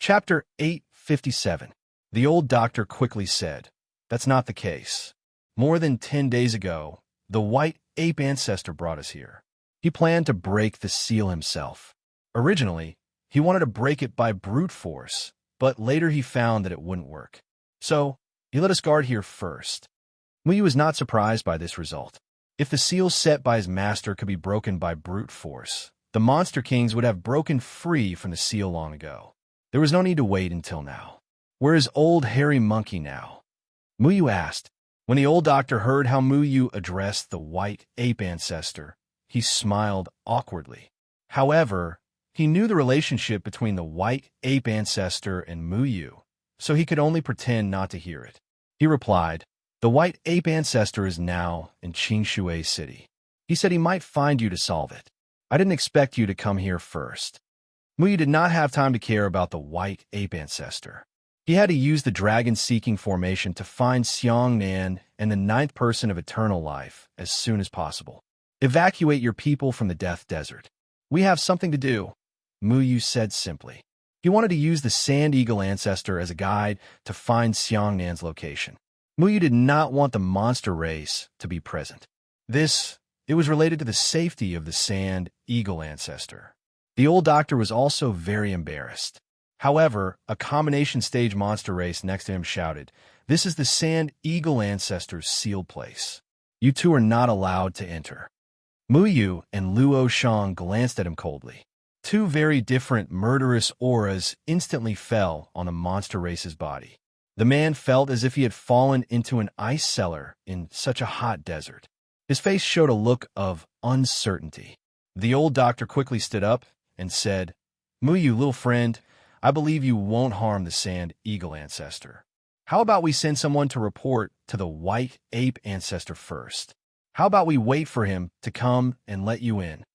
Chapter 857. The old doctor quickly said, "That's not the case. More than 10 days ago, the white ape ancestor brought us here. He planned to break the seal himself. Originally, he wanted to break it by brute force, but later he found that it wouldn't work. So, he let us guard here first." Muyu was not surprised by this result. If the seal set by his master could be broken by brute force, the Monster Kings would have broken free from the seal long ago. There was no need to wait until now. "Where is old hairy monkey now?" Muyu asked. When the old doctor heard how Muyu addressed the white ape ancestor, he smiled awkwardly. However, he knew the relationship between the white ape ancestor and Muyu, so he could only pretend not to hear it. He replied, "The white ape ancestor is now in Qingshui City. He said he might find you to solve it. I didn't expect you to come here first." Muyu did not have time to care about the white ape ancestor. He had to use the dragon-seeking formation to find Xiongnan and the ninth person of eternal life as soon as possible. "Evacuate your people from the Death Desert. We have something to do," Muyu said simply. He wanted to use the Sand Eagle ancestor as a guide to find Xiongnan's location. Muyu did not want the monster race to be present. It was related to the safety of the Sand Eagle ancestor. The old doctor was also very embarrassed. However, a combination stage monster race next to him shouted, "This is the Sand Eagle ancestor's sealed place. You two are not allowed to enter." Muyu and Luo Shang glanced at him coldly. Two very different murderous auras instantly fell on the monster race's body. The man felt as if he had fallen into an ice cellar in such a hot desert. His face showed a look of uncertainty. The old doctor quickly stood up and said, "Muyu, little friend, I believe you won't harm the Sand Eagle ancestor. How about we send someone to report to the white ape ancestor first? How about we wait for him to come and let you in?"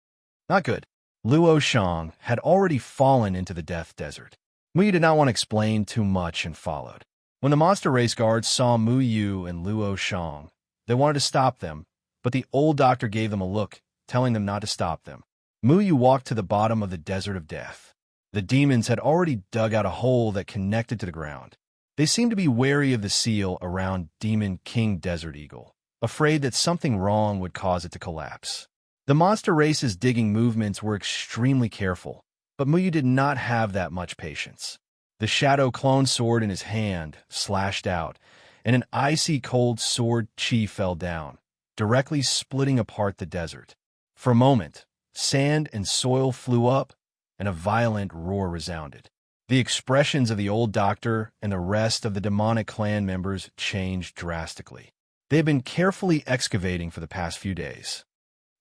"Not good." Luo Shang had already fallen into the Death Desert. Muyu did not want to explain too much and followed. When the monster race guards saw Muyu and Luo Shang, they wanted to stop them, but the old doctor gave them a look, telling them not to stop them. Muyu walked to the bottom of the Desert of Death. The demons had already dug out a hole that connected to the ground. They seemed to be wary of the seal around Demon King Desert Eagle, afraid that something wrong would cause it to collapse. The monster race's digging movements were extremely careful, but Muyu did not have that much patience. The shadow clone sword in his hand slashed out, and an icy cold sword chi fell down, directly splitting apart the desert. For a moment, sand and soil flew up, and a violent roar resounded. The expressions of the old doctor and the rest of the demonic clan members changed drastically. They had been carefully excavating for the past few days.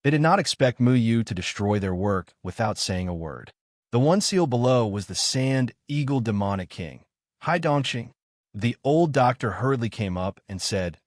They did not expect Muyu to destroy their work without saying a word. The one seal below was the Sand Eagle Demonic King, Hai Dongqing. The old doctor hurriedly came up and said,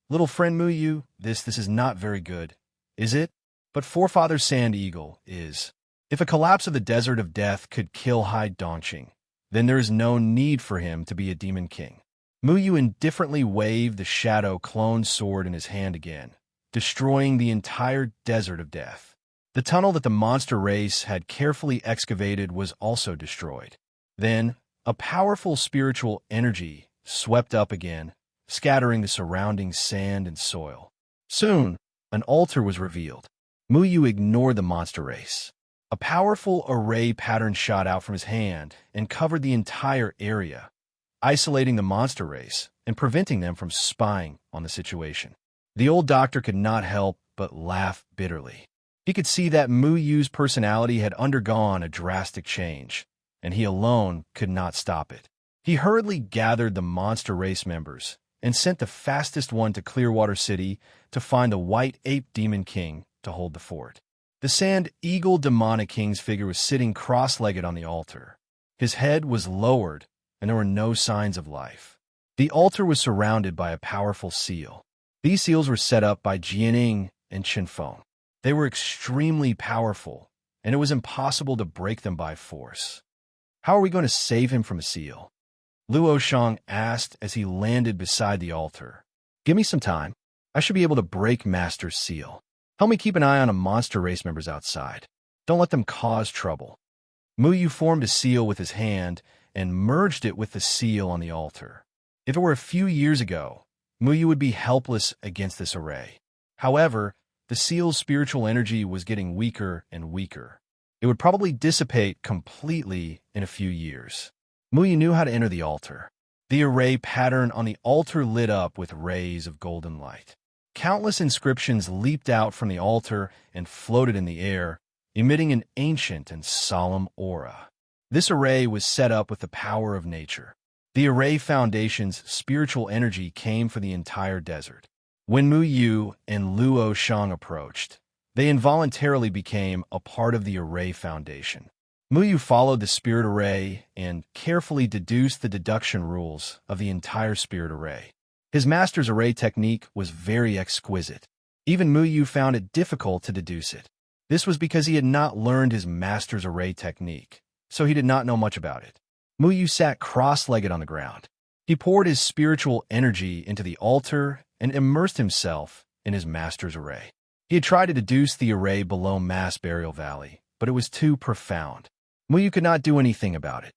"Little friend Muyu, this is not very good, is it? But Forefather Sand Eagle is. If a collapse of the Desert of Death could kill Hai Dongqing, then there is no need for him to be a demon king." Muyu indifferently waved the shadow clone sword in his hand again, destroying the entire Desert of Death. The tunnel that the monster race had carefully excavated was also destroyed. Then, a powerful spiritual energy swept up again, scattering the surrounding sand and soil. Soon, an altar was revealed. Muyu ignored the monster race. A powerful array pattern shot out from his hand and covered the entire area, isolating the monster race and preventing them from spying on the situation. The old doctor could not help but laugh bitterly. He could see that Muyu's personality had undergone a drastic change, and he alone could not stop it. He hurriedly gathered the monster race members and sent the fastest one to Clearwater City to find the White Ape Demon King to hold the fort. The Sand Eagle Demonic King's figure was sitting cross-legged on the altar. His head was lowered, and there were no signs of life. The altar was surrounded by a powerful seal. These seals were set up by Jianing and Chinfeng. They were extremely powerful, and it was impossible to break them by force. "How are we going to save him from a seal?" Luo Shang asked as he landed beside the altar. "Give me some time. I should be able to break Master's seal. Help me keep an eye on the monster race members outside. Don't let them cause trouble." Muyu formed a seal with his hand and merged it with the seal on the altar. If it were a few years ago, Muyu would be helpless against this array. However, the seal's spiritual energy was getting weaker and weaker. It would probably dissipate completely in a few years. Muyu knew how to enter the altar. The array pattern on the altar lit up with rays of golden light. Countless inscriptions leaped out from the altar and floated in the air, emitting an ancient and solemn aura. This array was set up with the power of nature. The array foundation's spiritual energy came for the entire desert. When Muyu and Luo Shang approached, they involuntarily became a part of the array foundation. Muyu followed the spirit array and carefully deduced the deduction rules of the entire spirit array. His master's array technique was very exquisite. Even Muyu found it difficult to deduce it. This was because he had not learned his master's array technique, so he did not know much about it. Muyu sat cross-legged on the ground. He poured his spiritual energy into the altar and immersed himself in his master's array. He had tried to deduce the array below Mass Burial Valley, but it was too profound. Muyu could not do anything about it.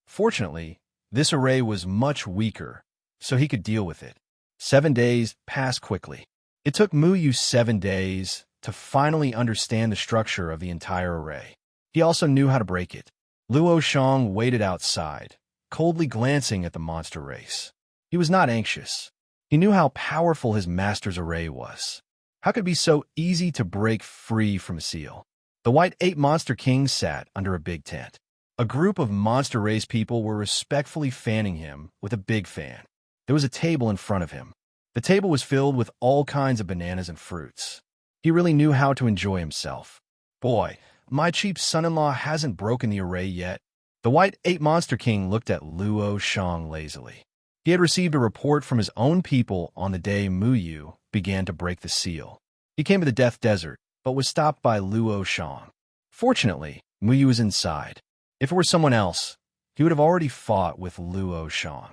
Fortunately, this array was much weaker, so he could deal with it. 7 days passed quickly. It took Muyu 7 days to finally understand the structure of the entire array. He also knew how to break it. Luo Shang waited outside, coldly glancing at the monster race. He was not anxious. He knew how powerful his master's array was. How could it be so easy to break free from a seal? The White Ape Monster King sat under a big tent. A group of monster race people were respectfully fanning him with a big fan. There was a table in front of him. The table was filled with all kinds of bananas and fruits. He really knew how to enjoy himself. Boy, my cheap son-in-law hasn't broken the array yet. The White Ape Monster King looked at Luo Shang lazily. He had received a report from his own people on the day Muyu began to break the seal. He came to the Death Desert, but was stopped by Luo Shang. Fortunately, Muyu was inside. If it were someone else, he would have already fought with Luo Shang.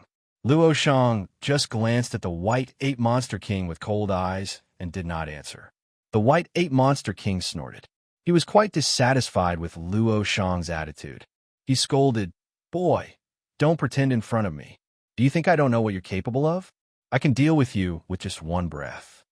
Luo Shang just glanced at the White Ape Monster King with cold eyes and did not answer. The White Ape Monster King snorted. He was quite dissatisfied with Luo Shang's attitude. He scolded, "Boy, don't pretend in front of me. Do you think I don't know what you're capable of? I can deal with you with just one breath."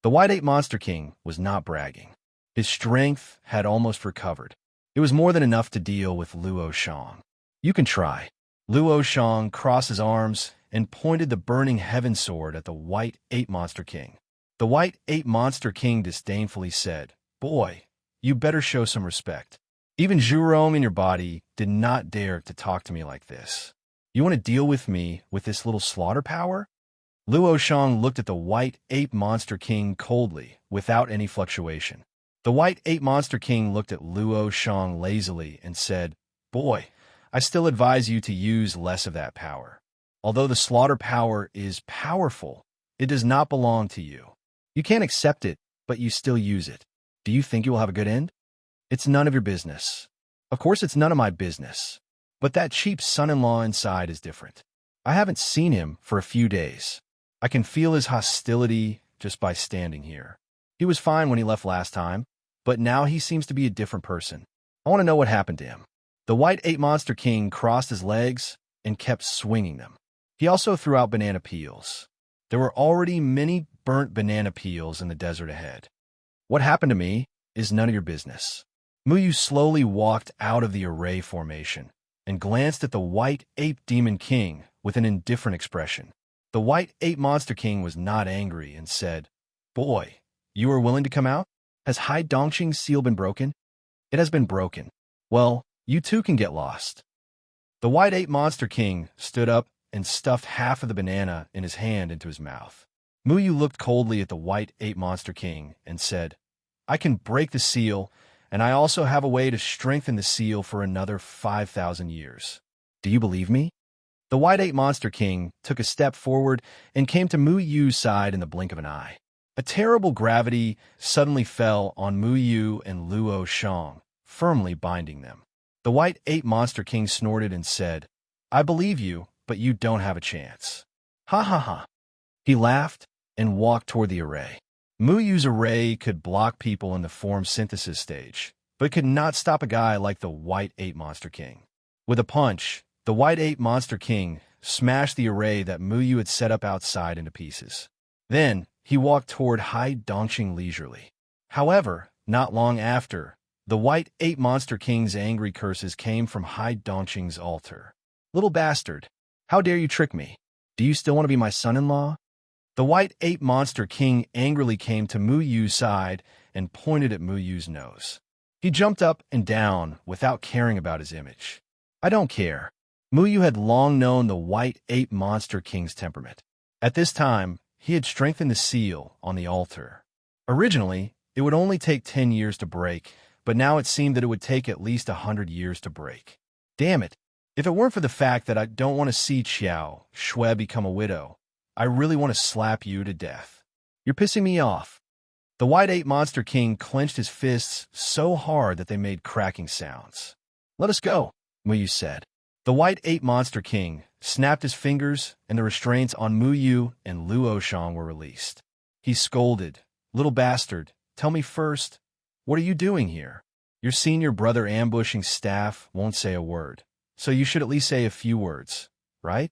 The White Ape Monster King was not bragging. His strength had almost recovered. It was more than enough to deal with Luo Shang. "You can try." Luo Shang crossed his arms and pointed the burning heaven sword at the White Ape Monster King. The White Ape Monster King disdainfully said, "Boy, you better show some respect. Even Zhurong in your body did not dare to talk to me like this. You want to deal with me with this little slaughter power?" Luo Shang looked at the White Ape Monster King coldly, without any fluctuation. The White Ape Monster King looked at Luo Shang lazily and said, "Boy, I still advise you to use less of that power. Although the slaughter power is powerful, it does not belong to you. You can't accept it, but you still use it. Do you think you will have a good end? It's none of your business." "Of course it's none of my business. But that cheap son-in-law inside is different. I haven't seen him for a few days. I can feel his hostility just by standing here. He was fine when he left last time, but now he seems to be a different person. I want to know what happened to him." The White Ape Monster King crossed his legs and kept swinging them. He also threw out banana peels. There were already many burnt banana peels in the desert ahead. "What happened to me is none of your business." Muyu slowly walked out of the array formation and glanced at the White Ape Demon King with an indifferent expression. The White Ape Monster King was not angry and said, "Boy, you are willing to come out? Has Hai Dongqing's seal been broken?" "It has been broken." "Well, you too can get lost." The White Ape Monster King stood up and stuffed half of the banana in his hand into his mouth. Muyu looked coldly at the White Ape Monster King and said, "I can break the seal, and I also have a way to strengthen the seal for another 5,000 years. Do you believe me?" The White Ape Monster King took a step forward and came to Muyu's side in the blink of an eye. A terrible gravity suddenly fell on Muyu and Luo Shang, firmly binding them. The White Ape Monster King snorted and said, "I believe you, but you don't have a chance." "Ha ha ha." He laughed and walked toward the array. Muyu's array could block people in the form synthesis stage, but it could not stop a guy like the White Ape Monster King. With a punch, the white ape monster king smashed the array that Muyu had set up outside into pieces. Then, he walked toward Hai Dongqing leisurely. However, not long after, the white ape monster king's angry curses came from Hai Dongqing's altar. "Little bastard! How dare you trick me? Do you still want to be my son-in-law?" The white ape monster king angrily came to Muyu's side and pointed at Muyu's nose. He jumped up and down without caring about his image. "I don't care." Muyu had long known the white ape monster king's temperament. At this time, he had strengthened the seal on the altar. Originally, it would only take 10 years to break, but now it seemed that it would take at least 100 years to break. Damn it. If it weren't for the fact that I don't want to see Qiao Shui become a widow, I really want to slap you to death. You're pissing me off. The white ape monster king clenched his fists so hard that they made cracking sounds. "Let us go," Muyu said. The white ape monster king snapped his fingers, and the restraints on Muyu and Luo Shang were released. He scolded, "Little bastard, tell me first, what are you doing here? Your senior brother ambushing staff won't say a word, so you should at least say a few words, right?"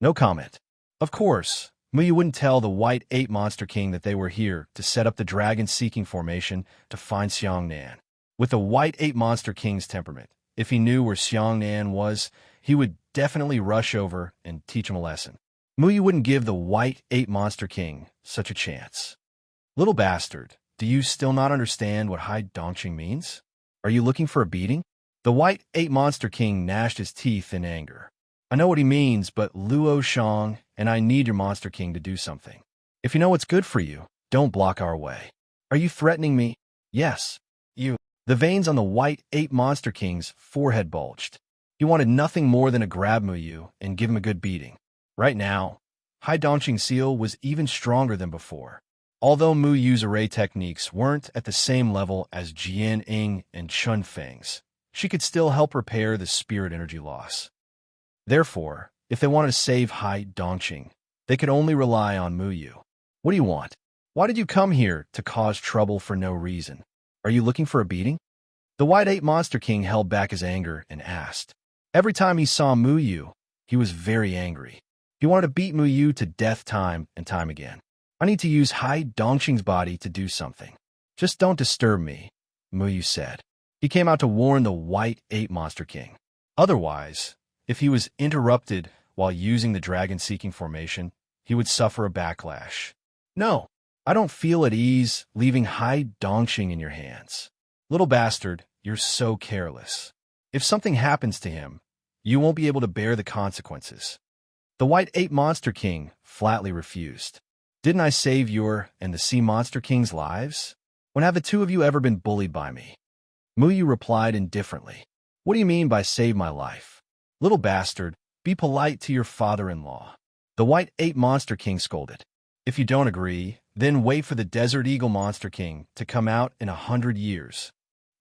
No comment. Of course, Muyu wouldn't tell the white ape monster king that they were here to set up the dragon-seeking formation to find Xiangnan. With the white ape monster king's temperament, if he knew where Xiangnan was, he would definitely rush over and teach him a lesson. Muyu wouldn't give the white ape monster king such a chance. "Little bastard, do you still not understand what Hai Dongqing means? Are you looking for a beating?" The white ape monster king gnashed his teeth in anger. "I know what he means, but Luo Shang and I need your monster king to do something. If you know what's good for you, don't block our way." "Are you threatening me?" "Yes, you." The veins on the white ape monster king's forehead bulged. He wanted nothing more than to grab Muyu and give him a good beating. Right now, Hai Dongqing's seal was even stronger than before. Although Muyu's array techniques weren't at the same level as Jian Ying and Chun Feng's, she could still help repair the spirit energy loss. Therefore, if they wanted to save Hai Dongqing, they could only rely on Muyu. "What do you want? Why did you come here to cause trouble for no reason? Are you looking for a beating?" The white ape monster king held back his anger and asked. Every time he saw Muyu, he was very angry. He wanted to beat Muyu to death time and time again. "I need to use Hai Dongqing's body to do something. Just don't disturb me," Muyu said. He came out to warn the white ape monster king. Otherwise, if he was interrupted while using the dragon-seeking formation, he would suffer a backlash. "No, I don't feel at ease leaving Hai Dongqing in your hands. Little bastard, you're so careless. If something happens to him, you won't be able to bear the consequences." The white ape monster king flatly refused. "Didn't I save your and the sea monster king's lives? When have the two of you ever been bullied by me?" Muyu replied indifferently. "What do you mean by save my life? Little bastard, be polite to your father-in-law." The white ape monster king scolded. "If you don't agree, then wait for the desert eagle monster king to come out in 100 years.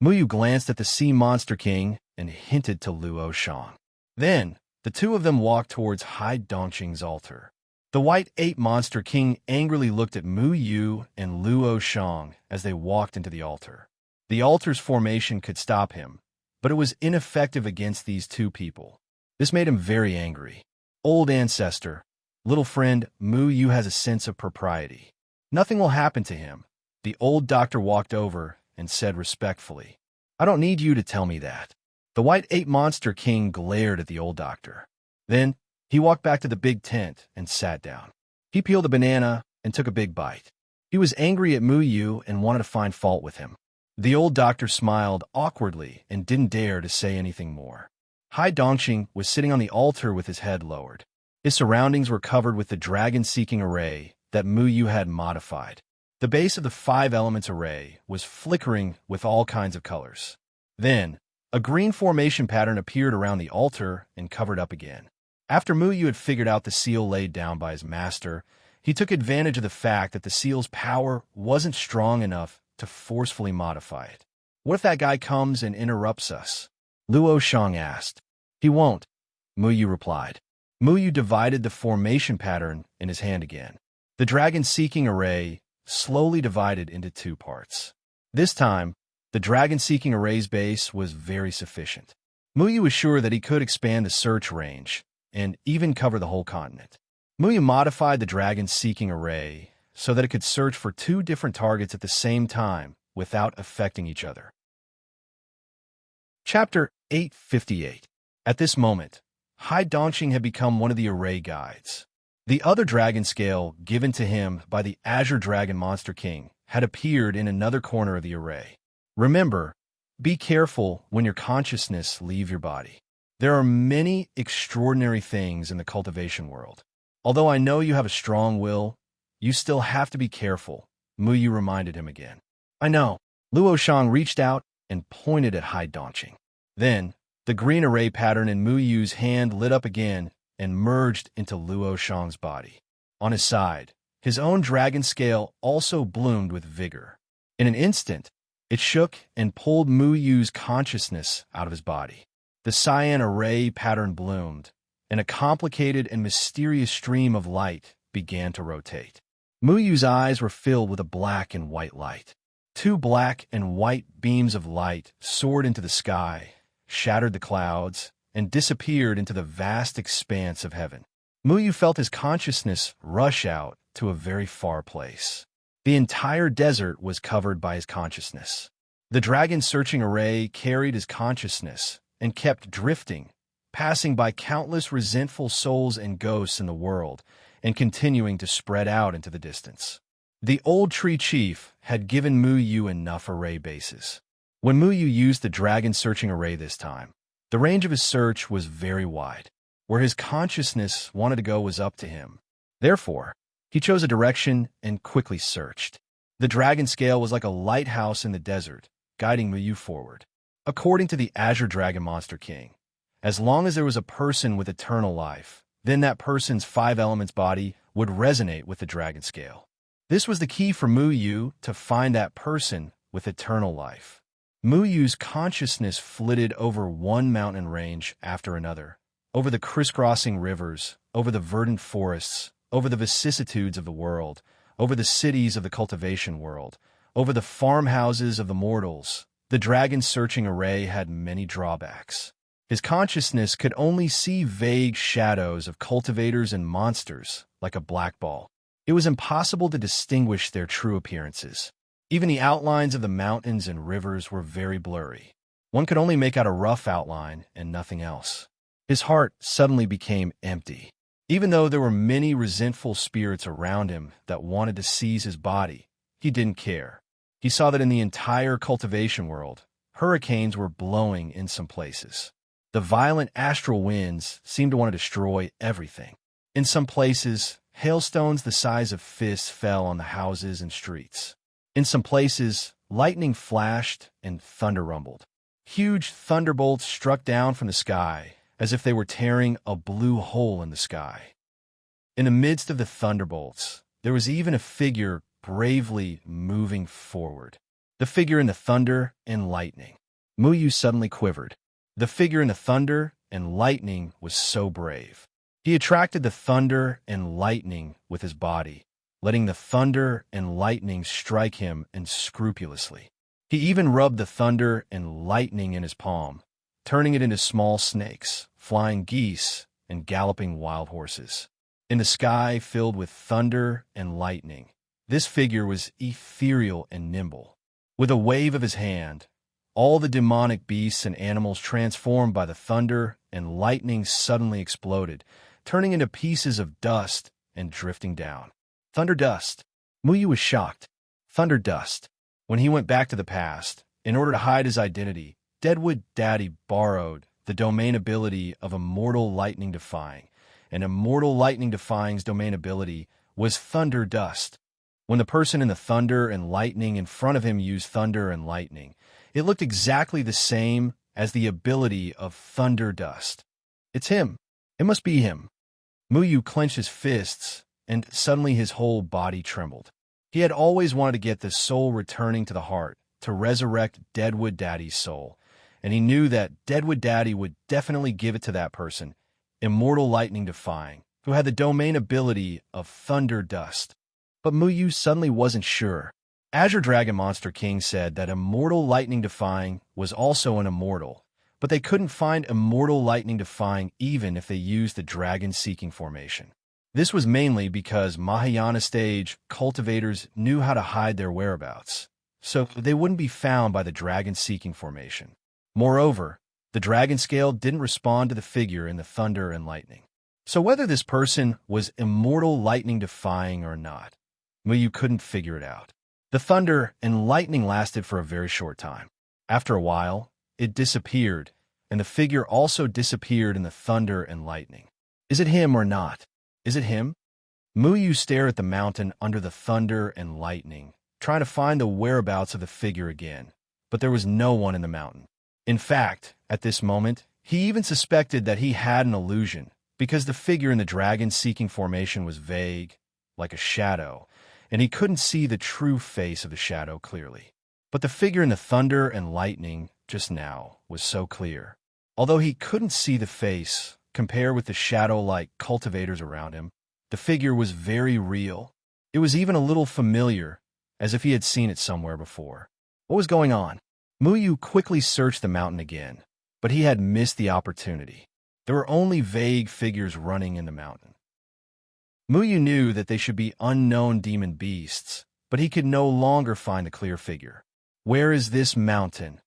Muyu glanced at the sea monster king and hinted to Luo Shang. Then, the two of them walked towards Hai Dongqing's altar. The white ape monster king angrily looked at Muyu and Luo Shang as they walked into the altar. The altar's formation could stop him, but it was ineffective against these two people. This made him very angry. "Old ancestor, little friend, Muyu has a sense of propriety. Nothing will happen to him." The old doctor walked over and said respectfully, "I don't need you to tell me that." The white ape monster king glared at the old doctor. Then, he walked back to the big tent and sat down. He peeled a banana and took a big bite. He was angry at Muyu and wanted to find fault with him. The old doctor smiled awkwardly and didn't dare to say anything more. Hai Dongqing was sitting on the altar with his head lowered. His surroundings were covered with the dragon-seeking array that Muyu had modified. The base of the 5 elements array was flickering with all kinds of colors. Then, a green formation pattern appeared around the altar and covered up again. After Muyu had figured out the seal laid down by his master, he took advantage of the fact that the seal's power wasn't strong enough to forcefully modify it. "What if that guy comes and interrupts us?" Luo Shang asked. "He won't," Muyu replied. Muyu divided the formation pattern in his hand again. The dragon-seeking array slowly divided into 2 parts. This time, the dragon-seeking array's base was very sufficient. Muyu was sure that he could expand the search range and even cover the whole continent. Muyu modified the dragon-seeking array so that it could search for 2 different targets at the same time without affecting each other. Chapter 858. At this moment, Hai Dongqing had become one of the array guides. The other dragon scale given to him by the Azure Dragon Monster King had appeared in another corner of the array. Remember, be careful when your consciousness leave your body. There are many extraordinary things in the cultivation world. Although I know you have a strong will, you still have to be careful, Muyu reminded him again. I know. Luo Shang reached out and pointed at Hai Dongqing. Then, the green array pattern in Muyu's hand lit up again and merged into Luo Shang's body. On his side, his own dragon scale also bloomed with vigor. In an instant, it shook and pulled Muyu's consciousness out of his body. The cyan array pattern bloomed, and a complicated and mysterious stream of light began to rotate. Muyu's eyes were filled with a black and white light. 2 black and white beams of light soared into the sky, shattered the clouds, and disappeared into the vast expanse of heaven. Muyu felt his consciousness rush out to a very far place. The entire desert was covered by his consciousness. The dragon-searching array carried his consciousness and kept drifting, passing by countless resentful souls and ghosts in the world and continuing to spread out into the distance. The old tree chief had given Muyu enough array bases. When Muyu used the dragon-searching array this time, the range of his search was very wide. Where his consciousness wanted to go was up to him. Therefore, he chose a direction and quickly searched. The dragon scale was like a lighthouse in the desert, guiding Muyu forward. According to the Azure Dragon Monster King, as long as there was a person with eternal life, then that person's 5 elements body would resonate with the dragon scale. This was the key for Muyu to find that person with eternal life. Muyu's consciousness flitted over one mountain range after another, over the crisscrossing rivers, over the verdant forests, over the vicissitudes of the world, over the cities of the cultivation world, over the farmhouses of the mortals. The dragon-searching array had many drawbacks. His consciousness could only see vague shadows of cultivators and monsters, like a black ball. It was impossible to distinguish their true appearances. Even the outlines of the mountains and rivers were very blurry. One could only make out a rough outline and nothing else. His heart suddenly became empty. Even though there were many resentful spirits around him that wanted to seize his body, he didn't care. He saw that in the entire cultivation world, hurricanes were blowing in some places. The violent astral winds seemed to want to destroy everything. In some places, hailstones the size of fists fell on the houses and streets. In some places, lightning flashed and thunder rumbled. Huge thunderbolts struck down from the sky, as if they were tearing a blue hole in the sky. In the midst of the thunderbolts, there was even a figure bravely moving forward. The figure in the thunder and lightning. Muyu suddenly quivered. The figure in the thunder and lightning was so brave. He attracted the thunder and lightning with his body, letting the thunder and lightning strike him unscrupulously. He even rubbed the thunder and lightning in his palm, turning it into small snakes, flying geese, and galloping wild horses. In the sky filled with thunder and lightning, this figure was ethereal and nimble. With a wave of his hand, all the demonic beasts and animals transformed by the thunder and lightning suddenly exploded, turning into pieces of dust and drifting down. Thunder dust. Muyu was shocked. Thunder dust. When he went back to the past, in order to hide his identity, Deadwood Daddy borrowed the domain ability of Immortal Lightning Defying, and Immortal Lightning Defying's domain ability was Thunder Dust. When the person in the thunder and lightning in front of him used thunder and lightning, it looked exactly the same as the ability of Thunder Dust. It's him. It must be him. Muyu clenched his fists, and suddenly his whole body trembled. He had always wanted to get the soul returning to the heart, to resurrect Deadwood Daddy's soul, and he knew that Deadwood Daddy would definitely give it to that person, Immortal Lightning Defying, who had the domain ability of Thunder Dust. But Muyu suddenly wasn't sure. Azure Dragon Monster King said that Immortal Lightning Defying was also an immortal, but they couldn't find immortal lightning defying even if they used the dragon-seeking formation. This was mainly because Mahayana stage cultivators knew how to hide their whereabouts, so they wouldn't be found by the dragon-seeking formation. Moreover, the dragon scale didn't respond to the figure in the thunder and lightning. So whether this person was immortal lightning defying or not, Muyu couldn't figure it out. The thunder and lightning lasted for a very short time. After a while, it disappeared, and the figure also disappeared in the thunder and lightning. Is it him or not? Is it him? Muyu stared at the mountain under the thunder and lightning, trying to find the whereabouts of the figure again, but there was no one in the mountain. In fact, at this moment, he even suspected that he had an illusion, because the figure in the dragon-seeking formation was vague, like a shadow, and he couldn't see the true face of the shadow clearly. But the figure in the thunder and lightning just now was so clear. Although he couldn't see the face, compared with the shadow-like cultivators around him, the figure was very real. It was even a little familiar, as if he had seen it somewhere before. What was going on? Muyu quickly searched the mountain again, but he had missed the opportunity. There were only vague figures running in the mountain. Muyu knew that they should be unknown demon beasts, but he could no longer find a clear figure. Where is this mountain?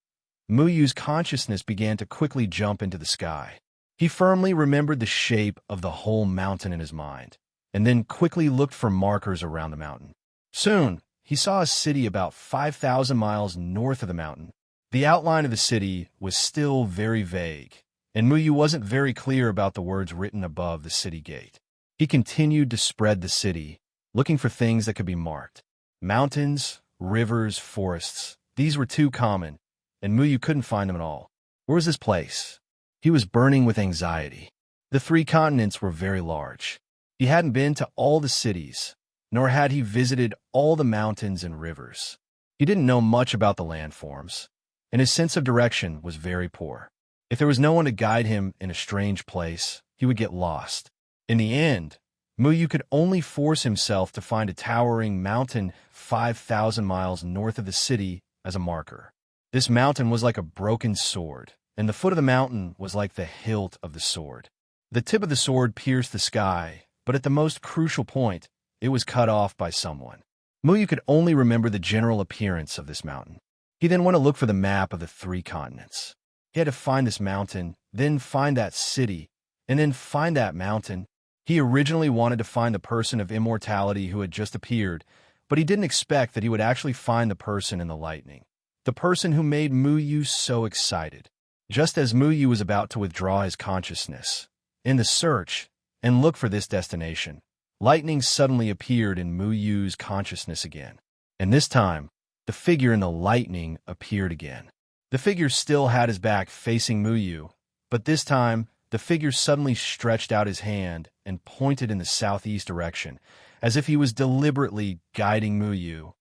Muyu's consciousness began to quickly jump into the sky. He firmly remembered the shape of the whole mountain in his mind, and then quickly looked for markers around the mountain. Soon, he saw a city about 5,000 miles north of the mountain. The outline of the city was still very vague, and Muyu wasn't very clear about the words written above the city gate. He continued to spread the city, looking for things that could be marked. Mountains, rivers, forests, these were too common, and Muyu couldn't find them at all. Where was this place? He was burning with anxiety. The 3 continents were very large. He hadn't been to all the cities, nor had he visited all the mountains and rivers. He didn't know much about the landforms, and his sense of direction was very poor. If there was no one to guide him in a strange place, he would get lost. In the end, Muyu could only force himself to find a towering mountain 5,000 miles north of the city as a marker. This mountain was like a broken sword, and the foot of the mountain was like the hilt of the sword. The tip of the sword pierced the sky, but at the most crucial point, it was cut off by someone. Muyu could only remember the general appearance of this mountain. He then went to look for the map of the 3 continents. He had to find this mountain, then find that city, and then find that mountain. He originally wanted to find the person of immortality who had just appeared, but he didn't expect that he would actually find the person in the lightning. The person who made Muyu so excited. Just as Muyu was about to withdraw his consciousness, in the search, and look for this destination, lightning suddenly appeared in Muyu's consciousness again. And this time, the figure in the lightning appeared again. The figure still had his back facing Muyu, but this time, the figure suddenly stretched out his hand and pointed in the southeast direction, as if he was deliberately guiding Muyu.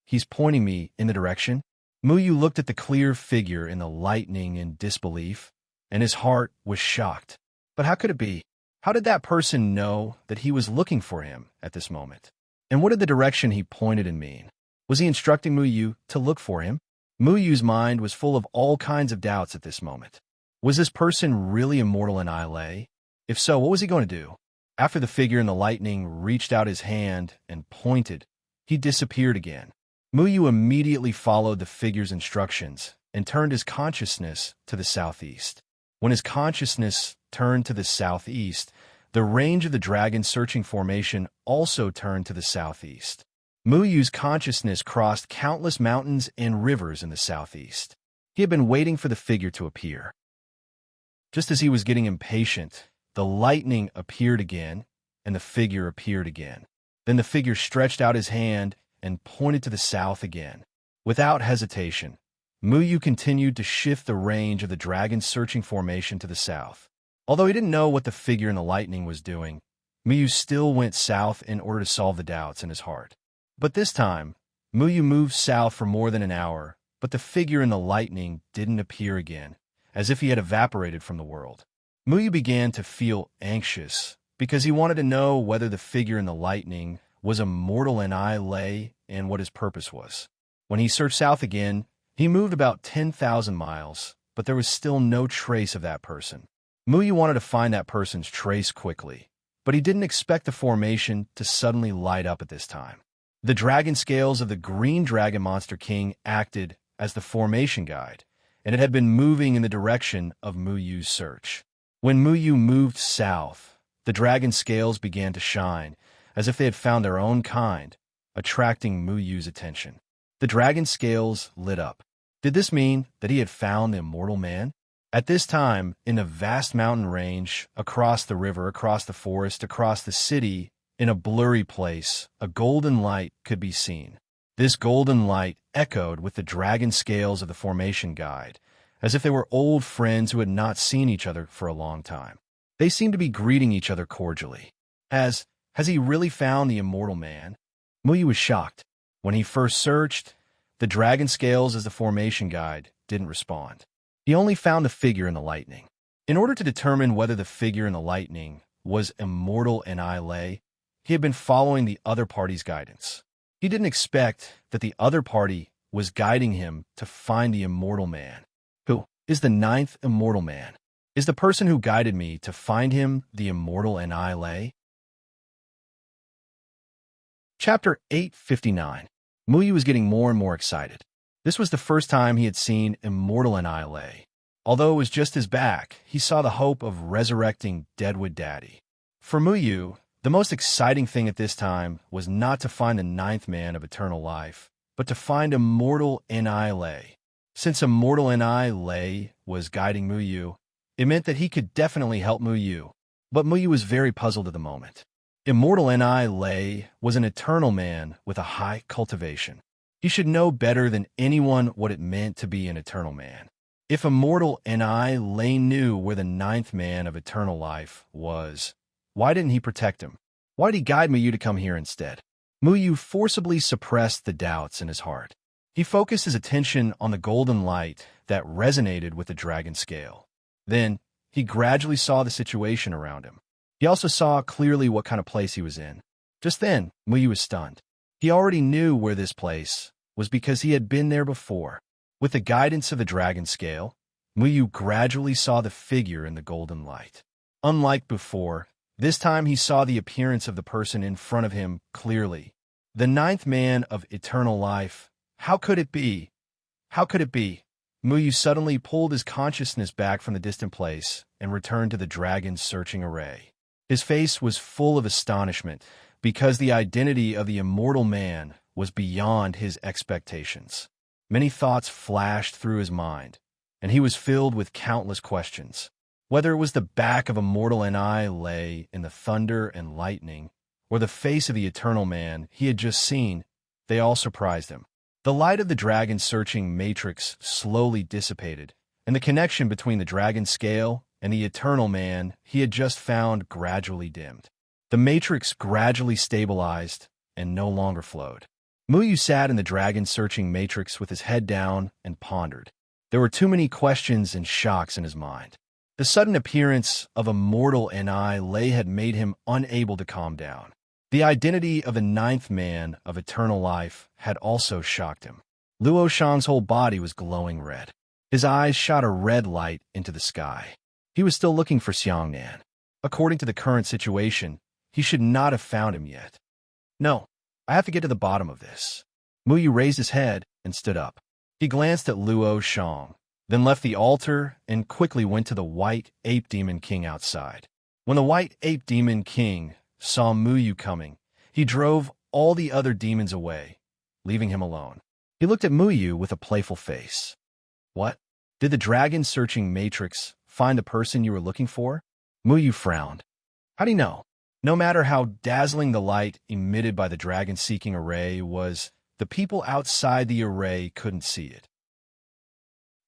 He's pointing me in the direction? Muyu looked at the clear figure in the lightning in disbelief, and his heart was shocked. But how could it be? How did that person know that he was looking for him at this moment? And what did the direction he pointed in mean? Was he instructing Muyu to look for him? Muyu's mind was full of all kinds of doubts at this moment. Was this person really immortal in Ilay? If so, what was he going to do? After the figure in the lightning reached out his hand and pointed, he disappeared again. Muyu immediately followed the figure's instructions and turned his consciousness to the southeast. When his consciousness turned to the southeast, the range of the dragon-searching formation also turned to the southeast. Muyu's consciousness crossed countless mountains and rivers in the southeast. He had been waiting for the figure to appear. Just as he was getting impatient, the lightning appeared again, and the figure appeared again. Then the figure stretched out his hand and pointed to the south again. Without hesitation, Muyu continued to shift the range of the dragon-searching formation to the south. Although he didn't know what the figure in the lightning was doing, Muyu still went south in order to solve the doubts in his heart. But this time, Muyu moved south for more than an hour, but the figure in the lightning didn't appear again, as if he had evaporated from the world. Muyu began to feel anxious, because he wanted to know whether the figure in the lightning was immortal in Ilay and what his purpose was. When he searched south again, he moved about 10,000 miles, but there was still no trace of that person. Muyu wanted to find that person's trace quickly, but he didn't expect the formation to suddenly light up at this time. The dragon scales of the green dragon monster king acted as the formation guide, and it had been moving in the direction of Muyu's search. When Muyu moved south, the dragon scales began to shine, as if they had found their own kind, attracting Muyu's attention. The dragon scales lit up. Did this mean that he had found the immortal man? At this time, in a vast mountain range, across the river, across the forest, across the city, in a blurry place, a golden light could be seen. This golden light echoed with the dragon scales of the formation guide, as if they were old friends who had not seen each other for a long time. They seemed to be greeting each other cordially. Has he really found the immortal man? Muyu was shocked. When he first searched, the dragon scales as the formation guide didn't respond. He only found the figure in the lightning. In order to determine whether the figure in the lightning was immortal and lay, he had been following the other party's guidance. He didn't expect that the other party was guiding him to find the immortal man. Who is the ninth immortal man? Is the person who guided me to find him the immortal and lay? Chapter 859. Muyu was getting more and more excited. This was the first time he had seen immortal Annihilate. Although it was just his back, he saw the hope of resurrecting Deadwood Daddy. For Muyu, the most exciting thing at this time was not to find the ninth man of eternal life, but to find immortal Annihilate. Since immortal Annihilate was guiding Muyu, it meant that he could definitely help Muyu. But Muyu was very puzzled at the moment. Immortal Annihilate was an eternal man with a high cultivation. He should know better than anyone what it meant to be an eternal man. If immortal Annihilate knew where the ninth man of eternal life was, why didn't he protect him? Why did he guide Muyu to come here instead? Muyu forcibly suppressed the doubts in his heart. He focused his attention on the golden light that resonated with the dragon scale. Then, he gradually saw the situation around him. He also saw clearly what kind of place he was in. Just then, Muyu was stunned. He already knew where this place was because he had been there before. With the guidance of the dragon scale, Muyu gradually saw the figure in the golden light. Unlike before, this time he saw the appearance of the person in front of him clearly. The ninth man of eternal life. How could it be? How could it be? Muyu suddenly pulled his consciousness back from the distant place and returned to the dragon's searching array. His face was full of astonishment because the identity of the immortal man was beyond his expectations. Many thoughts flashed through his mind, and he was filled with countless questions. Whether it was the back of immortal Annihilate in the thunder and lightning, or the face of the eternal man he had just seen, they all surprised him. The light of the dragon-searching matrix slowly dissipated, and the connection between the dragon scale and the eternal man he had just found gradually dimmed. The matrix gradually stabilized and no longer flowed. Muyu sat in the dragon-searching matrix with his head down and pondered. There were too many questions and shocks in his mind. The sudden appearance of immortal Annihilate had made him unable to calm down. The identity of the ninth man of eternal life had also shocked him. Luo Shang's whole body was glowing red. His eyes shot a red light into the sky. He was still looking for Xiangnan. According to the current situation, he should not have found him yet. No, I have to get to the bottom of this. Muyu raised his head and stood up. He glanced at Luo Shang, then left the altar and quickly went to the White Ape Demon King outside. When the White Ape Demon King saw Muyu coming, he drove all the other demons away, leaving him alone. He looked at Muyu with a playful face. What? Did the dragon-searching matrix find the person you were looking for? Muyu frowned. How do you know? No matter how dazzling the light emitted by the dragon-seeking array was, the people outside the array couldn't see it.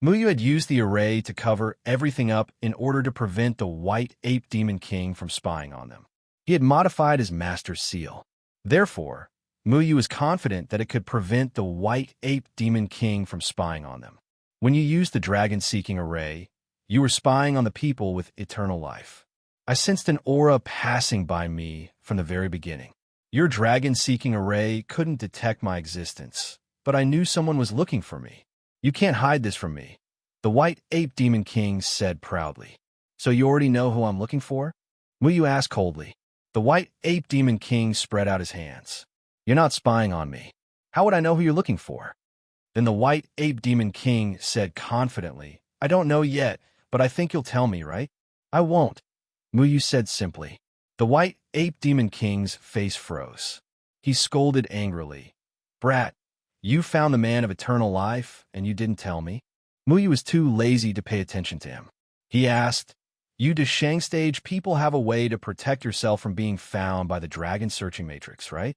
Muyu had used the array to cover everything up in order to prevent the White Ape Demon King from spying on them. He had modified his master's seal. Therefore, Muyu was confident that it could prevent the White Ape Demon King from spying on them. When you used the dragon-seeking array, you were spying on the people with eternal life. I sensed an aura passing by me from the very beginning. Your dragon-seeking array couldn't detect my existence, but I knew someone was looking for me. You can't hide this from me. The White Ape Demon King said proudly. So you already know who I'm looking for? Muyu asked coldly. The White Ape Demon King spread out his hands. You're not spying on me. How would I know who you're looking for? Then the White Ape Demon King said confidently, I don't know yet, but I think you'll tell me, right? I won't, Muyu said simply. The White Ape Demon King's face froze. He scolded angrily. Brat, you found the man of eternal life, and you didn't tell me? Muyu was too lazy to pay attention to him. He asked, You Deshang stage people have a way to protect yourself from being found by the dragon searching matrix, right?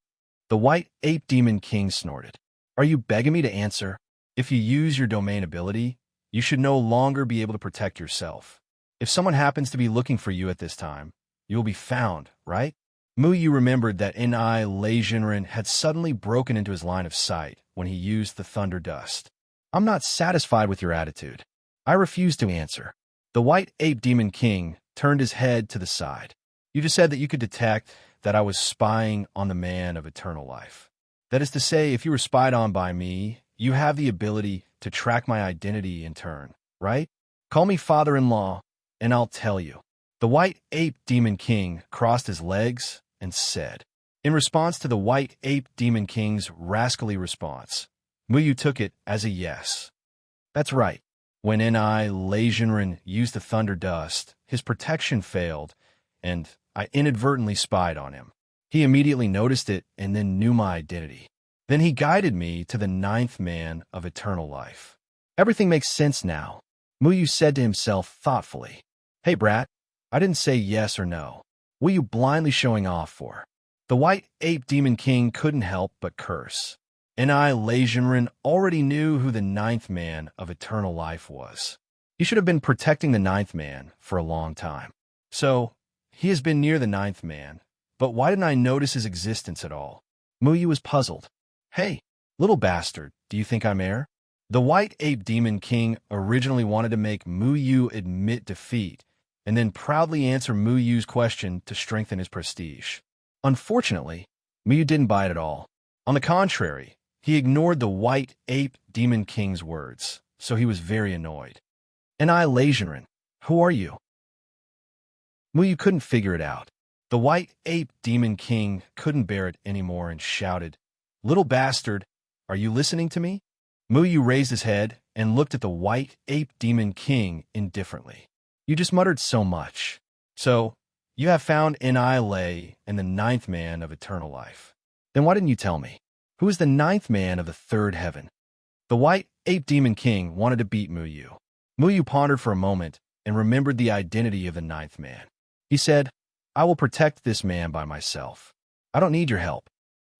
The White Ape Demon King snorted. Are you begging me to answer? If you use your domain ability, you should no longer be able to protect yourself. If someone happens to be looking for you at this time, you will be found, right? Muyu remembered that Ni Leijinren had suddenly broken into his line of sight when he used the thunder dust. I'm not satisfied with your attitude. I refuse to answer. The White Ape Demon King turned his head to the side. You just said that you could detect that I was spying on the man of eternal life. That is to say, if you were spied on by me, you have the ability to track my identity in turn, right? Call me father-in-law, and I'll tell you. The White Ape Demon King crossed his legs and said. In response to the White Ape Demon King's rascally response, Muyu took it as a yes. That's right. When Ni Leijinren used the thunder dust, his protection failed, and I inadvertently spied on him. He immediately noticed it and then knew my identity. Then he guided me to the ninth man of eternal life. Everything makes sense now, Muyu said to himself thoughtfully. Hey, brat, I didn't say yes or no. What are you blindly showing off for? The White Ape Demon King couldn't help but curse. Ni Leijinren already knew who the ninth man of eternal life was. He should have been protecting the ninth man for a long time. So, he has been near the ninth man, but why didn't I notice his existence at all? Muyu was puzzled. Hey, little bastard, do you think I'm heir? The White Ape Demon King originally wanted to make Muyu admit defeat, and then proudly answer Muyu's question to strengthen his prestige. Unfortunately, Muyu didn't buy it at all. On the contrary, he ignored the White Ape Demon King's words, so he was very annoyed. Ni Leijinren, who are you? Muyu couldn't figure it out. The White Ape Demon King couldn't bear it anymore and shouted, Little bastard, are you listening to me? Muyu raised his head and looked at the White Ape Demon King indifferently. You just muttered so much. So, you have found Ni Lei and the ninth man of eternal life. Then why didn't you tell me? Who is the ninth man of the third heaven? The White Ape Demon King wanted to beat Muyu. Muyu pondered for a moment and remembered the identity of the ninth man. He said, I will protect this man by myself. I don't need your help.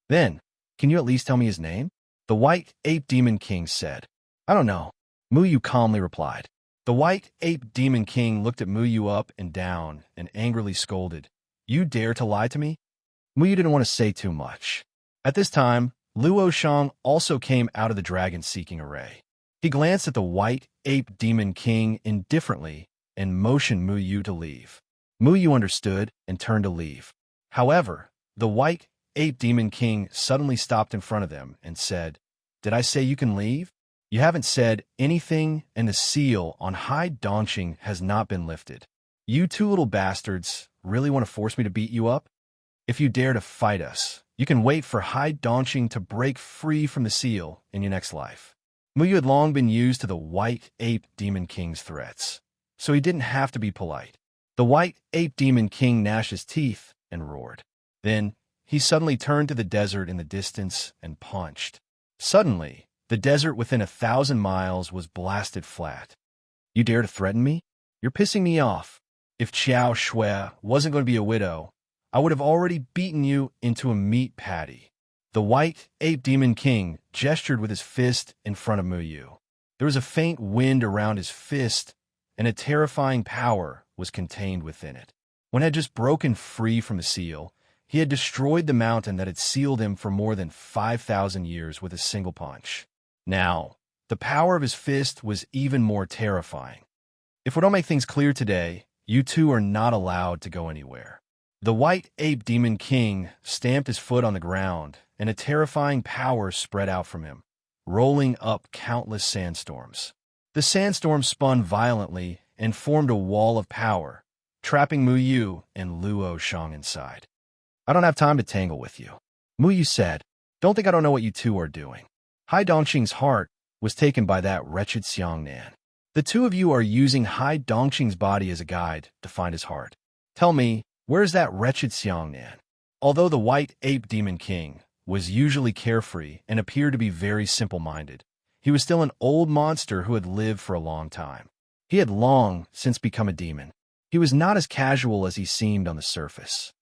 Then, can you at least tell me his name? The White Ape Demon King said. I don't know. Muyu calmly replied. The White Ape Demon King looked at Muyu up and down and angrily scolded. You dare to lie to me? Muyu didn't want to say too much. At this time, Luo Shang also came out of the dragon-seeking array. He glanced at the White Ape Demon King indifferently and motioned Muyu to leave. Muyu understood and turned to leave. However, the White Ape Demon King suddenly stopped in front of them and said, Did I say you can leave? You haven't said anything, and the seal on Hai Dongqing has not been lifted. You two little bastards really want to force me to beat you up? If you dare to fight us, you can wait for Hai Dongqing to break free from the seal in your next life. Muyu had long been used to the White Ape Demon King's threats, so he didn't have to be polite. The White Ape Demon King gnashed his teeth and roared. Then, he suddenly turned to the desert in the distance and punched. Suddenly, the desert within 1,000 miles was blasted flat. You dare to threaten me? You're pissing me off. If Qiao Shui wasn't going to be a widow, I would have already beaten you into a meat patty. The White Ape Demon King gestured with his fist in front of Muyu. There was a faint wind around his fist, and a terrifying power was contained within it. When it had just broken free from the seal, he had destroyed the mountain that had sealed him for more than 5,000 years with a single punch. Now, the power of his fist was even more terrifying. If we don't make things clear today, you two are not allowed to go anywhere. The White Ape Demon King stamped his foot on the ground, and a terrifying power spread out from him, rolling up countless sandstorms. The sandstorm spun violently and formed a wall of power, trapping Mu Yu and Luo Shang inside. I don't have time to tangle with you, Mu Yu said. Don't think I don't know what you two are doing. Hai Dongqing's heart was taken by that wretched Xiangnan. The two of you are using Hai Dongqing's body as a guide to find his heart. Tell me, where's that wretched Xiangnan? Although the White Ape Demon King was usually carefree and appeared to be very simple-minded, he was still an old monster who had lived for a long time. He had long since become a demon. He was not as casual as he seemed on the surface.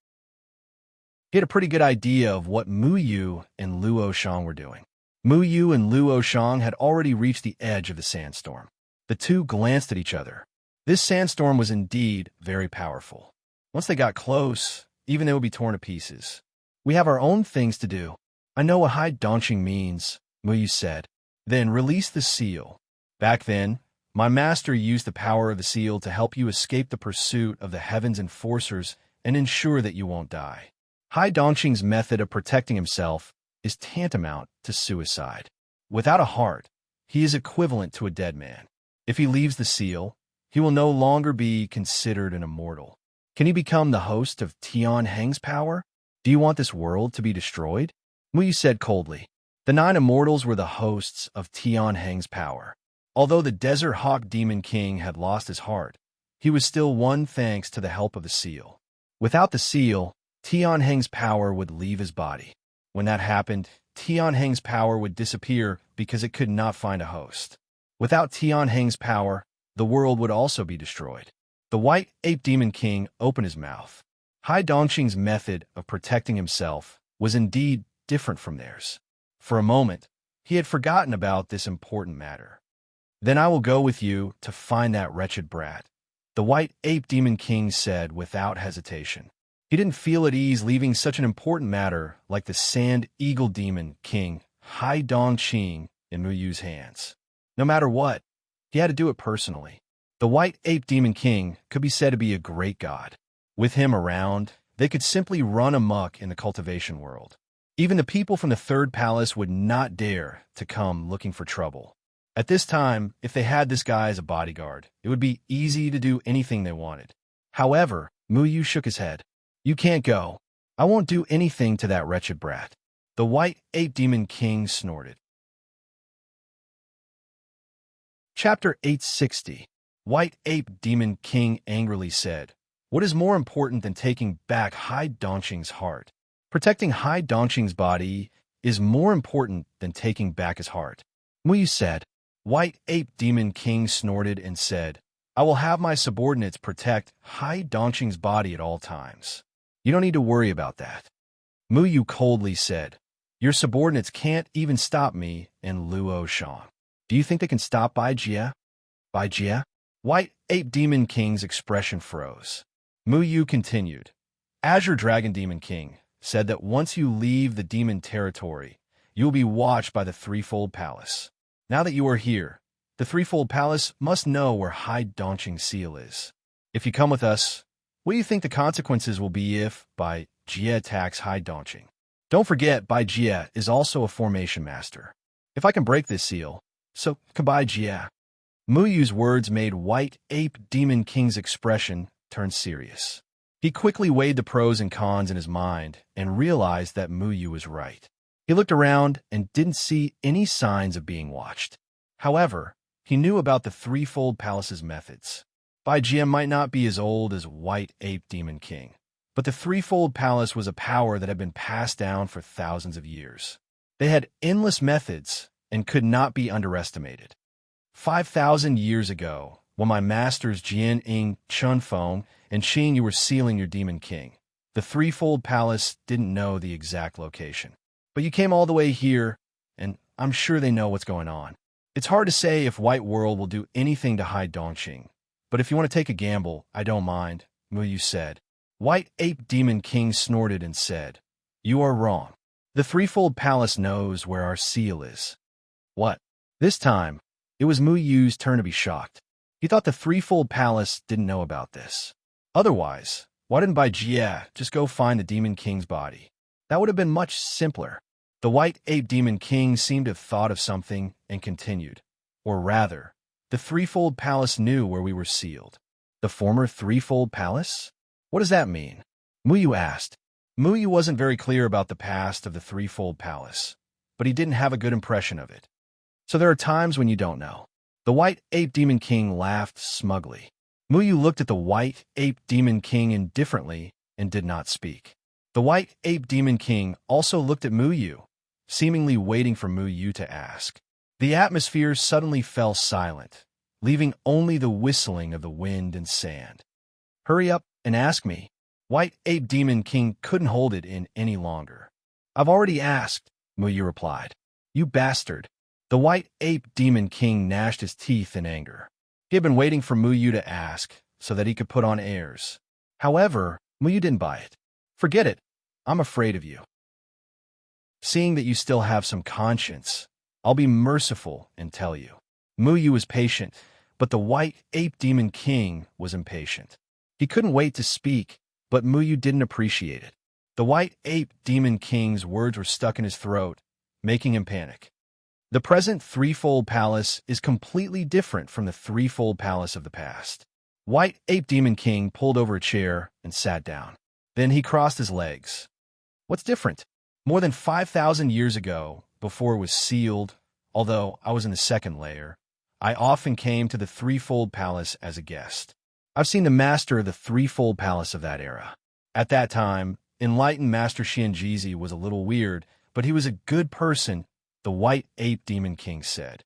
He had a pretty good idea of what Mu Yu and Luo Shang were doing. Mu Yu and Luo Shang had already reached the edge of the sandstorm. The two glanced at each other. This sandstorm was indeed very powerful. Once they got close, even they would be torn to pieces. We have our own things to do. I know what Hai Dongqing means, Mu Yu said. Then release the seal. Back then, my master used the power of the seal to help you escape the pursuit of the heaven's enforcers and ensure that you won't die. Hai Dongqing's method of protecting himself is tantamount to suicide. Without a heart, he is equivalent to a dead man. If he leaves the seal, he will no longer be considered an immortal. Can he become the host of Tian Heng's power? Do you want this world to be destroyed? Mu Yu said coldly. The 9 immortals were the hosts of Tian Heng's power. Although the Desert Hawk Demon King had lost his heart, he was still one thanks to the help of the seal. Without the seal, Tian Heng's power would leave his body. When that happened, Tian Heng's power would disappear because it could not find a host. Without Tian Heng's power, the world would also be destroyed. The White Ape Demon King opened his mouth. Hai Dongqing's method of protecting himself was indeed different from theirs. For a moment, he had forgotten about this important matter. Then I will go with you to find that wretched brat, the White Ape Demon King said without hesitation. He didn't feel at ease leaving such an important matter like the Sand Eagle Demon King, Hai Dongqing, in Mu Yu's hands. No matter what, he had to do it personally. The White Ape Demon King could be said to be a great god. With him around, they could simply run amok in the cultivation world. Even the people from the Third Palace would not dare to come looking for trouble. At this time, if they had this guy as a bodyguard, it would be easy to do anything they wanted. However, Mu Yu shook his head. You can't go. I won't do anything to that wretched brat. The White Ape Demon King snorted. Chapter 860. White Ape Demon King angrily said, What is more important than taking back Hai Dongqing's heart? Protecting Hai Dongqing's body is more important than taking back his heart. Mu Yu said. White Ape Demon King snorted and said, I will have my subordinates protect Hai Dongqing's body at all times. You don't need to worry about that. Mu Yu coldly said, Your subordinates can't even stop me and Luo Shang. Do you think they can stop Bai Jie? Bai Jie? White Ape Demon King's expression froze. Mu Yu continued, Azure Dragon Demon King said that once you leave the demon territory, you will be watched by the Threefold Palace. Now that you are here, the Threefold Palace must know where Hai Dongqing's seal is. If you come with us, what do you think the consequences will be if Bai Jie attacks Hai Dongqing? Don't forget, Bai Jie is also a formation master. If I can break this seal, so can Bai Jie. Mu Yu's words made White Ape Demon King's expression turn serious. He quickly weighed the pros and cons in his mind and realized that Mu Yu was right. He looked around and didn't see any signs of being watched. However, he knew about the Threefold Palace's methods. Bai Jie might not be as old as White Ape Demon King, but the Threefold Palace was a power that had been passed down for thousands of years. They had endless methods and could not be underestimated. 5,000 years ago, when my masters Jian Ying, Chun Feng, and Xing Yu were sealing your Demon King, the Threefold Palace didn't know the exact location. But you came all the way here, and I'm sure they know what's going on. It's hard to say if White World will do anything to Hai Dongqing, but if you want to take a gamble, I don't mind, Mu Yu said. White Ape Demon King snorted and said, You are wrong. The Threefold Palace knows where our seal is. What? This time, it was Mu Yu's turn to be shocked. He thought the Threefold Palace didn't know about this. Otherwise, why didn't Bai Jie just go find the Demon King's body? That would have been much simpler. The White Ape Demon King seemed to have thought of something and continued. Or rather, The threefold palace knew where we were sealed. The former threefold palace? What does that mean? Muyu asked. Muyu wasn't very clear about the past of the threefold palace, but he didn't have a good impression of it. So there are times when you don't know. The White Ape Demon King laughed smugly. Muyu looked at the White Ape Demon King indifferently and did not speak. The White Ape Demon King also looked at Muyu, seemingly waiting for Muyu to ask. The atmosphere suddenly fell silent, leaving only the whistling of the wind and sand. Hurry up and ask me. White Ape Demon King couldn't hold it in any longer. I've already asked, Muyu replied. You bastard. The White Ape Demon King gnashed his teeth in anger. He had been waiting for Muyu to ask so that he could put on airs. However, Muyu didn't buy it. Forget it. I'm afraid of you. Seeing that you still have some conscience, I'll be merciful and tell you. Muyu was patient, but the White Ape Demon King was impatient. He couldn't wait to speak, but Muyu didn't appreciate it. The White Ape Demon King's words were stuck in his throat, making him panic. The present threefold palace is completely different from the threefold palace of the past. White Ape Demon King pulled over a chair and sat down. Then he crossed his legs. What's different? More than 5,000 years ago, before it was sealed, although I was in the second layer, I often came to the threefold palace as a guest. I've seen the master of the threefold palace of that era. At that time, enlightened Master Xianjizi was a little weird, but he was a good person, the White Ape Demon King said.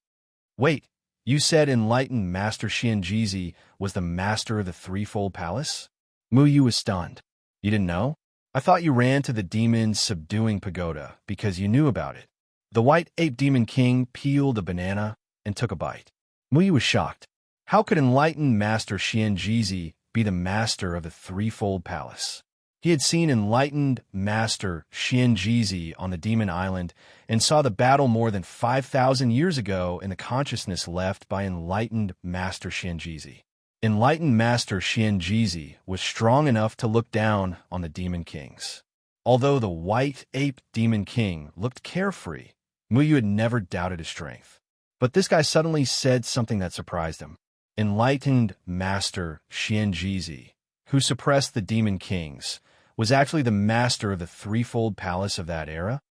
Wait, you said enlightened Master Xianjizi was the master of the threefold palace? Muyu was stunned. You didn't know? I thought you ran to the demon's subduing pagoda because you knew about it. The White Ape Demon King peeled a banana and took a bite. Muyu was shocked. How could enlightened Master Xianjizi be the master of the threefold palace? He had seen enlightened Master Xianjizi on the Demon Island and saw the battle more than 5,000 years ago in the consciousness left by enlightened Master Xianjizi. Enlightened Master Xianjizi was strong enough to look down on the Demon Kings. Although the White Ape Demon King looked carefree, Muyu had never doubted his strength. But this guy suddenly said something that surprised him. Enlightened Master Xianjizi, who suppressed the Demon Kings, was actually the master of the threefold palace of that era?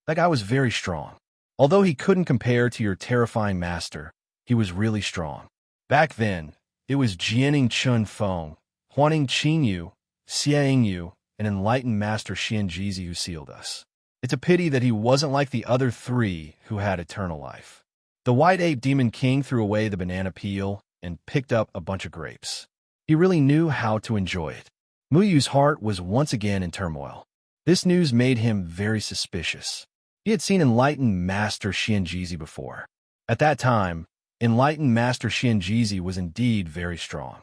That guy was very strong. Although he couldn't compare to your terrifying master, he was really strong. Back then, it was Jianing Chun Feng, Huaning Qingyu, Xiang Yu, and enlightened Master Xianjizi who sealed us. It's a pity that he wasn't like the other three who had eternal life. The White Ape Demon King threw away the banana peel and picked up a bunch of grapes. He really knew how to enjoy it. Muyu's heart was once again in turmoil. This news made him very suspicious. He had seen enlightened Master Xianjizi before. At that time, enlightened Master Xianjizi was indeed very strong.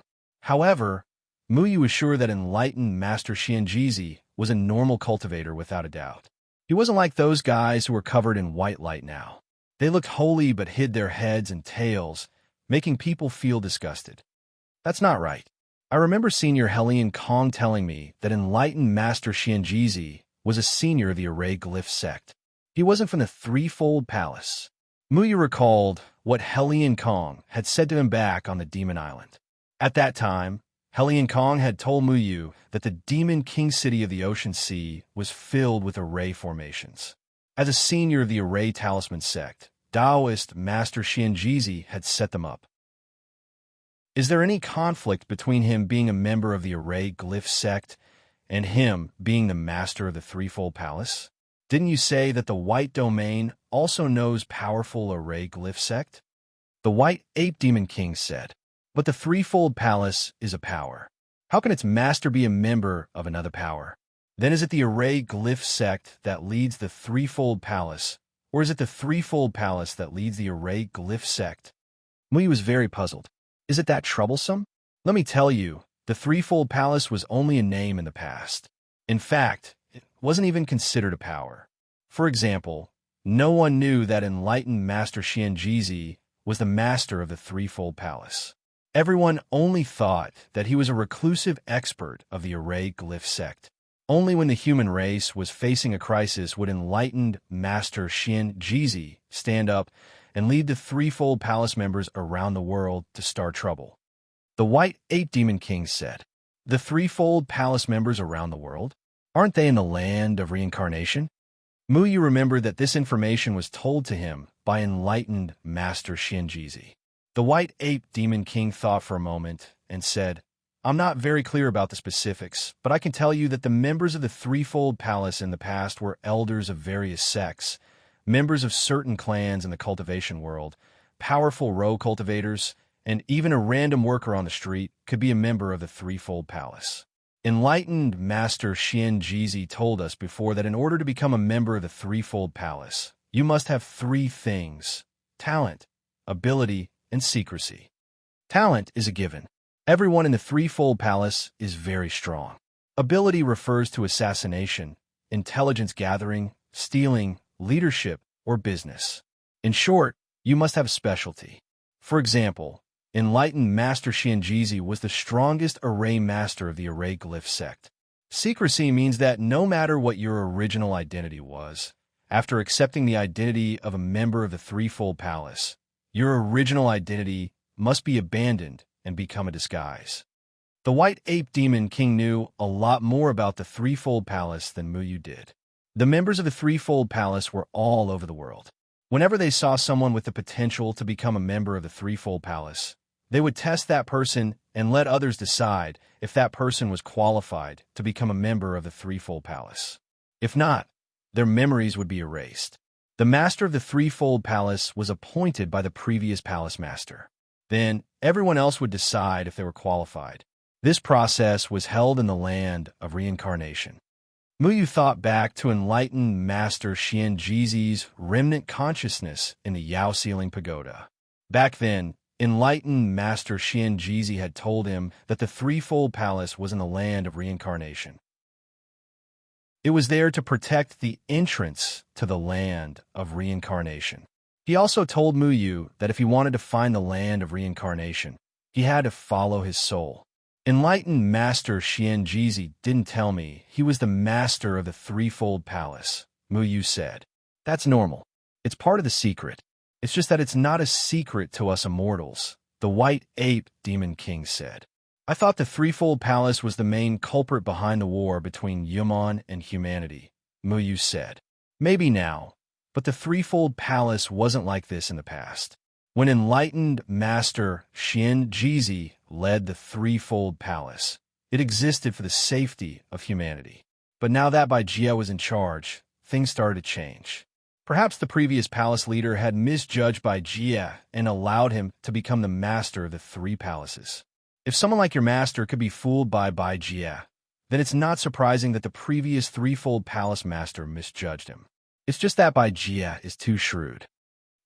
However, Muyu was sure that enlightened Master Xianjizi was a normal cultivator without a doubt. He wasn't like those guys who were covered in white light now. They looked holy but hid their heads and tails, making people feel disgusted. That's not right. I remember Senior Helian Kong telling me that enlightened Master Xianjizi was a senior of the Array Glyph sect. He wasn't from the threefold palace. Muyu recalled what Helian Kong had said to him back on the Demon Island. At that time, Helian Kong had told Muyu that the Demon King City of the Ocean Sea was filled with array formations. As a senior of the Array Talisman sect, Taoist Master Xianjizi had set them up. Is there any conflict between him being a member of the Array Glyph sect and him being the master of the threefold palace? Didn't you say that the White Domain also knows powerful Array Glyph sect? The White Ape Demon King said, but the threefold palace is a power. How can its master be a member of another power? Then is it the Array Glyph sect that leads the threefold palace, or is it the threefold palace that leads the Array Glyph sect? Muyu was very puzzled. Is it that troublesome? Let me tell you, the threefold palace was only a name in the past. In fact, it wasn't even considered a power. For example, no one knew that enlightened Master Xianjizi was the master of the threefold palace. Everyone only thought that he was a reclusive expert of the Array Glyph sect. Only when the human race was facing a crisis would enlightened Master Xianjizi stand up and lead the threefold palace members around the world to start trouble. The White Ape Demon King said, "The threefold palace members around the world? Aren't they in the land of reincarnation?" Muyu remembered that this information was told to him by enlightened Master Shinjizi. The White Ape Demon King thought for a moment and said, "I'm not very clear about the specifics, but I can tell you that the members of the threefold palace in the past were elders of various sects, members of certain clans in the cultivation world, powerful row cultivators, and even a random worker on the street could be a member of the threefold palace." Enlightened Master Shinjizi told us before that in order to become a member of the threefold palace, you must have three things: talent, ability, and secrecy. Talent is a given. Everyone in the threefold palace is very strong. Ability refers to assassination, intelligence gathering, stealing, leadership, or business. In short, you must have specialty. For example, Enlightened Master Shinjizi was the strongest array master of the array glyph sect. Secrecy means that no matter what your original identity was, after accepting the identity of a member of the threefold palace, your original identity must be abandoned and become a disguise. The White Ape Demon King knew a lot more about the threefold palace than Muyu did. The members of the threefold palace were all over the world. Whenever they saw someone with the potential to become a member of the threefold palace, they would test that person and let others decide if that person was qualified to become a member of the threefold palace. If not, their memories would be erased. The master of the threefold palace was appointed by the previous palace master. Then, everyone else would decide if they were qualified. This process was held in the land of reincarnation. Muyu thought back to enlightened Master Shinjizi's remnant consciousness in the Yao Ceiling Pagoda. Back then, enlightened Master Shinjizi had told him that the threefold palace was in the land of reincarnation. It was there to protect the entrance to the land of reincarnation. He also told Muyu that if he wanted to find the land of reincarnation, he had to follow his soul. Enlightened Master Shinjizi didn't tell me he was the master of the threefold palace, Muyu said. That's normal. It's part of the secret. It's just that it's not a secret to us immortals, the White Ape Demon King said. I thought the threefold palace was the main culprit behind the war between Yumon and humanity, Muyu said. Maybe now, but the threefold palace wasn't like this in the past. When enlightened Master Shinjizi led the threefold palace, it existed for the safety of humanity. But now that Bai Jie was in charge, things started to change. Perhaps the previous palace leader had misjudged Bai Jie and allowed him to become the master of the three palaces. If someone like your master could be fooled by Bai Jie, then it's not surprising that the previous threefold palace master misjudged him. It's just that Bai Jie is too shrewd.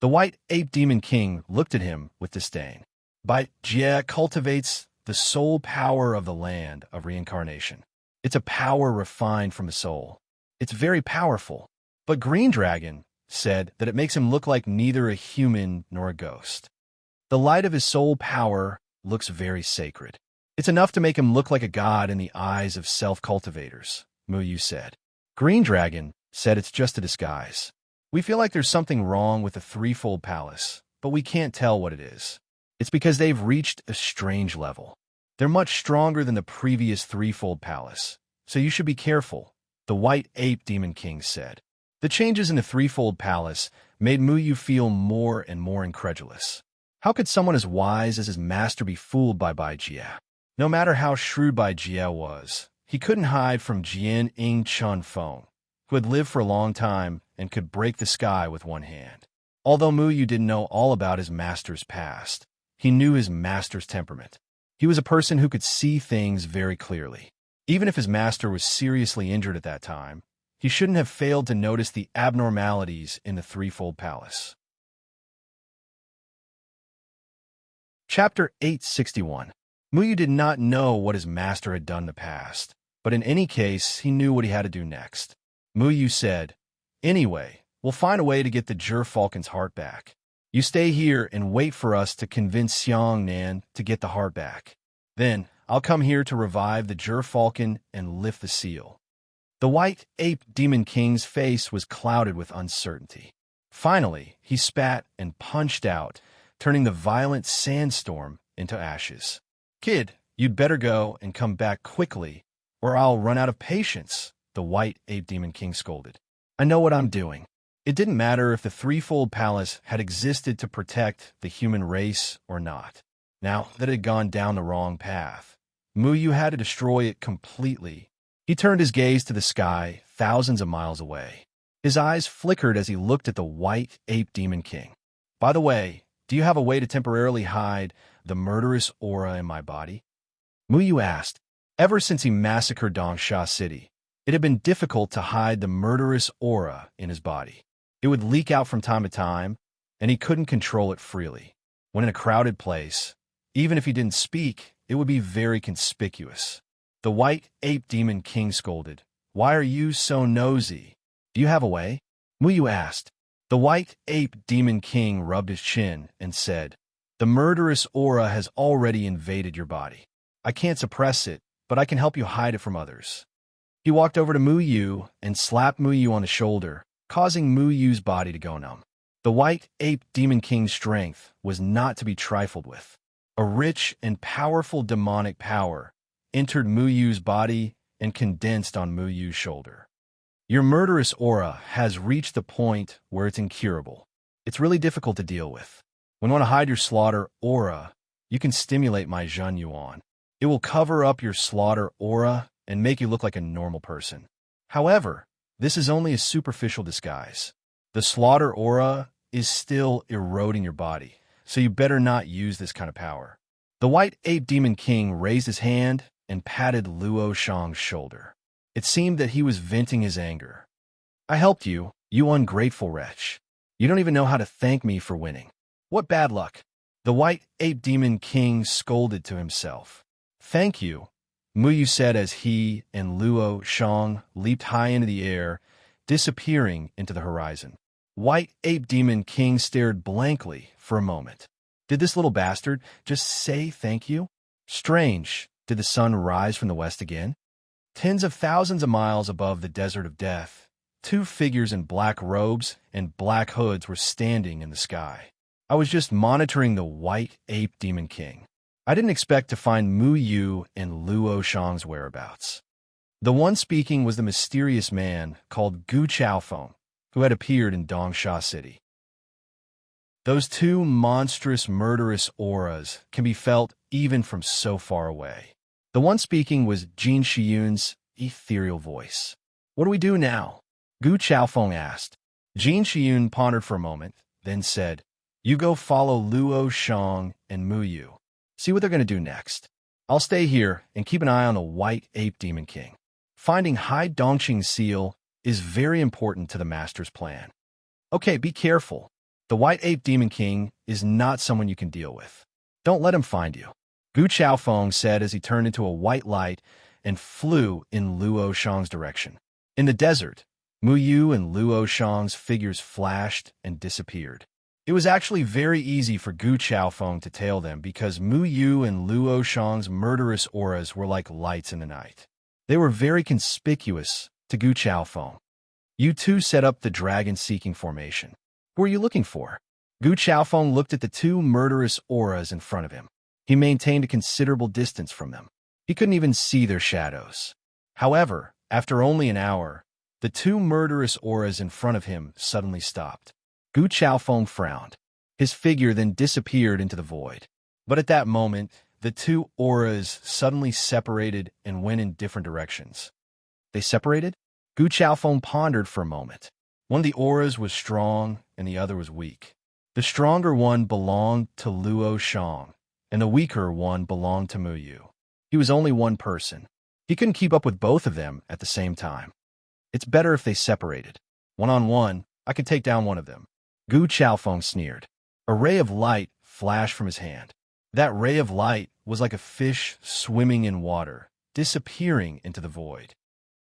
The White Ape Demon King looked at him with disdain. Bai Jie cultivates the soul power of the land of reincarnation. It's a power refined from the soul. It's very powerful. But Green Dragon said that it makes him look like neither a human nor a ghost. The light of his soul power looks very sacred. It's enough to make him look like a god in the eyes of self-cultivators, Muyu said. Green Dragon said it's just a disguise. We feel like there's something wrong with the threefold palace, but we can't tell what it is. It's because they've reached a strange level. They're much stronger than the previous threefold palace, so you should be careful, the White Ape Demon King said. The changes in the threefold palace made Muyu feel more and more incredulous. How could someone as wise as his master be fooled by Bai Jie? No matter how shrewd Bai Jie was, he couldn't hide from Jian Ing Chun Feng, who had lived for a long time and could break the sky with one hand. Although Muyu didn't know all about his master's past, he knew his master's temperament. He was a person who could see things very clearly. Even if his master was seriously injured at that time, he shouldn't have failed to notice the abnormalities in the threefold palace. Chapter 861. Muyu did not know what his master had done in the past, but in any case, he knew what he had to do next. Muyu said, "Anyway, we'll find a way to get the Falcon's heart back. You stay here and wait for us to convince Xiang Nan to get the heart back. Then, I'll come here to revive the Falcon and lift the seal." The White Ape Demon King's face was clouded with uncertainty. Finally, he spat and punched out, turning the violent sandstorm into ashes. "Kid, you'd better go and come back quickly, or I'll run out of patience," the white ape demon king scolded. "I know what I'm doing." It didn't matter if the threefold palace had existed to protect the human race or not. Now that it had gone down the wrong path, Muyu had to destroy it completely. He turned his gaze to the sky, thousands of miles away. His eyes flickered as he looked at the white ape demon king. "By the way, do you have a way to temporarily hide the murderous aura in my body?" Muyu asked. Ever since he massacred Dongsha City, it had been difficult to hide the murderous aura in his body. It would leak out from time to time, and he couldn't control it freely. When in a crowded place, even if he didn't speak, it would be very conspicuous. The white ape demon king scolded. "Why are you so nosy? Do you have a way?" Muyu asked. The white ape demon king rubbed his chin and said, "The murderous aura has already invaded your body. I can't suppress it, but I can help you hide it from others." He walked over to Muyu and slapped Muyu on the shoulder, causing Muyu's body to go numb. The white ape demon king's strength was not to be trifled with. A rich and powerful demonic power entered Muyu's body and condensed on Muyu's shoulder. "Your murderous aura has reached the point where it's incurable. It's really difficult to deal with. When you want to hide your slaughter aura, you can stimulate my Zhen Yuan. It will cover up your slaughter aura and make you look like a normal person. However, this is only a superficial disguise. The slaughter aura is still eroding your body, so you better not use this kind of power." The white ape demon king raised his hand and patted Luo Shang's shoulder. It seemed that he was venting his anger. "I helped you, you ungrateful wretch. You don't even know how to thank me for winning. What bad luck." The white ape demon king scolded to himself. "Thank you," Muyu said as he and Luo Shang leaped high into the air, disappearing into the horizon. White ape demon king stared blankly for a moment. Did this little bastard just say thank you? Strange. Did the sun rise from the west again? Tens of thousands of miles above the desert of death, two figures in black robes and black hoods were standing in the sky. I was just monitoring the white ape demon king. I didn't expect to find Muyu and Luo Shang's whereabouts. The one speaking was the mysterious man called Gu Chaofeng, who had appeared in Dongsha City. Those two monstrous, murderous auras can be felt even from so far away. The one speaking was Jin Shiyun's ethereal voice. "What do we do now?" Gu Chaofeng asked. Jin Shiyun pondered for a moment, then said, "You go follow Luo Shang and Muyu. See what they're going to do next. I'll stay here and keep an eye on the white ape demon king. Finding Hai Dongqing's seal is very important to the master's plan. Okay, be careful. The white ape demon king is not someone you can deal with. Don't let him find you." Gu Chaofeng said as he turned into a white light and flew in Luo Shang's direction. In the desert, Muyu and Luo Shang's figures flashed and disappeared. It was actually very easy for Gu Chaofeng to tail them because Muyu and Luo Shang's murderous auras were like lights in the night. They were very conspicuous to Gu Chaofeng. "You two set up the dragon-seeking formation. Who are you looking for?" Gu Chaofeng looked at the two murderous auras in front of him. He maintained a considerable distance from them. He couldn't even see their shadows. However, after only an hour, the two murderous auras in front of him suddenly stopped. Gu Chaofeng frowned. His figure then disappeared into the void. But at that moment, the two auras suddenly separated and went in different directions. They separated? Gu Chaofeng pondered for a moment. One of the auras was strong and the other was weak. The stronger one belonged to Luo Shang, and the weaker one belonged to Muyu. He was only one person. He couldn't keep up with both of them at the same time. It's better if they separated. One-on-one, I could take down one of them. Gu Chaofeng sneered. A ray of light flashed from his hand. That ray of light was like a fish swimming in water, disappearing into the void.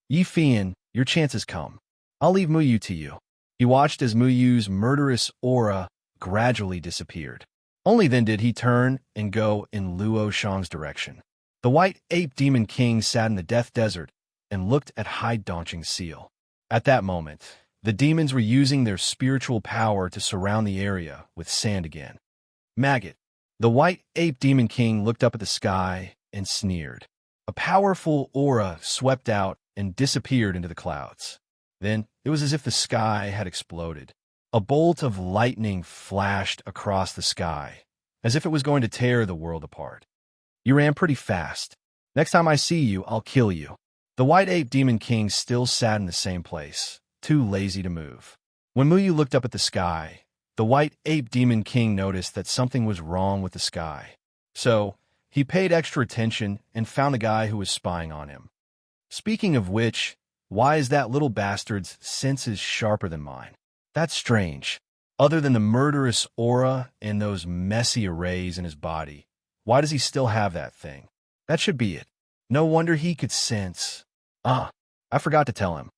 "Yi Fian, your chance has come. I'll leave Muyu to you." He watched as Muyu's murderous aura gradually disappeared. Only then did he turn and go in Luo Shang's direction. The white ape demon king sat in the death desert and looked at Hai Dongqing's seal. At that moment, The demons were using their spiritual power to surround the area with sand again. Maggot. The white ape demon king looked up at the sky and sneered. A powerful aura swept out and disappeared into the clouds. Then it was as if the sky had exploded. A bolt of lightning flashed across the sky, as if it was going to tear the world apart. You ran pretty fast. Next time I see you, I'll kill you. The white ape demon king still sat in the same place, too lazy to move. When Muyu looked up at the sky, the white ape demon king noticed that something was wrong with the sky. So, he paid extra attention and found the guy who was spying on him. Speaking of which, why is that little bastard's senses sharper than mine? That's strange. Other than the murderous aura and those messy arrays in his body, why does he still have that thing? That should be it. No wonder he could sense. I forgot to tell him.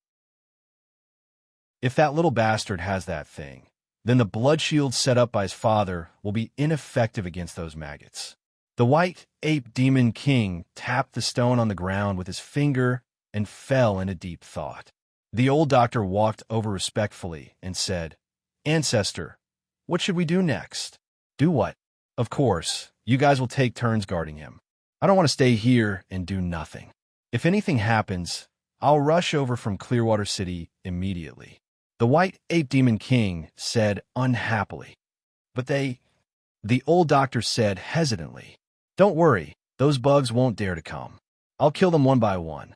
If that little bastard has that thing, then the blood shield set up by his father will be ineffective against those maggots. The white ape demon king tapped the stone on the ground with his finger and fell into deep thought. The old doctor walked over respectfully and said, "Ancestor, what should we do next?" "Do what?" "Of course, you guys will take turns guarding him. I don't want to stay here and do nothing. If anything happens, I'll rush over from Clearwater City immediately." The white ape demon king said unhappily. "But the old doctor said hesitantly, "Don't worry, those bugs won't dare to come. I'll kill them one by one."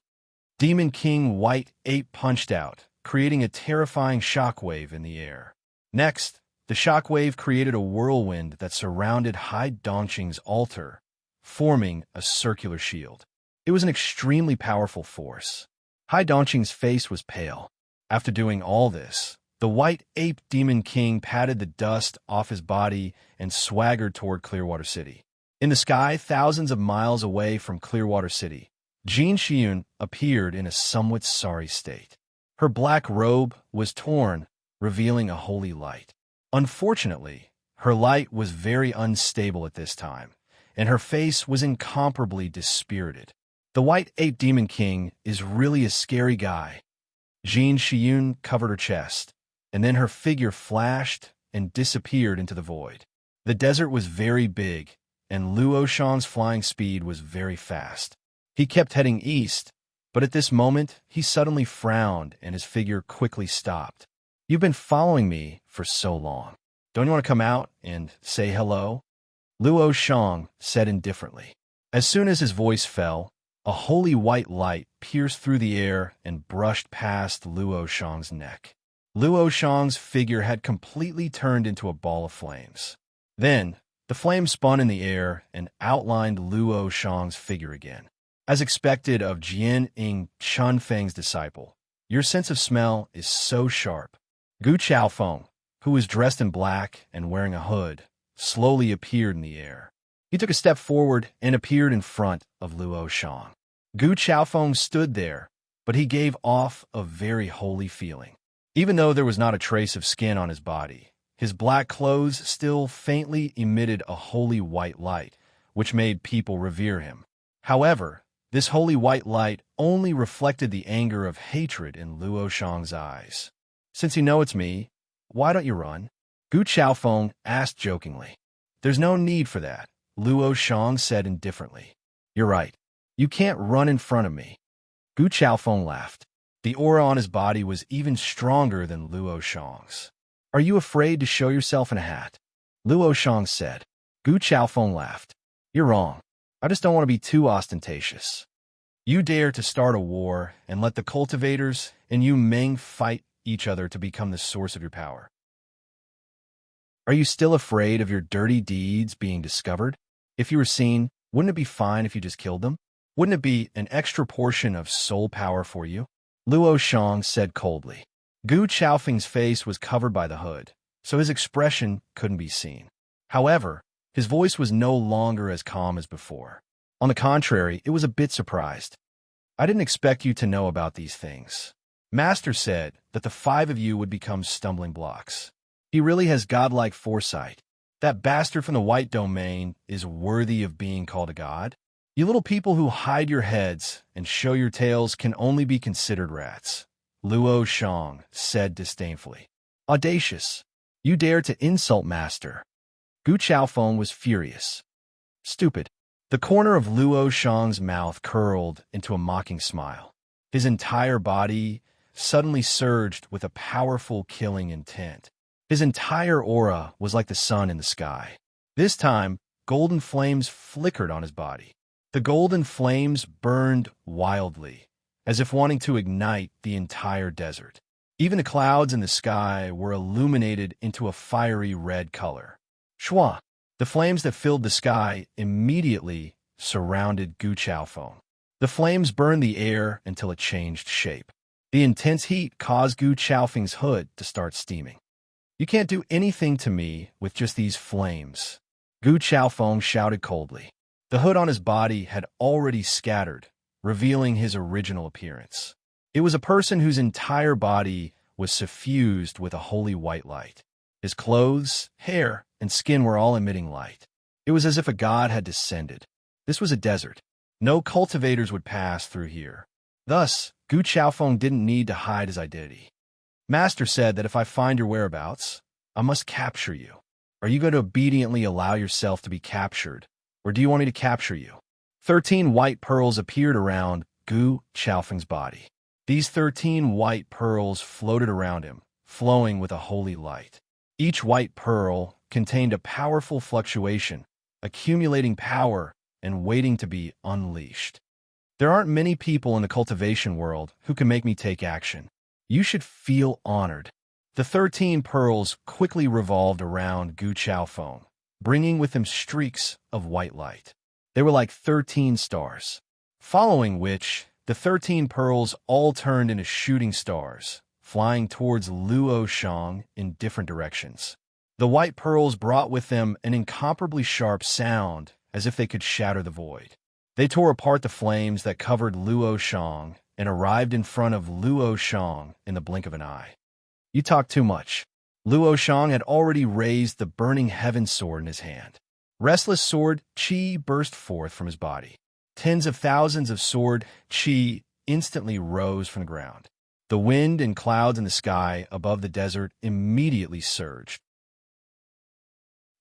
Demon King White Ape punched out, creating a terrifying shockwave in the air. Next, the shockwave created a whirlwind that surrounded Hai Dongqing's altar, forming a circular shield. It was an extremely powerful force. Hai Dongqing's face was pale. After doing all this, the White Ape Demon King patted the dust off his body and swaggered toward Clearwater City. In the sky, thousands of miles away from Clearwater City, Jin Xiun appeared in a somewhat sorry state. Her black robe was torn, revealing a holy light. Unfortunately, her light was very unstable at this time, and her face was incomparably dispirited. The White Ape Demon King is really a scary guy. Jin Xiun covered her chest, and then her figure flashed and disappeared into the void. The desert was very big, and Luo Shang's flying speed was very fast. He kept heading east, but at this moment, he suddenly frowned and his figure quickly stopped. "You've been following me for so long. Don't you want to come out and say hello?" Luo Shang said indifferently. As soon as his voice fell, a holy white light pierced through the air and brushed past Luo Shang's neck. Luo Shang's figure had completely turned into a ball of flames. Then, the flame spun in the air and outlined Luo Shang's figure again. As expected of Jian Ying Chunfeng's disciple, your sense of smell is so sharp. Gu Chaofeng, who was dressed in black and wearing a hood, slowly appeared in the air. He took a step forward and appeared in front of Luo Shang. Gu Chaofeng stood there, but he gave off a very holy feeling. Even though there was not a trace of skin on his body, his black clothes still faintly emitted a holy white light, which made people revere him. However, this holy white light only reflected the anger of hatred in Luo Shang's eyes. "Since you know it's me, why don't you run?" Gu Chaofeng asked jokingly. "There's no need for that," Luo Shang said indifferently. "You're right. You can't run in front of me." Gu Chaofeng laughed. The aura on his body was even stronger than Luo Shang's. "Are you afraid to show yourself in a hat?" Luo Shang said. Gu Chaofeng laughed. "You're wrong. I just don't want to be too ostentatious. You dare to start a war and let the cultivators and you Meng fight each other to become the source of your power. Are you still afraid of your dirty deeds being discovered? If you were seen, wouldn't it be fine if you just killed them? Wouldn't it be an extra portion of soul power for you?" Luo Shang said coldly. Gu Chaofeng's face was covered by the hood, so his expression couldn't be seen. However, his voice was no longer as calm as before. On the contrary, it was a bit surprised. "I didn't expect you to know about these things. Master said that the 5 of you would become stumbling blocks. He really has godlike foresight. That bastard from the White Domain is worthy of being called a god? You little people who hide your heads and show your tails can only be considered rats. Luo Shang said disdainfully. Audacious. You dare to insult Master. Gu Chaofeng was furious. Stupid. The corner of Luo Shang's mouth curled into a mocking smile. His entire body suddenly surged with a powerful killing intent. His entire aura was like the sun in the sky. This time, golden flames flickered on his body. The golden flames burned wildly, as if wanting to ignite the entire desert. Even the clouds in the sky were illuminated into a fiery red color. Shua! The flames that filled the sky immediately surrounded Gu Chaofeng. The flames burned the air until it changed shape. The intense heat caused Gu Chaofeng's hood to start steaming. You can't do anything to me with just these flames, Gu Chaofeng shouted coldly. The hood on his body had already scattered, revealing his original appearance. It was a person whose entire body was suffused with a holy white light. His clothes, hair, and skin were all emitting light. It was as if a god had descended. This was a desert. No cultivators would pass through here. Thus, Gu Chaofeng didn't need to hide his identity. Master said that if I find your whereabouts, I must capture you. Are you going to obediently allow yourself to be captured, or do you want me to capture you? 13 white pearls appeared around Gu Chaofeng's body. These 13 white pearls floated around him, flowing with a holy light. Each white pearl contained a powerful fluctuation, accumulating power and waiting to be unleashed. There aren't many people in the cultivation world who can make me take action. You should feel honored. The 13 pearls quickly revolved around Gu Chaofeng, bringing with them streaks of white light. They were like 13 stars. Following which, the 13 pearls all turned into shooting stars, flying towards Luo Shang in different directions. The white pearls brought with them an incomparably sharp sound, as if they could shatter the void. They tore apart the flames that covered Luo Shang and arrived in front of Luo Shang in the blink of an eye. You talk too much. Luo Shang had already raised the burning heaven sword in his hand. Restless sword qi burst forth from his body. Tens of thousands of sword qi instantly rose from the ground. The wind and clouds in the sky above the desert immediately surged.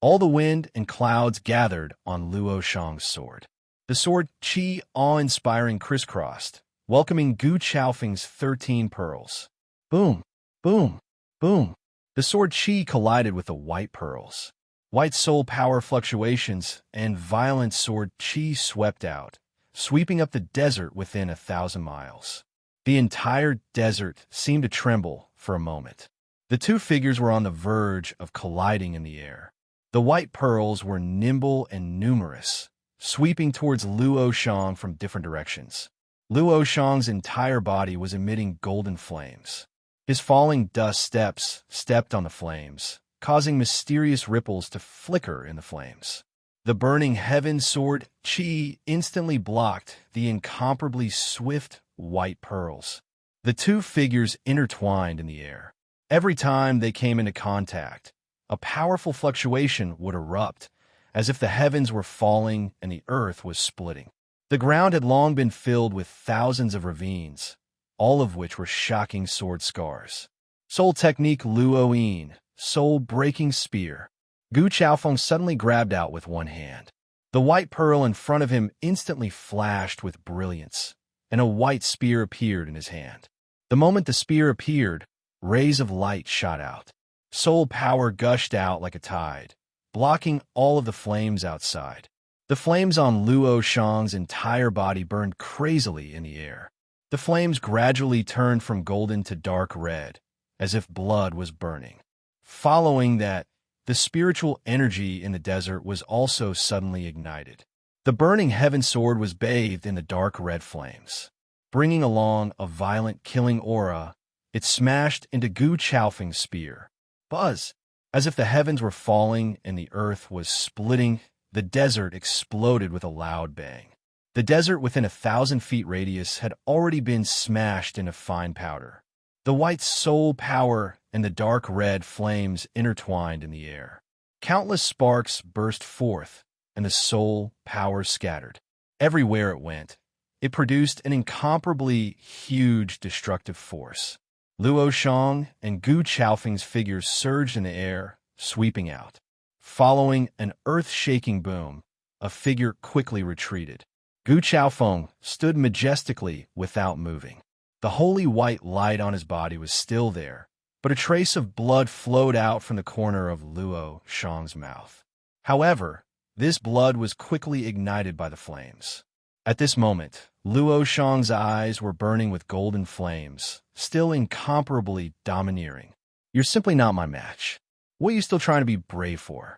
All the wind and clouds gathered on Luo Shang's sword. The sword qi awe-inspiring crisscrossed, welcoming Gu Chaofeng's 13 pearls. Boom, boom, boom. The sword qi collided with the white pearls. White soul power fluctuations and violent sword qi swept out, sweeping up the desert within 1,000 miles. The entire desert seemed to tremble for a moment. The two figures were on the verge of colliding in the air. The white pearls were nimble and numerous, sweeping towards Luo Shang from different directions. Luo Shang's entire body was emitting golden flames. His falling dust steps stepped on the flames, causing mysterious ripples to flicker in the flames. The burning heaven sword qi instantly blocked the incomparably swift white pearls. The two figures intertwined in the air. Every time they came into contact, a powerful fluctuation would erupt, as if the heavens were falling and the earth was splitting. The ground had long been filled with thousands of ravines, all of which were shocking sword scars. Soul technique Luo Yin, soul-breaking spear. Gu Chaofeng suddenly grabbed out with one hand. The white pearl in front of him instantly flashed with brilliance, and a white spear appeared in his hand. The moment the spear appeared, rays of light shot out. Soul power gushed out like a tide, blocking all of the flames outside. The flames on Luo Shang's entire body burned crazily in the air. The flames gradually turned from golden to dark red, as if blood was burning. Following that, the spiritual energy in the desert was also suddenly ignited. The burning heaven sword was bathed in the dark red flames. Bringing along a violent killing aura, it smashed into Gu Chaofeng's spear. Buzz! As if the heavens were falling and the earth was splitting, the desert exploded with a loud bang. The desert within 1,000 feet radius had already been smashed into fine powder. The white soul power and the dark red flames intertwined in the air. Countless sparks burst forth, and the soul power scattered. Everywhere it went, it produced an incomparably huge destructive force. Luo Shang and Gu Chaofeng's figures surged in the air, sweeping out. Following an earth-shaking boom, a figure quickly retreated. Gu Chaofeng stood majestically without moving. The holy white light on his body was still there, but a trace of blood flowed out from the corner of Luo Shang's mouth. However, this blood was quickly ignited by the flames. At this moment, Luo Shang's eyes were burning with golden flames, still incomparably domineering. "You're simply not my match. What are you still trying to be brave for?"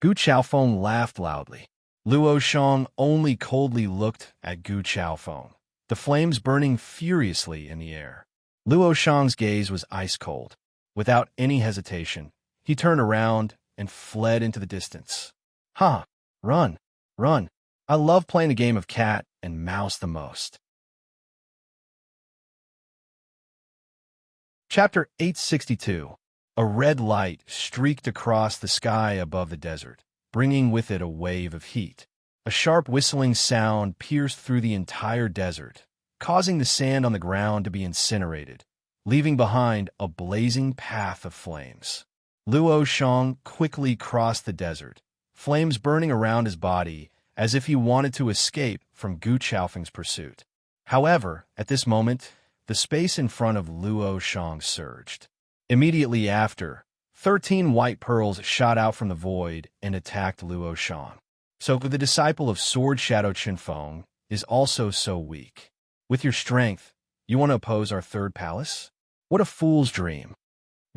Gu Chaofeng laughed loudly. Luo Shang only coldly looked at Gu Chaofeng, the flames burning furiously in the air. Luo Shang's gaze was ice cold. Without any hesitation, he turned around and fled into the distance. "Ha! Run! Run! I love playing a game of cat and mouse the most." Chapter 862. A red light streaked across the sky above the desert, bringing with it a wave of heat. A sharp whistling sound pierced through the entire desert, causing the sand on the ground to be incinerated, leaving behind a blazing path of flames. Luo Shang quickly crossed the desert, flames burning around his body as if he wanted to escape from Gu Chaofeng's pursuit. However, at this moment, the space in front of Luo Shang surged. Immediately after, 13 white pearls shot out from the void and attacked Luo Shang. So the disciple of Sword Shadow Qinfeng is also so weak. With your strength, you want to oppose our third palace? What a fool's dream.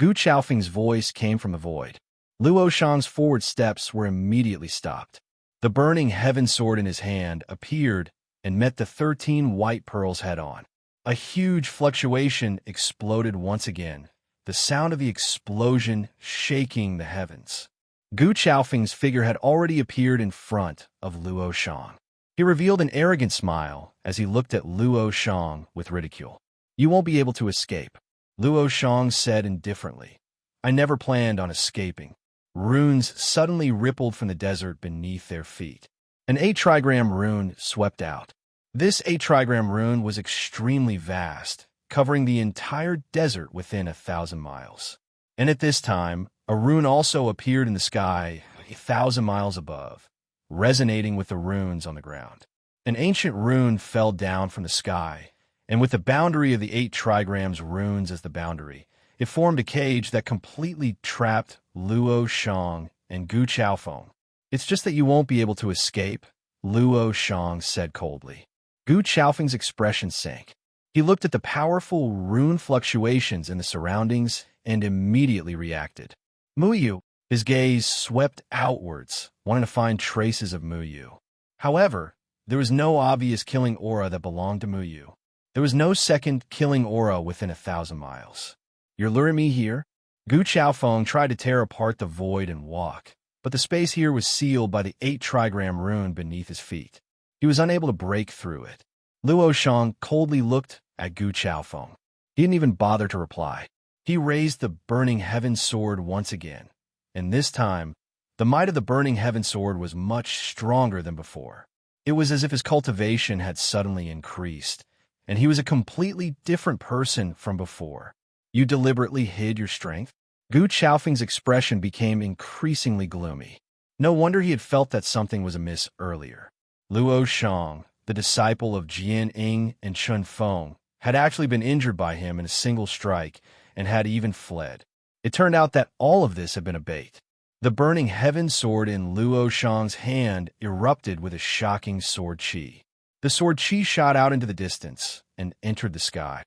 Gu Chaofeng's voice came from the void. Luo Shang's forward steps were immediately stopped. The burning heaven sword in his hand appeared and met the 13 white pearls head-on. A huge fluctuation exploded once again, the sound of the explosion shaking the heavens. Gu Chaofeng's figure had already appeared in front of Luo Shang. He revealed an arrogant smile as he looked at Luo Shang with ridicule. "You won't be able to escape," Luo Shang said indifferently. "I never planned on escaping." Runes suddenly rippled from the desert beneath their feet. An 8-trigram rune swept out. This 8-trigram rune was extremely vast, covering the entire desert within 1,000 miles. And at this time, a rune also appeared in the sky 1,000 miles above, resonating with the runes on the ground. An ancient rune fell down from the sky, and with the boundary of the 8 trigrams runes as the boundary, it formed a cage that completely trapped Luo Shang and Gu Chaofeng. "It's just that you won't be able to escape," Luo Shang said coldly. Gu Chaofeng's expression sank. He looked at the powerful rune fluctuations in the surroundings and immediately reacted. Muyu. His gaze swept outwards, wanting to find traces of Muyu. However, there was no obvious killing aura that belonged to Muyu. There was no second killing aura within 1,000 miles. "You're luring me here?" Gu Chaofeng tried to tear apart the void and walk, but the space here was sealed by the 8-trigram rune beneath his feet. He was unable to break through it. Luo Shang coldly looked at Gu Chaofeng. He didn't even bother to reply. He raised the burning heaven sword once again, and this time, the might of the burning heaven sword was much stronger than before. It was as if his cultivation had suddenly increased, and he was a completely different person from before. "You deliberately hid your strength?" Gu Chaofeng's expression became increasingly gloomy. No wonder he had felt that something was amiss earlier. Luo Shang, the disciple of Jian Ying and Chun Feng, had actually been injured by him in a single strike and had even fled. It turned out that all of this had been a bait. The burning heaven sword in Luo Shang's hand erupted with a shocking sword chi. The sword chi shot out into the distance and entered the sky.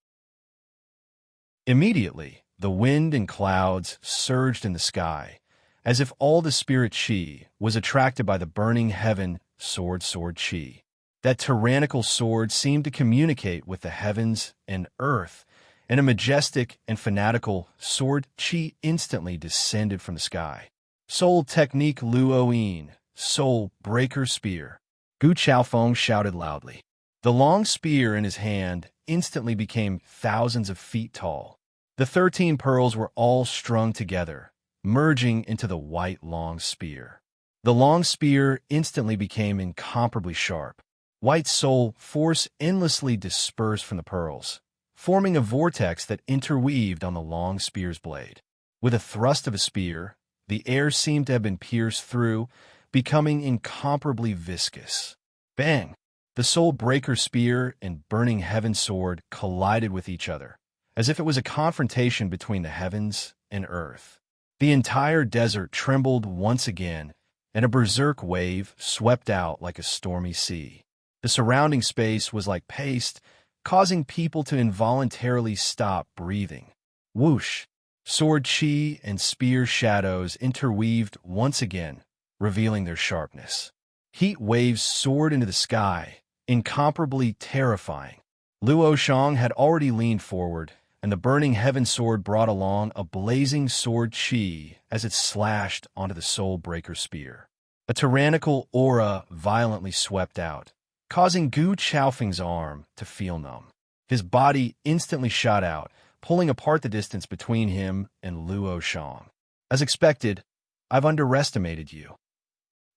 Immediately, the wind and clouds surged in the sky, as if all the spirit chi was attracted by the burning heaven sword chi. That tyrannical sword seemed to communicate with the heavens and earth, and a majestic and fanatical sword chi instantly descended from the sky. "Soul Technique Luoyin, Soul Breaker Spear," Gu Chaofeng shouted loudly. The long spear in his hand instantly became thousands of feet tall. The 13 pearls were all strung together, merging into the white long spear. The long spear instantly became incomparably sharp. White soul force endlessly dispersed from the pearls, forming a vortex that interweaved on the long spear's blade. With a thrust of a spear, the air seemed to have been pierced through, becoming incomparably viscous. Bang! The soul breaker spear and burning heaven sword collided with each other, as if it was a confrontation between the heavens and earth. The entire desert trembled once again, and a berserk wave swept out like a stormy sea. The surrounding space was like paste, causing people to involuntarily stop breathing. Whoosh! Sword chi and spear shadows interweaved once again, revealing their sharpness. Heat waves soared into the sky, incomparably terrifying. Luo Shang had already leaned forward, and the burning heaven sword brought along a blazing sword chi as it slashed onto the soul breaker spear. A tyrannical aura violently swept out, causing Gu Chaofeng's arm to feel numb. His body instantly shot out, pulling apart the distance between him and Luo Shang. As expected, I've underestimated you.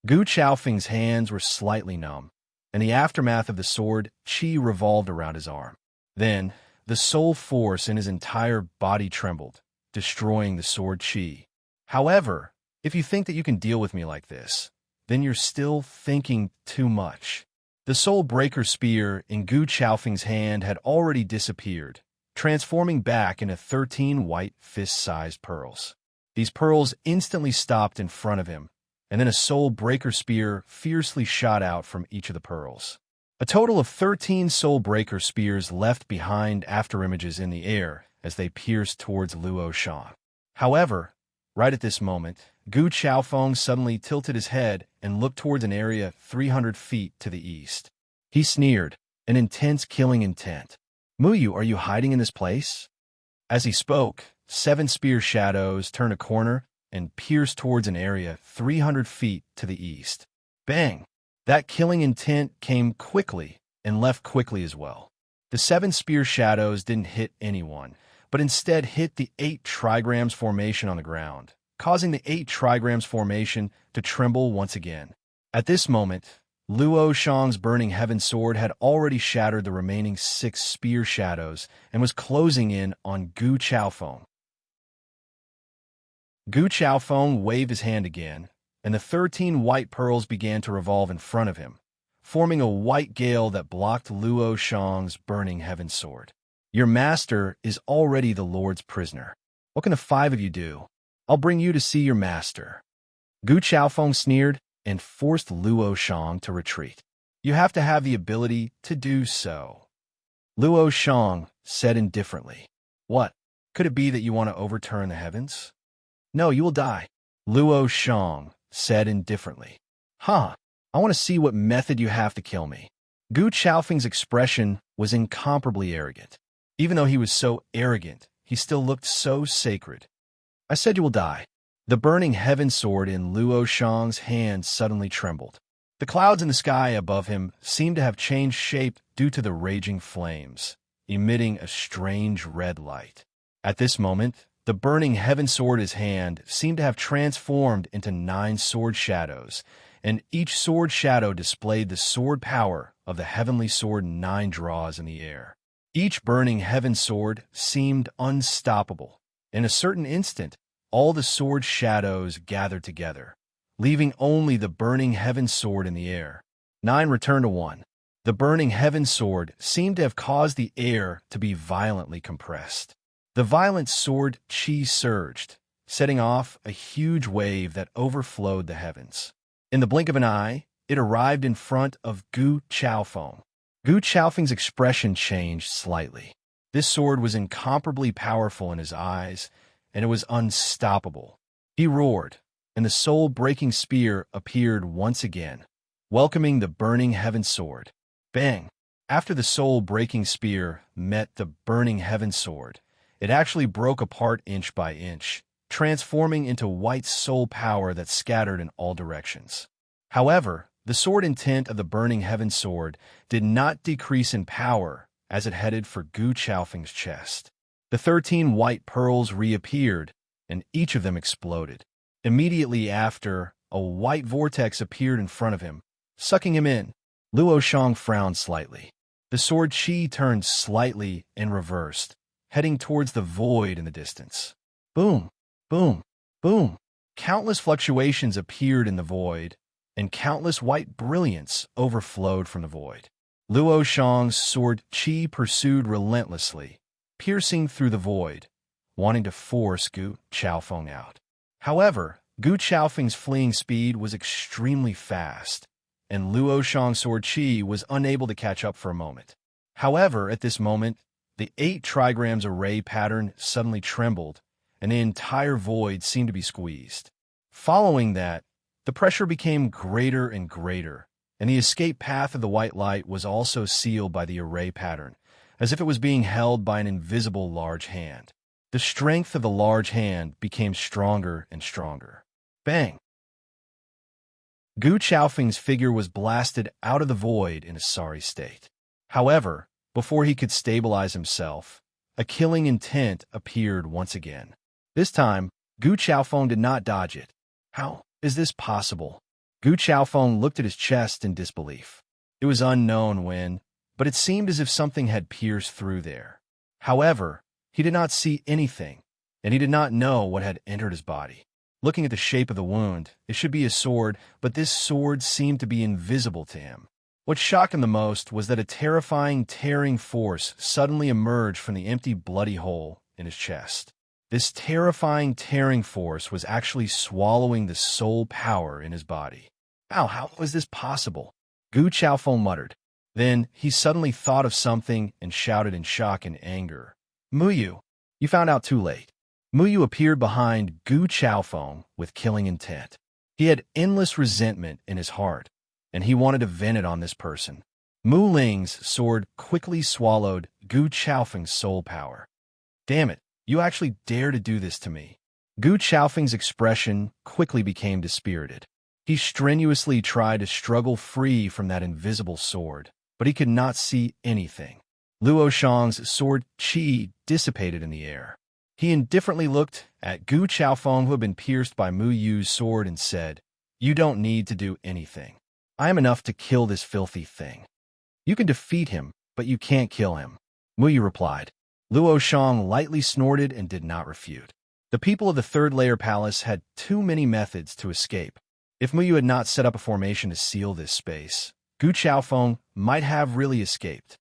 Gu Chaofeng's hands were slightly numb, and the aftermath of the sword chi revolved around his arm. Then, the soul force in his entire body trembled, destroying the sword chi. However, if you think that you can deal with me like this, then you're still thinking too much. The soul breaker spear in Gu Chaofeng's hand had already disappeared, transforming back into 13 white fist-sized pearls. These pearls instantly stopped in front of him, and then a soul breaker spear fiercely shot out from each of the pearls. A total of 13 soul breaker spears left behind afterimages in the air as they pierced towards Luo Shang. However, right at this moment, Gu Chaofeng suddenly tilted his head and looked towards an area 300 feet to the east. He sneered, an intense killing intent. Muyu, are you hiding in this place? As he spoke, 7 spear shadows turned a corner and pierced towards an area 300 feet to the east. Bang! That killing intent came quickly and left quickly as well. The 7 spear shadows didn't hit anyone, but instead hit the 8 trigrams formation on the ground, causing the 8 trigrams formation to tremble once again. At this moment, Luo Shang's burning heaven sword had already shattered the remaining 6 spear shadows and was closing in on Gu Chaofeng. Gu Chaofeng waved his hand again, and the 13 white pearls began to revolve in front of him, forming a white gale that blocked Luo Shang's burning heaven sword. Your master is already the Lord's prisoner. What can the 5 of you do? I'll bring you to see your master. Gu Chaofeng sneered and forced Luo Shang to retreat. You have to have the ability to do so. Luo Shang said indifferently. What? Could it be that you want to overturn the heavens? No, you will die. Luo Shang said indifferently. Huh, I want to see what method you have to kill me. Gu Chaofeng's expression was incomparably arrogant. Even though he was so arrogant, he still looked so sacred. I said you will die. The burning heaven sword in Luo Shang's hand suddenly trembled. The clouds in the sky above him seemed to have changed shape due to the raging flames, emitting a strange red light. At this moment, the burning heaven sword in his hand seemed to have transformed into 9 sword shadows, and each sword shadow displayed the sword power of the heavenly sword 9 draws in the air. Each burning heaven sword seemed unstoppable. In a certain instant, all the sword shadows gathered together, leaving only the burning heaven sword in the air. 9 returned to 1. The burning heaven sword seemed to have caused the air to be violently compressed. The violent sword chi surged, setting off a huge wave that overflowed the heavens. In the blink of an eye, it arrived in front of Gu Chaofeng. Gu Chaofeng's expression changed slightly. This sword was incomparably powerful in his eyes, and it was unstoppable. He roared, and the soul-breaking spear appeared once again, welcoming the burning heaven sword. Bang! After the soul-breaking spear met the burning heaven sword, it actually broke apart inch by inch, transforming into white soul power that scattered in all directions. However, the sword intent of the burning heaven sword did not decrease in power as it headed for Gu Chaofeng's chest. The 13 white pearls reappeared, and each of them exploded. Immediately after, a white vortex appeared in front of him, sucking him in. Luo Shang frowned slightly. The sword chi turned slightly and reversed, heading towards the void in the distance. Boom, boom, boom. Countless fluctuations appeared in the void, and countless white brilliance overflowed from the void. Luo Shang's sword chi pursued relentlessly, piercing through the void, wanting to force Gu Qiaofeng out. However, Gu Qiaofeng's fleeing speed was extremely fast, and Luo Shang's sword chi was unable to catch up for a moment. However, at this moment, the 8 trigrams array pattern suddenly trembled, and the entire void seemed to be squeezed. Following that, the pressure became greater and greater, and the escape path of the white light was also sealed by the array pattern, as if it was being held by an invisible large hand. The strength of the large hand became stronger and stronger. Bang! Gu Qiaofeng's figure was blasted out of the void in a sorry state. However, before he could stabilize himself, a killing intent appeared once again. This time, Gu Qiaofeng did not dodge it. How is this possible? Gu Qiaofeng looked at his chest in disbelief. It was unknown when, but it seemed as if something had pierced through there. However, he did not see anything, and he did not know what had entered his body. Looking at the shape of the wound, it should be a sword, but this sword seemed to be invisible to him. What shocked him the most was that a terrifying, tearing force suddenly emerged from the empty, bloody hole in his chest. This terrifying, tearing force was actually swallowing the soul power in his body. Ow, how was this possible? Gu Qiaofeng muttered. Then he suddenly thought of something and shouted in shock and anger. Muyu, you found out too late. Muyu appeared behind Gu Qiaofeng with killing intent. He had endless resentment in his heart, and he wanted to vent it on this person. Mu Ling's sword quickly swallowed Gu Qiaofeng's soul power. Damn it, you actually dare to do this to me. Gu Qiaofeng's expression quickly became dispirited. He strenuously tried to struggle free from that invisible sword, but he could not see anything. Luo Shang's sword chi dissipated in the air. He indifferently looked at Gu Qiaofeng, who had been pierced by Mu Yu's sword, and said, "You don't need to do anything. I am enough to kill this filthy thing. You can defeat him, but you can't kill him." Mu Yu replied. Luo Shang lightly snorted and did not refute. The people of the third layer palace had too many methods to escape. If Mu Yu had not set up a formation to seal this space, Gu Qiaofeng might have really escaped.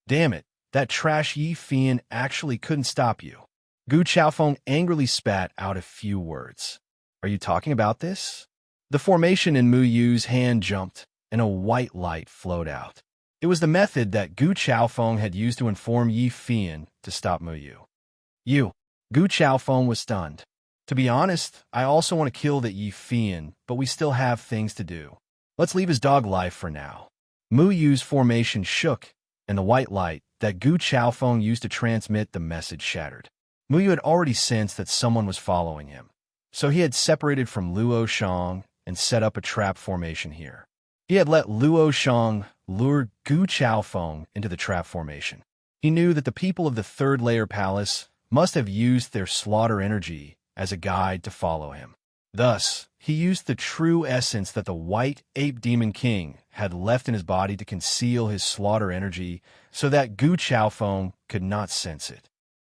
Damn it, that trash Yi Fian actually couldn't stop you. Gu Qiaofeng angrily spat out a few words. Are you talking about this? The formation in Mu Yu's hand jumped, and a white light flowed out. It was the method that Gu Qiaofeng had used to inform Yi Fian to stop Mu Yu. Gu Qiaofeng was stunned. To be honest, I also want to kill the Yi Fian, but we still have things to do. Let's leave his dog life for now. Mu Yu's formation shook, and the white light that Gu Qiaofeng used to transmit the message shattered. Mu Yu had already sensed that someone was following him, so he had separated from Luo Shang and set up a trap formation here. He had let Luo Shang lure Gu Qiaofeng into the trap formation. He knew that the people of the third layer palace must have used their slaughter energy as a guide to follow him. Thus, he used the true essence that the white ape demon king had left in his body to conceal his slaughter energy so that Gu Qiaofeng could not sense it.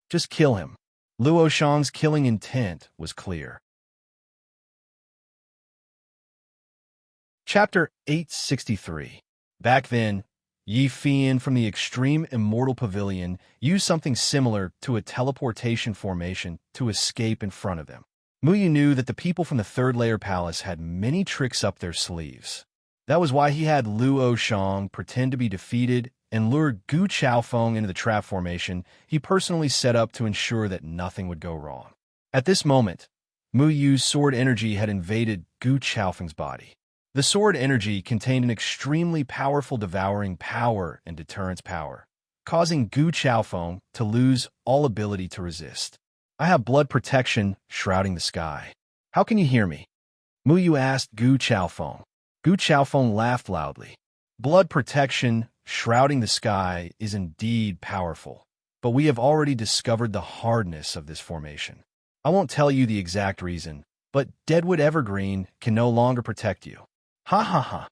Just kill him. Luo Shang's killing intent was clear. Chapter 863. Back then, Yi Fian from the Extreme Immortal Pavilion used something similar to a teleportation formation to escape in front of them. Mu Yu knew that the people from the third layer palace had many tricks up their sleeves. That was why he had Luo Shang pretend to be defeated and lure Gu Qiaofeng into the trap formation he personally set up to ensure that nothing would go wrong. At this moment, Mu Yu's sword energy had invaded Gu Qiaofeng's body. The sword energy contained an extremely powerful devouring power and deterrence power, causing Gu Qiaofeng to lose all ability to resist. I have blood protection shrouding the sky. How can you hear me? Mu Yu asked Gu Qiaofeng. Gu Qiaofeng laughed loudly. Blood protection shrouding the sky is indeed powerful, but we have already discovered the hardness of this formation. I won't tell you the exact reason, but Deadwood Evergreen can no longer protect you. Ha ha ha.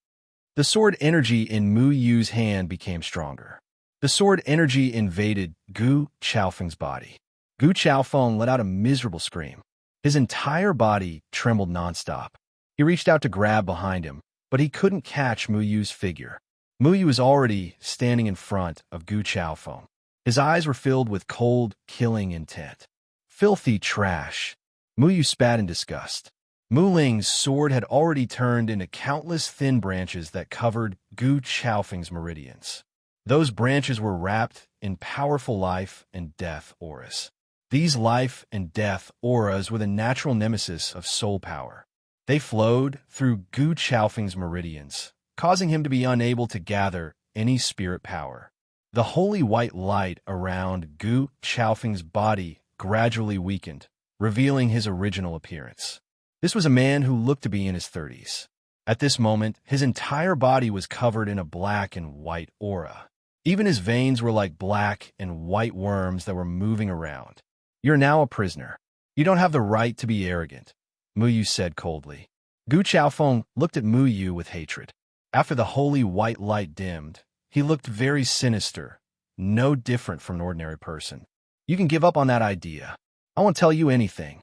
The sword energy in Mu Yu's hand became stronger. The sword energy invaded Gu Chaofeng's body. Gu Chaofeng let out a miserable scream. His entire body trembled nonstop. He reached out to grab behind him, but he couldn't catch Mu Yu's figure. Mu Yu was already standing in front of Gu Chaofeng. His eyes were filled with cold, killing intent. Filthy trash. Mu Yu spat in disgust. Mu Ling's sword had already turned into countless thin branches that covered Gu Chaofeng's meridians. Those branches were wrapped in powerful life and death auras. These life and death auras were the natural nemesis of soul power. They flowed through Gu Chaofeng's meridians, causing him to be unable to gather any spirit power. The holy white light around Gu Chaofeng's body gradually weakened, revealing his original appearance. This was a man who looked to be in his 30s. At this moment, his entire body was covered in a black and white aura. Even his veins were like black and white worms that were moving around. "You're now a prisoner. You don't have the right to be arrogant," Mu Yu said coldly. Gu Chaofeng looked at Mu Yu with hatred. After the holy white light dimmed, he looked very sinister, no different from an ordinary person. "You can give up on that idea. I won't tell you anything."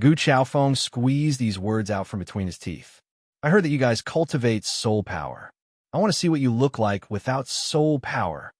Gu Chaofeng squeezed these words out from between his teeth. "I heard that you guys cultivate soul power. I want to see what you look like without soul power."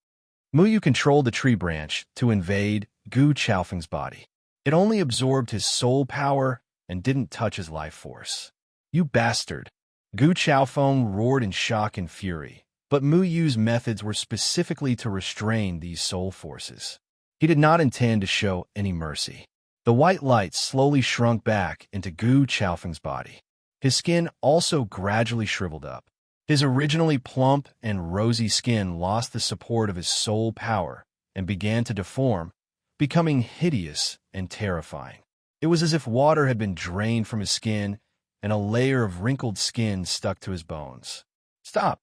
Mu Yu controlled the tree branch to invade Gu Chaofeng's body. It only absorbed his soul power and didn't touch his life force. "You bastard!" Gu Chaofeng roared in shock and fury, but Mu Yu's methods were specifically to restrain these soul forces. He did not intend to show any mercy. The white light slowly shrunk back into Gu Chaofeng's body. His skin also gradually shriveled up. His originally plump and rosy skin lost the support of his soul power and began to deform, becoming hideous and terrifying. It was as if water had been drained from his skin and a layer of wrinkled skin stuck to his bones. "Stop!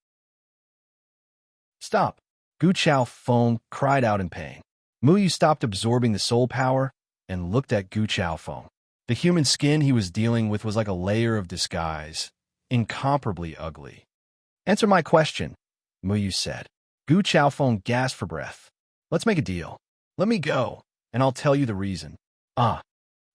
Stop!" Gu Chaofeng cried out in pain. Mu Yu stopped absorbing the soul power and looked at Gu Chaofeng. The human skin he was dealing with was like a layer of disguise, incomparably ugly. "Answer my question," Mu Yu said. Gu Chaofeng gasped for breath. "Let's make a deal. Let me go, and I'll tell you the reason." "Ah."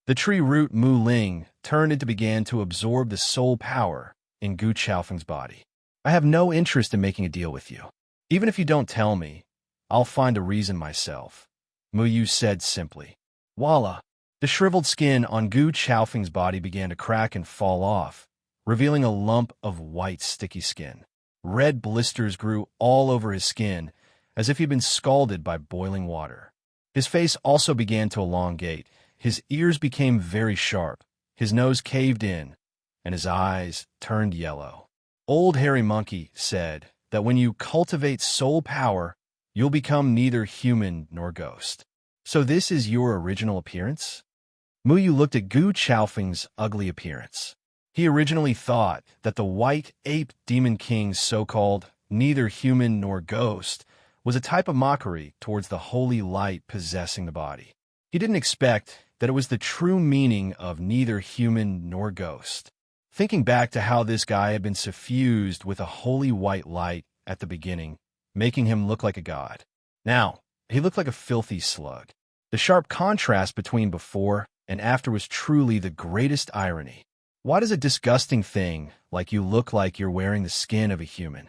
The tree root Mu Ling turned and began to absorb the soul power in Gu Chaofeng's body. "I have no interest in making a deal with you. Even if you don't tell me, I'll find a reason myself," Mu Yu said simply. Voila! The shriveled skin on Gu Chaofeng's body began to crack and fall off, revealing a lump of white, sticky skin. Red blisters grew all over his skin, as if he'd been scalded by boiling water. His face also began to elongate, his ears became very sharp, his nose caved in, and his eyes turned yellow. Old Hairy Monkey said that when you cultivate soul power, you'll become neither human nor ghost. So this is your original appearance? Mu Yu looked at Gu Chaofeng's ugly appearance. He originally thought that the white ape demon king's so-called neither human nor ghost was a type of mockery towards the holy light possessing the body. He didn't expect that it was the true meaning of neither human nor ghost. Thinking back to how this guy had been suffused with a holy white light at the beginning, making him look like a god. Now, he looked like a filthy slug. The sharp contrast between before and after was truly the greatest irony. Why does a disgusting thing like you look like you're wearing the skin of a human?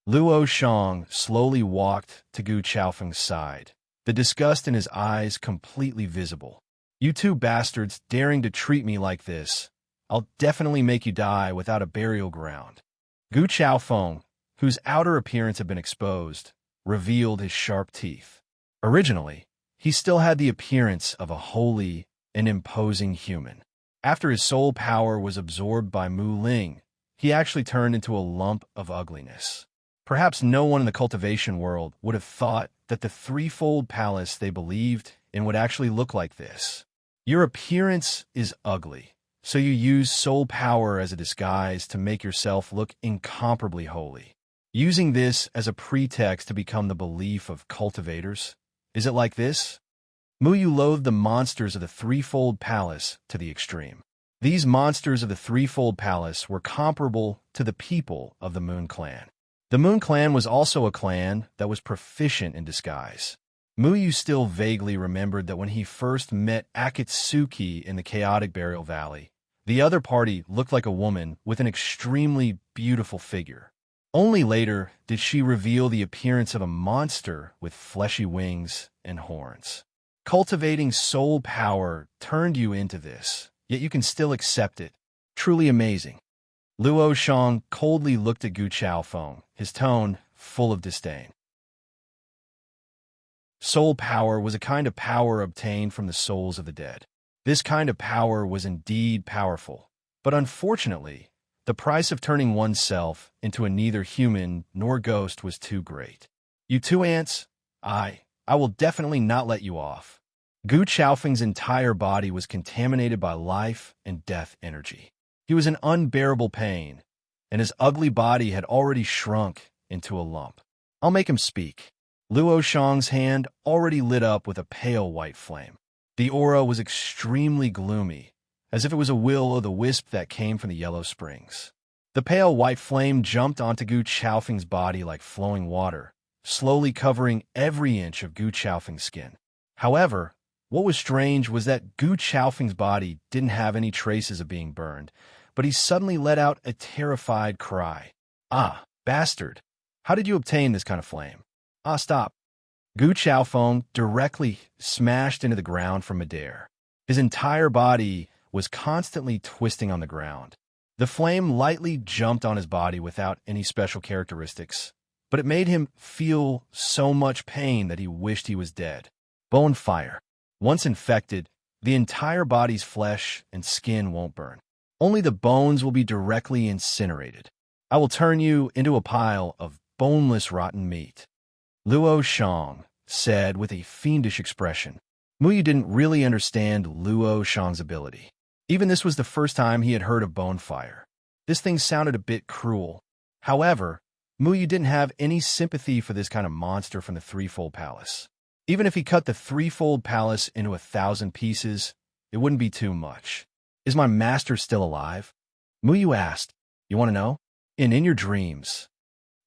Luo Shang slowly walked to Gu Chaofeng's side, the disgust in his eyes completely visible. "You two bastards daring to treat me like this. I'll definitely make you die without a burial ground." Gu Chaofeng, whose outer appearance had been exposed, revealed his sharp teeth. Originally, he still had the appearance of a holy and imposing human. After his soul power was absorbed by Mu Ling, he actually turned into a lump of ugliness. Perhaps no one in the cultivation world would have thought that the threefold palace they believed in would actually look like this. Your appearance is ugly, so you use soul power as a disguise to make yourself look incomparably holy. Using this as a pretext to become the belief of cultivators. Is it like this? Mu Yu loathed the monsters of the threefold palace to the extreme. These monsters of the threefold palace were comparable to the people of the Moon Clan. The Moon Clan was also a clan that was proficient in disguise. Muyu still vaguely remembered that when he first met Akatsuki in the chaotic burial valley, the other party looked like a woman with an extremely beautiful figure. Only later did she reveal the appearance of a monster with fleshy wings and horns. Cultivating soul power turned you into this, yet you can still accept it. Truly amazing. Luo Shang coldly looked at Gu Chaofeng, his tone full of disdain. Soul power was a kind of power obtained from the souls of the dead. This kind of power was indeed powerful, but unfortunately, the price of turning oneself into a neither human nor ghost was too great. You two ants, I will definitely not let you off. Gu Chaofeng's entire body was contaminated by life and death energy. He was in unbearable pain, and his ugly body had already shrunk into a lump. I'll make him speak. Luo Shang's hand already lit up with a pale white flame. The aura was extremely gloomy, as if it was a will-o'-the-wisp that came from the Yellow Springs. The pale white flame jumped onto Gu Chaofeng's body like flowing water, slowly covering every inch of Gu Chaofeng's skin. However, what was strange was that Gu Chaofeng's body didn't have any traces of being burned, but he suddenly let out a terrified cry. Ah, bastard! How did you obtain this kind of flame? Ah, stop. Gu Chaofeng directly smashed into the ground from midair. His entire body was constantly twisting on the ground. The flame lightly jumped on his body without any special characteristics, but it made him feel so much pain that he wished he was dead. Bone fire. Once infected, the entire body's flesh and skin won't burn. Only the bones will be directly incinerated. I will turn you into a pile of boneless rotten meat. Luo Shang said with a fiendish expression. Muyu didn't really understand Luo Shang's ability. Even this was the first time he had heard of bone fire. This thing sounded a bit cruel. However, Muyu didn't have any sympathy for this kind of monster from the Threefold Palace. Even if he cut the Threefold Palace into 1,000 pieces, it wouldn't be too much. Is my master still alive? Muyu asked. You want to know? In your dreams.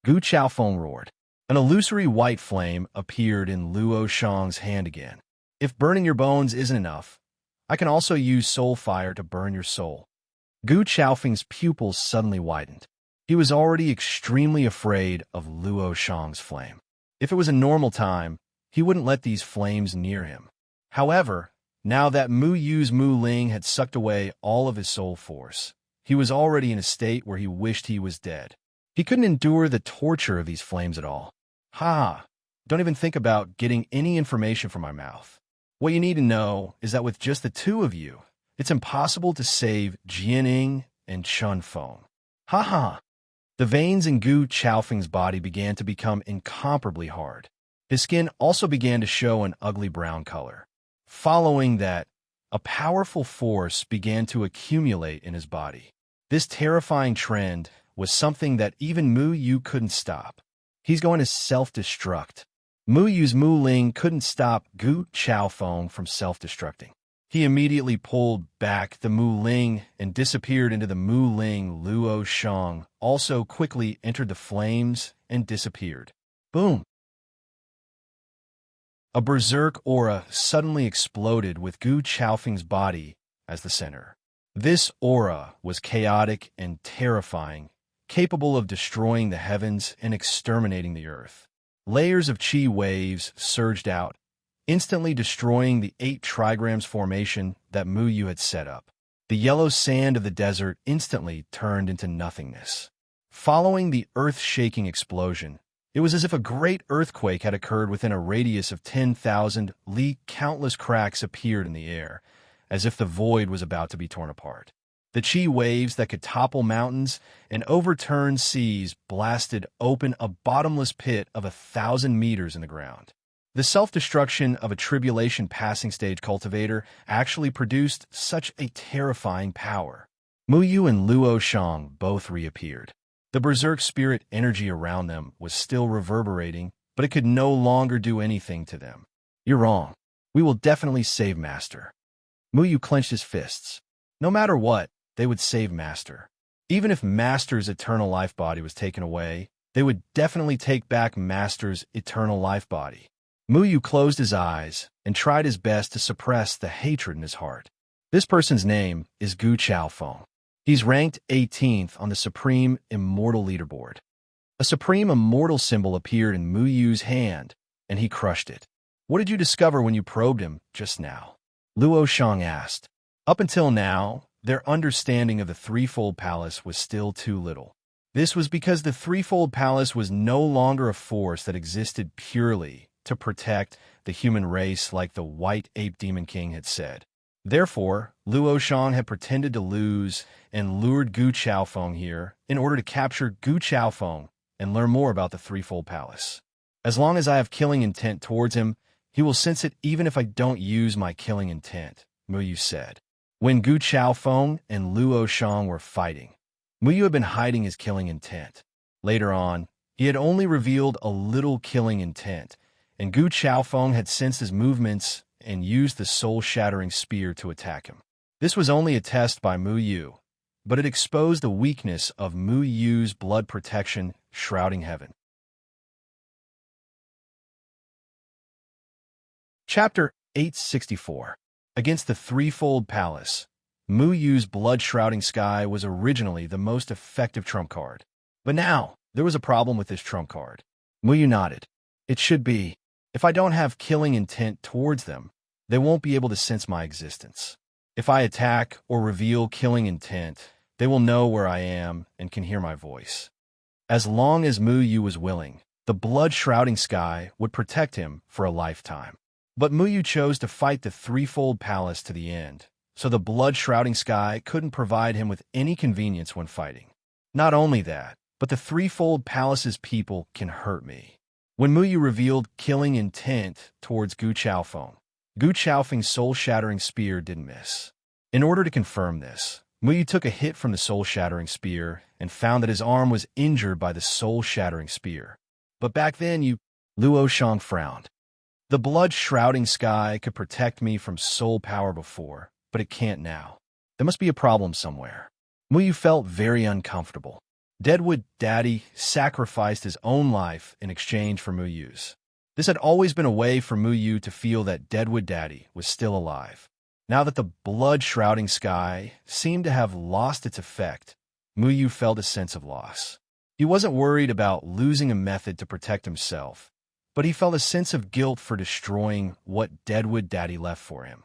Gu Chaofeng roared. An illusory white flame appeared in Luo Shang's hand again. If burning your bones isn't enough, I can also use soul fire to burn your soul. Gu Chaofeng's pupils suddenly widened. He was already extremely afraid of Luo Shang's flame. If it was a normal time, he wouldn't let these flames near him. However, now that Mu Yu's Mu Ling had sucked away all of his soul force, he was already in a state where he wished he was dead. He couldn't endure the torture of these flames at all. Ha! Don't even think about getting any information from my mouth. What you need to know is that with just the two of you, it's impossible to save Jianing and Chun Feng. Ha ha! The veins in Gu Chaofeng's body began to become incomparably hard. His skin also began to show an ugly brown color. Following that, a powerful force began to accumulate in his body. This terrifying trend was something that even Mu Yu couldn't stop. He's going to self-destruct. Mu Yu's Mu Ling couldn't stop Gu Chaofeng from self-destructing. He immediately pulled back the Mu Ling and disappeared into the Mu Ling. Luo Shang also quickly entered the flames and disappeared. Boom! A berserk aura suddenly exploded with Gu Chaofeng's body as the center. This aura was chaotic and terrifying, capable of destroying the heavens and exterminating the earth. Layers of chi waves surged out, instantly destroying the 8 trigrams formation that Mu Yu had set up. The yellow sand of the desert instantly turned into nothingness. Following the earth-shaking explosion, it was as if a great earthquake had occurred within a radius of 10,000 li. Countless cracks appeared in the air, as if the void was about to be torn apart. The chi waves that could topple mountains and overturn seas blasted open a bottomless pit of 1,000 meters in the ground. The self-destruction of a tribulation passing stage cultivator actually produced such a terrifying power. Mu Yu and Luo Shang both reappeared. The berserk spirit energy around them was still reverberating, but it could no longer do anything to them. You're wrong. We will definitely save Master. Mu Yu clenched his fists. No matter what, they would save Master. Even if Master's eternal life body was taken away, They would definitely take back Master's eternal life body. Mu Yu closed his eyes and tried his best to suppress the hatred in his heart. This person's name is Gu Chaofeng. He's ranked 18th on the Supreme Immortal leaderboard. A Supreme Immortal symbol appeared in Mu Yu's hand, and he crushed it. What did you discover when you probed him just now? Luo Shang asked. Up until now, their understanding of the Threefold Palace was still too little. This was because the Threefold Palace was no longer a force that existed purely to protect the human race like the White Ape Demon King had said. Therefore, Luo Shang had pretended to lose and lured Gu Chaofeng here in order to capture Gu Chaofeng and learn more about the Threefold Palace. As long as I have killing intent towards him, he will sense it even if I don't use my killing intent, Mu Yu said. When Gu Chaofeng and Luo Shang were fighting, Mu Yu had been hiding his killing intent. Later on, he had only revealed a little killing intent, and Gu Chaofeng had sensed his movements and used the soul-shattering spear to attack him. This was only a test by Mu Yu, but it exposed the weakness of Mu Yu's blood protection shrouding heaven. Chapter 864. Against the Threefold Palace, Mu Yu's blood-shrouding sky was originally the most effective trump card. But now, there was a problem with this trump card. Mu Yu nodded. It should be. If I don't have killing intent towards them, they won't be able to sense my existence. If I attack or reveal killing intent, they will know where I am and can hear my voice. As long as Mu Yu was willing, the blood-shrouding sky would protect him for a lifetime. But Mu Yu chose to fight the Threefold Palace to the end, so the blood-shrouding sky couldn't provide him with any convenience when fighting. Not only that, but the Threefold Palace's people can hurt me. When Mu Yu revealed killing intent towards Gu Chaofeng's soul-shattering spear didn't miss. In order to confirm this, Mu Yu took a hit from the soul-shattering spear and found that his arm was injured by the soul-shattering spear. But back then Luo Shang frowned. The blood-shrouding sky could protect me from soul power before, but it can't now. There must be a problem somewhere. Mu Yu felt very uncomfortable. Deadwood Daddy sacrificed his own life in exchange for Mu Yu's. This had always been a way for Mu Yu to feel that Deadwood Daddy was still alive. Now that the blood-shrouding sky seemed to have lost its effect, Mu Yu felt a sense of loss. He wasn't worried about losing a method to protect himself, but he felt a sense of guilt for destroying what Deadwood Daddy left for him.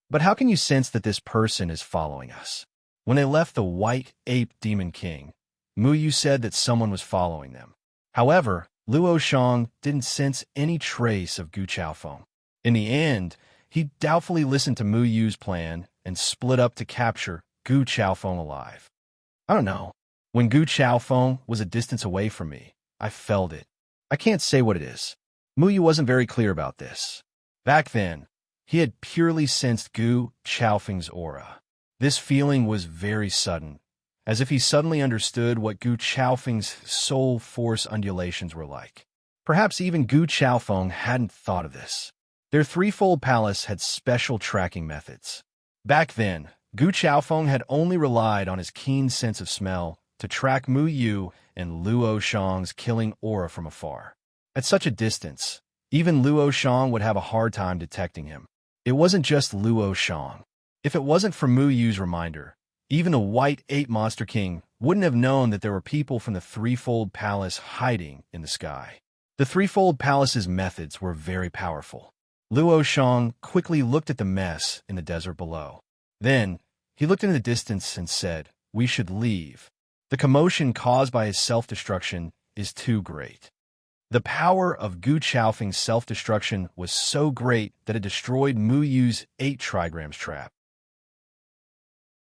But how can you sense that this person is following us? When they left the White Ape Demon King, Mu Yu said that someone was following them. However, Luo Shang didn't sense any trace of Gu Chaofeng. In the end, he doubtfully listened to Mu Yu's plan and split up to capture Gu Chaofeng alive. I don't know. When Gu Chaofeng was a distance away from me, I felt it. I can't say what it is. Mu Yu wasn't very clear about this. Back then, he had purely sensed Gu Chaofeng's aura. This feeling was very sudden, as if he suddenly understood what Gu Chaofeng's soul force undulations were like. Perhaps even Gu Chaofeng hadn't thought of this. Their Threefold Palace had special tracking methods. Back then, Gu Chaofeng had only relied on his keen sense of smell to track Mu Yu and Luo Shang's killing aura from afar. At such a distance, even Luo Shang would have a hard time detecting him. It wasn't just Luo Shang. If it wasn't for Mu Yu's reminder, even the White Ape Monster King wouldn't have known that there were people from the Threefold Palace hiding in the sky. The Threefold Palace's methods were very powerful. Luo Shang quickly looked at the mess in the desert below. Then, he looked into the distance and said, "We should leave. The commotion caused by his self-destruction is too great." The power of Gu Chaofeng's self-destruction was so great that it destroyed Mu Yu's 8 trigrams trap.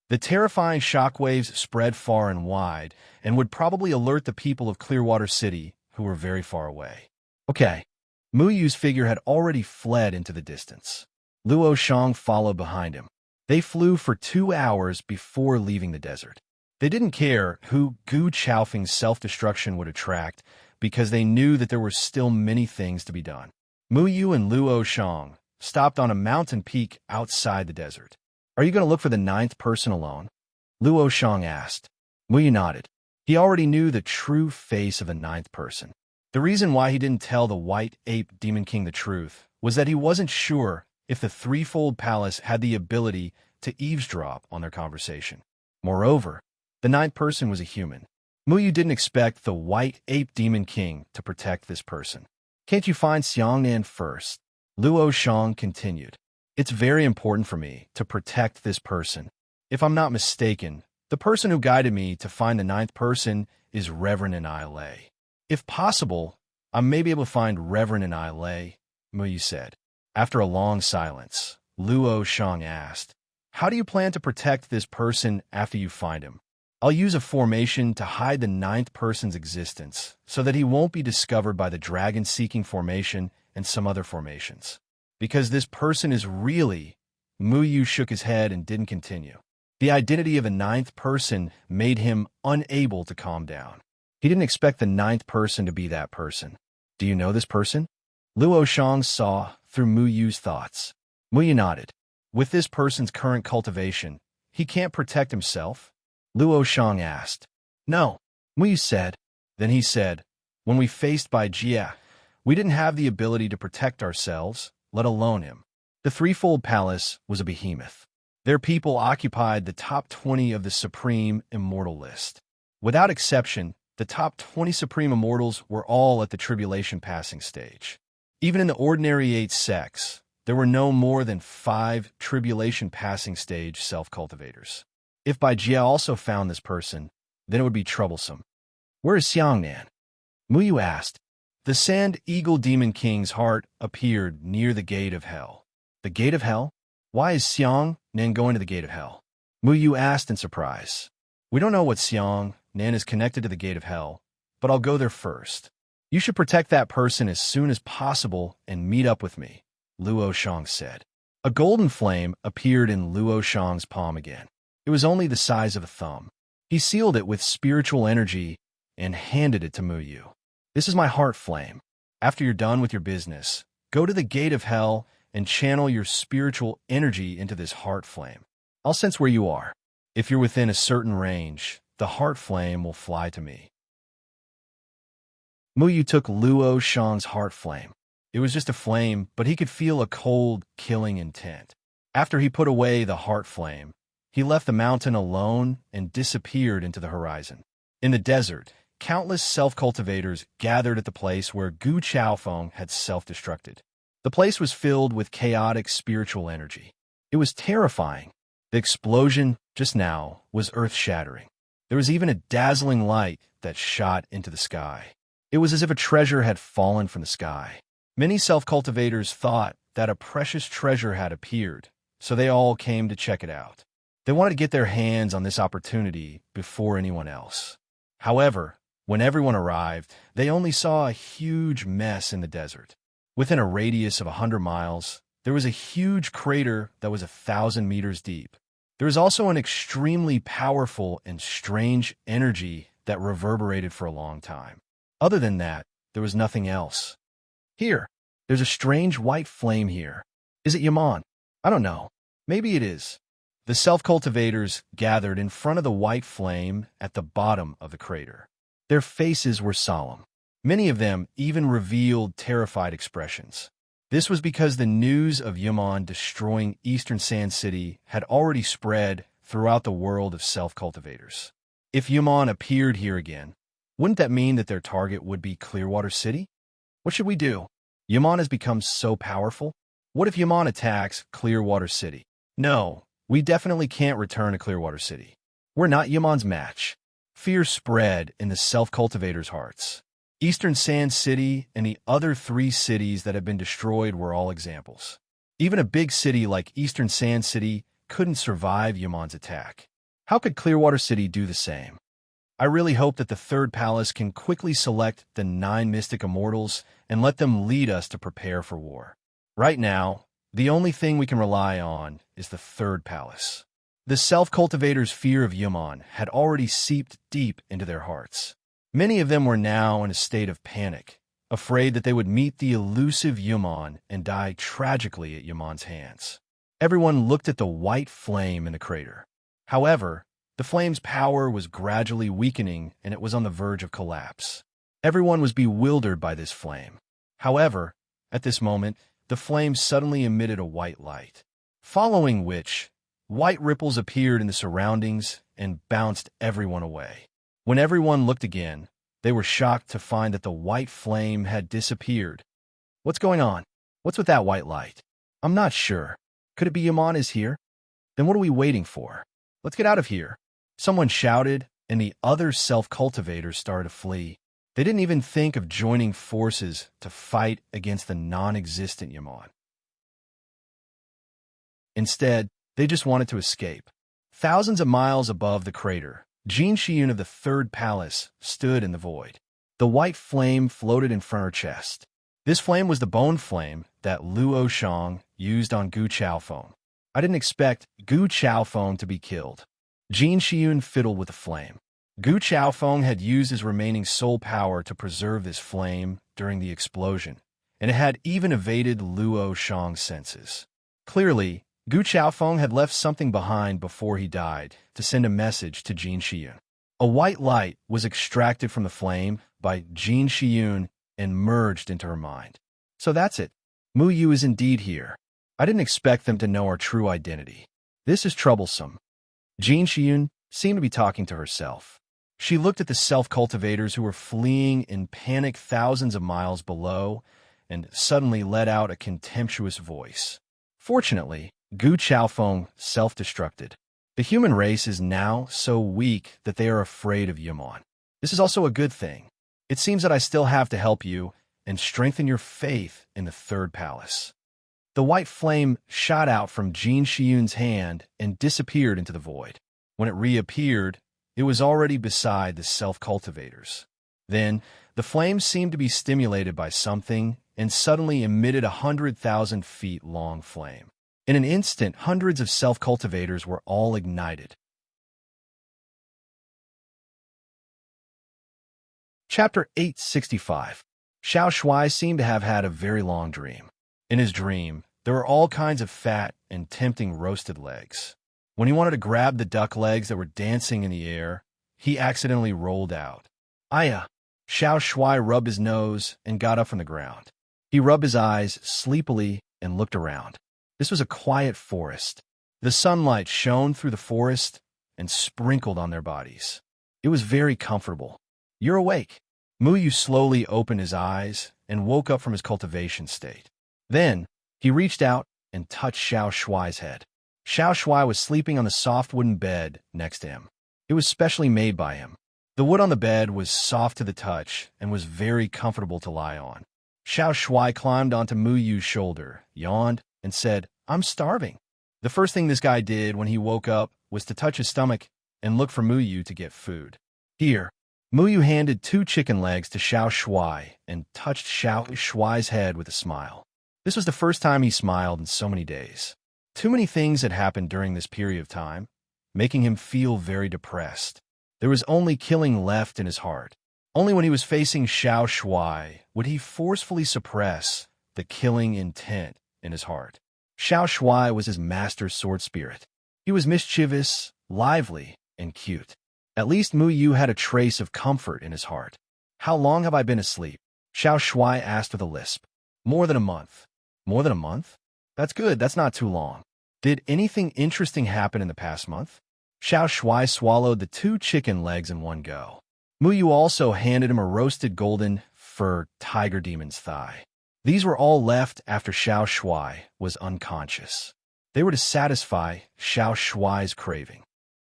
The terrifying shockwaves spread far and wide and would probably alert the people of Clearwater City, who were very far away. Okay, Mu Yu's figure had already fled into the distance. Luo Shang followed behind him. They flew for 2 hours before leaving the desert. They didn't care who Gu Chaofeng's self-destruction would attract because they knew that there were still many things to be done. Mu Yu and Luo Shang stopped on a mountain peak outside the desert. "Are you going to look for the 9th person alone?" Luo Shang asked. Mu Yu nodded. He already knew the true face of the ninth person. The reason why he didn't tell the White Ape Demon King the truth was that he wasn't sure if the threefold palace had the ability to eavesdrop on their conversation. Moreover, the ninth person was a human. Muyu didn't expect the White Ape Demon King to protect this person. Can't you find Xiangnan first? Luo Shang continued. It's very important for me to protect this person. If I'm not mistaken, the person who guided me to find the ninth person is Reverend Anile. If possible, I may be able to find Reverend Anile, Muyu said. After a long silence, Luo Shang asked, how do you plan to protect this person after you find him? I'll use a formation to hide the ninth person's existence so that he won't be discovered by the dragon-seeking formation and some other formations. Because this person is really... Muyu shook his head and didn't continue. The identity of a ninth person made him unable to calm down. He didn't expect the ninth person to be that person. Do you know this person? Luo Shang saw through Muyu's thoughts. Muyu nodded. With this person's current cultivation, he can't protect himself? Luo Shang asked. No, Muyu said. Then he said, when we faced Bai Jia, we didn't have the ability to protect ourselves, let alone him. The threefold palace was a behemoth. Their people occupied the top 20 of the Supreme Immortal list. Without exception, the top 20 Supreme Immortals were all at the Tribulation Passing stage. Even in the ordinary 8 sects, there were no more than 5 Tribulation Passing stage self-cultivators. If Bai Jia also found this person, then it would be troublesome. Where is Xiangnan? Muyu asked. The Sand Eagle Demon King's heart appeared near the Gate of Hell. The Gate of Hell? Why is Xiangnan going to the Gate of Hell? Muyu asked in surprise. We don't know what Xiangnan is connected to the Gate of Hell, but I'll go there first. You should protect that person as soon as possible and meet up with me, Luo Shang said. A golden flame appeared in Luo Shang's palm again. It was only the size of a thumb. He sealed it with spiritual energy and handed it to Muyu. This is my heart flame. After you're done with your business, go to the Gate of Hell and channel your spiritual energy into this heart flame. I'll sense where you are. If you're within a certain range, the heart flame will fly to me. Muyu took Luo Shang's heart flame. It was just a flame, but he could feel a cold, killing intent. After he put away the heart flame, he left the mountain alone and disappeared into the horizon. In the desert, countless self-cultivators gathered at the place where Gu Chaofeng had self-destructed. The place was filled with chaotic spiritual energy. It was terrifying. The explosion just now was earth-shattering. There was even a dazzling light that shot into the sky. It was as if a treasure had fallen from the sky. Many self-cultivators thought that a precious treasure had appeared, so they all came to check it out. They wanted to get their hands on this opportunity before anyone else. However, when everyone arrived, they only saw a huge mess in the desert. Within a radius of 100 miles, there was a huge crater that was 1,000 meters deep. There was also an extremely powerful and strange energy that reverberated for a long time. Other than that, there was nothing else. Here, there's a strange white flame here. Is it Yaman? I don't know. Maybe it is. The self-cultivators gathered in front of the white flame at the bottom of the crater. Their faces were solemn. Many of them even revealed terrified expressions. This was because the news of Yaman destroying Eastern Sand City had already spread throughout the world of self-cultivators. If Yaman appeared here again, wouldn't that mean that their target would be Clearwater City? What should we do? Yaman has become so powerful. What if Yaman attacks Clearwater City? No, we definitely can't return to Clearwater City. We're not Yaman's match. Fear spread in the self-cultivators' hearts. Eastern Sand City and the other 3 cities that have been destroyed were all examples. Even a big city like Eastern Sand City couldn't survive Yaman's attack. How could Clearwater City do the same? I really hope that the third palace can quickly select the 9 mystic immortals and let them lead us to prepare for war. Right now, the only thing we can rely on is the third palace. The self-cultivators' fear of Yaman had already seeped deep into their hearts. Many of them were now in a state of panic, afraid that they would meet the elusive Yaman and die tragically at Yaman's hands. Everyone looked at the white flame in the crater. However, The flame's power was gradually weakening, and it was on the verge of collapse. Everyone was bewildered by this flame. However, at this moment, the flame suddenly emitted a white light, following which, white ripples appeared in the surroundings and bounced everyone away. When everyone looked again, they were shocked to find that the white flame had disappeared. What's going on? What's with that white light? I'm not sure. Could it be Yaman is here? Then what are we waiting for? Let's get out of here. Someone shouted, and the other self-cultivators started to flee. They didn't even think of joining forces to fight against the non-existent Yaman. Instead, they just wanted to escape. Thousands of miles above the crater, Jin Shiyun of the Third Palace stood in the void. The white flame floated in front of her chest. This flame was the bone flame that Luo Shang used on Gu Chaofeng. I didn't expect Gu Chaofeng to be killed. Jin Shiyun fiddled with the flame. Gu Chaofeng had used his remaining soul power to preserve this flame during the explosion, and it had even evaded Luo Shang's senses. Clearly, Gu Chaofeng had left something behind before he died to send a message to Jin Shiyun. A white light was extracted from the flame by Jin Shiyun and merged into her mind. So that's it. Mu Yu is indeed here. I didn't expect them to know our true identity. This is troublesome. Jin Shiyun seemed to be talking to herself. She looked at the self-cultivators who were fleeing in panic thousands of miles below and suddenly let out a contemptuous voice. Fortunately, Gu Chaofeng self-destructed. The human race is now so weak that they are afraid of Yaman. This is also a good thing. It seems that I still have to help you and strengthen your faith in the Third Palace. The white flame shot out from Jin Shiyun's hand and disappeared into the void. When it reappeared, it was already beside the self-cultivators. Then, the flame seemed to be stimulated by something and suddenly emitted 100,000 feet long flame. In an instant, hundreds of self-cultivators were all ignited. Chapter 865. Xiao Shuai seemed to have had a very long dream. In his dream, there were all kinds of fat and tempting roasted legs. When he wanted to grab the duck legs that were dancing in the air, he accidentally rolled out. Aya! Xiao Shuai rubbed his nose and got up from the ground. He rubbed his eyes sleepily and looked around. This was a quiet forest. The sunlight shone through the forest and sprinkled on their bodies. It was very comfortable. You're awake. Mu Yu slowly opened his eyes and woke up from his cultivation state. Then, he reached out and touched Xiao Shuai's head. Xiao Shuai was sleeping on the soft wooden bed next to him. It was specially made by him. The wood on the bed was soft to the touch and was very comfortable to lie on. Xiao Shuai climbed onto Mu Yu's shoulder, yawned, and said, I'm starving. The first thing this guy did when he woke up was to touch his stomach and look for Mu Yu to get food. Here, Mu Yu handed 2 chicken legs to Xiao Shuai and touched Xiao Shuai's head with a smile. This was the first time he smiled in so many days. Too many things had happened during this period of time, making him feel very depressed. There was only killing left in his heart. Only when he was facing Xiao Shuai would he forcefully suppress the killing intent in his heart. Xiao Shuai was his master sword spirit. He was mischievous, lively, and cute. At least Mu Yu had a trace of comfort in his heart. How long have I been asleep? Xiao Shuai asked with a lisp. More than a month. More than a month? That's good, that's not too long. Did anything interesting happen in the past month? Xiao Shuai swallowed the 2 chicken legs in one go. Mu Yu also handed him a roasted golden fur tiger demon's thigh. These were all left after Xiao Shuai was unconscious. They were to satisfy Xiao Shuai's craving.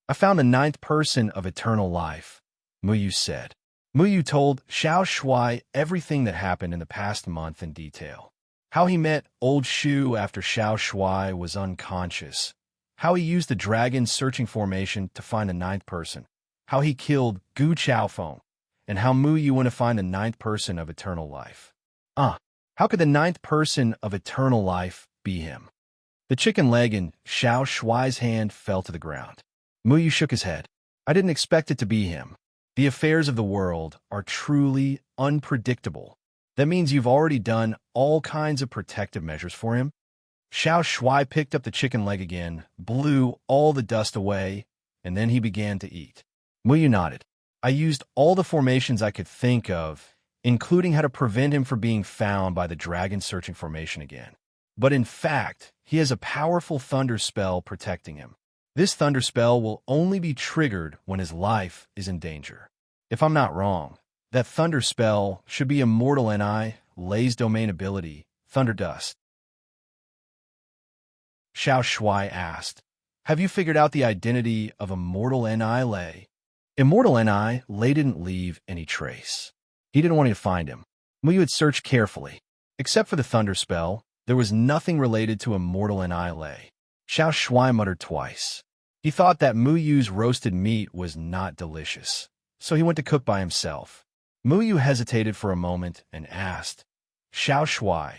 I found the 9th person of eternal life, Mu Yu said. Mu Yu told Xiao Shuai everything that happened in the past month in detail. How he met Old Shu after Xiao Shuai was unconscious. How he used the dragon searching formation to find the 9th person. How he killed Gu Chaofeng. And how Mu Yu went to find the 9th person of eternal life. How could the 9th person of eternal life be him? The chicken leg in Xiao Shuai's hand fell to the ground. Mu Yu shook his head. I didn't expect it to be him. The affairs of the world are truly unpredictable. That means you've already done all kinds of protective measures for him? Xiao Shuai picked up the chicken leg again, blew all the dust away, and then he began to eat. Muyu nodded. I used all the formations I could think of, including how to prevent him from being found by the dragon-searching formation again. But in fact, he has a powerful thunder spell protecting him. This thunder spell will only be triggered when his life is in danger. If I'm not wrong, that thunder spell should be Immortal Ni, Lei's domain ability, Thunder Dust. Xiao Shuai asked, have you figured out the identity of Immortal Ni Lei? Immortal Ni Lei didn't leave any trace. He didn't want you to find him. Muyu had searched carefully. Except for the thunder spell, there was nothing related to Immortal Ni Lei. Xiao Shuai muttered twice. He thought that Muyu's roasted meat was not delicious, so he went to cook by himself. Muyu hesitated for a moment and asked, Xiao Shuai,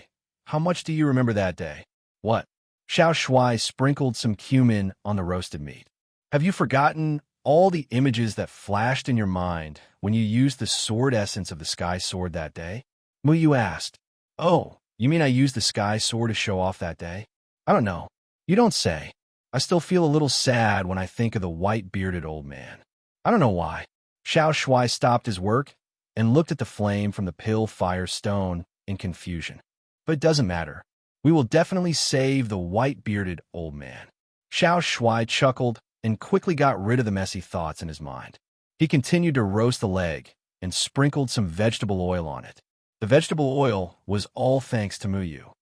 how much do you remember that day? What? Xiao Shuai sprinkled some cumin on the roasted meat. Have you forgotten all the images that flashed in your mind when you used the sword essence of the sky sword that day? Muyu asked. Oh, you mean I used the sky sword to show off that day? I don't know. You don't say. I still feel a little sad when I think of the white-bearded old man. I don't know why. Xiao Shuai stopped his work and looked at the flame from the pill fire stone in confusion. But it doesn't matter. We will definitely save the white-bearded old man. Xiao Shuai chuckled and quickly got rid of the messy thoughts in his mind. He continued to roast the leg and sprinkled some vegetable oil on it. The vegetable oil was all thanks to Muyu.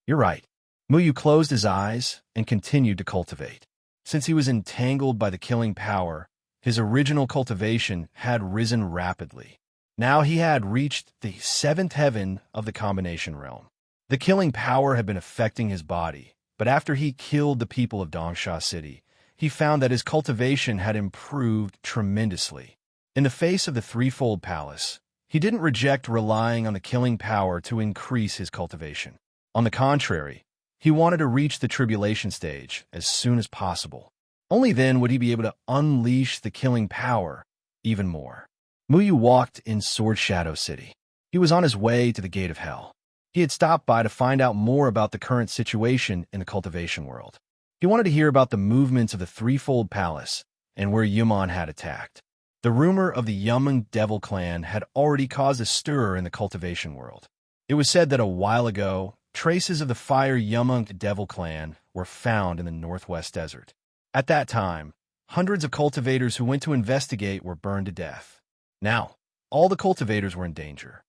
You're right. Muyu closed his eyes and continued to cultivate. Since he was entangled by the killing power, his original cultivation had risen rapidly. Now he had reached the 7th heaven of the combination realm. The killing power had been affecting his body, but after he killed the people of Dongsha City, he found that his cultivation had improved tremendously. In the face of the threefold palace, he didn't reject relying on the killing power to increase his cultivation. On the contrary, he wanted to reach the tribulation stage as soon as possible. Only then would he be able to unleash the killing power even more. Muyu walked in Sword Shadow City. He was on his way to the Gate of Hell. He had stopped by to find out more about the current situation in the cultivation world. He wanted to hear about the movements of the threefold palace and where Yumon had attacked. The rumor of the Yumon Devil clan had already caused a stir in the cultivation world. It was said that a while ago, traces of the fire Yumon Devil clan were found in the northwest desert. At that time, hundreds of cultivators who went to investigate were burned to death. Now, all the cultivators were in danger.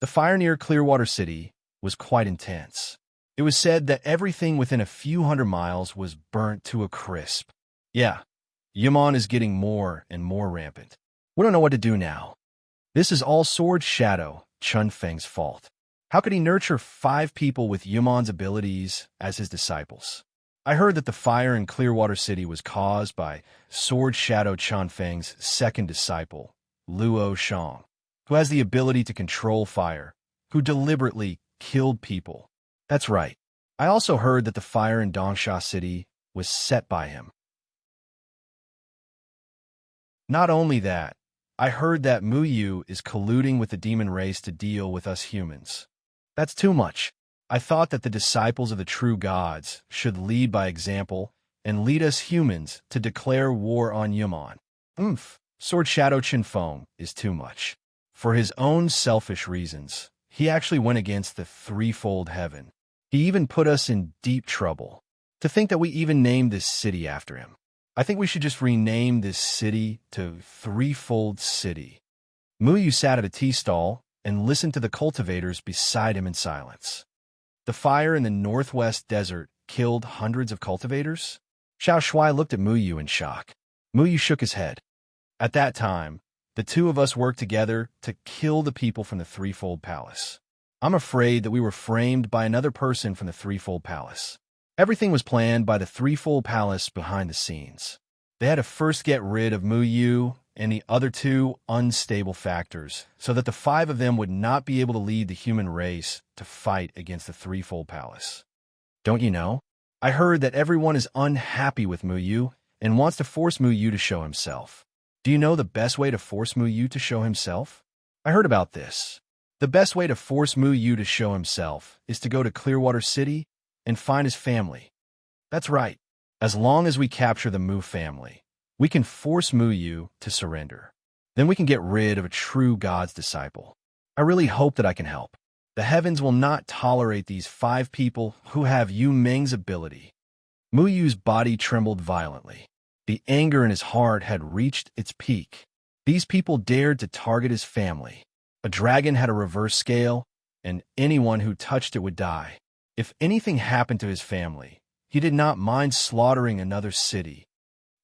The fire near Clearwater City was quite intense. It was said that everything within a few hundred miles was burnt to a crisp. Yeah, Yumon is getting more and more rampant. We don't know what to do now. This is all Sword Shadow Chun Feng's fault. How could he nurture 5 people with Yumon's abilities as his disciples? I heard that the fire in Clearwater City was caused by Sword Shadow Chun Feng's second disciple, Luo Shang, who has the ability to control fire, who deliberately killed people. That's right. I also heard that the fire in Dongsha City was set by him. Not only that, I heard that Muyu is colluding with the demon race to deal with us humans. That's too much. I thought that the disciples of the true gods should lead by example and lead us humans to declare war on Yumon. Sword Shadow Chinfeng is too much. For his own selfish reasons, he actually went against the threefold heaven. He even put us in deep trouble. To think that we even named this city after him. I think we should just rename this city to Threefold City. Muyu sat at a tea stall and listened to the cultivators beside him in silence. The fire in the northwest desert killed hundreds of cultivators? Xiao Shuai looked at Muyu in shock. Muyu shook his head. At that time, the two of us worked together to kill the people from the Threefold Palace. I'm afraid that we were framed by another person from the Threefold Palace. Everything was planned by the Threefold Palace behind the scenes. They had to first get rid of Muyu and the other 2 unstable factors so that the 5 of them would not be able to lead the human race to fight against the Threefold Palace. Don't you know? I heard that everyone is unhappy with Muyu and wants to force Muyu to show himself. Do you know the best way to force Muyu to show himself? I heard about this. The best way to force Muyu to show himself is to go to Clearwater City and find his family. That's right. As long as we capture the Mu family, We can force Mu Yu to surrender. Then we can get rid of a true God's disciple. I really hope that I can help. The heavens will not tolerate these 5 people who have Yu Meng's ability. Mu Yu's body trembled violently. The anger in his heart had reached its peak. These people dared to target his family. A dragon had a reverse scale, and anyone who touched it would die. If anything happened to his family, he did not mind slaughtering another city.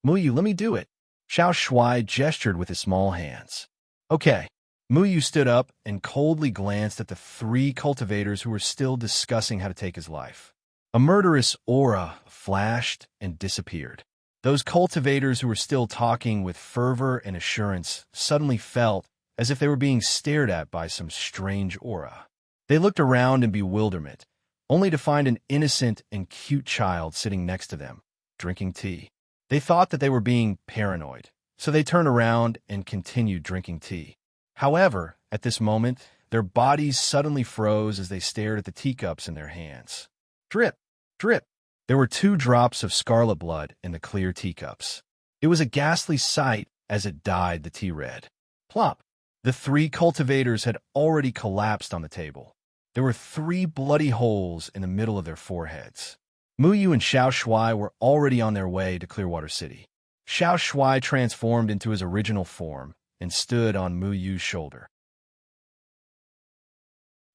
Mu Yu, let me do it. Xiao Shuai gestured with his small hands. Okay. Mu Yu stood up and coldly glanced at the 3 cultivators who were still discussing how to take his life. A murderous aura flashed and disappeared. Those cultivators who were still talking with fervor and assurance suddenly felt as if they were being stared at by some strange aura. They looked around in bewilderment, only to find an innocent and cute child sitting next to them, drinking tea. They thought that they were being paranoid, so they turned around and continued drinking tea. However, at this moment, their bodies suddenly froze as they stared at the teacups in their hands. Drip, drip. There were 2 drops of scarlet blood in the clear teacups. It was a ghastly sight as it dyed the tea red. Plop. The 3 cultivators had already collapsed on the table. There were 3 bloody holes in the middle of their foreheads. Mu Yu and Xiao Shuai were already on their way to Clearwater City. Xiao Shuai transformed into his original form and stood on Mu Yu's shoulder.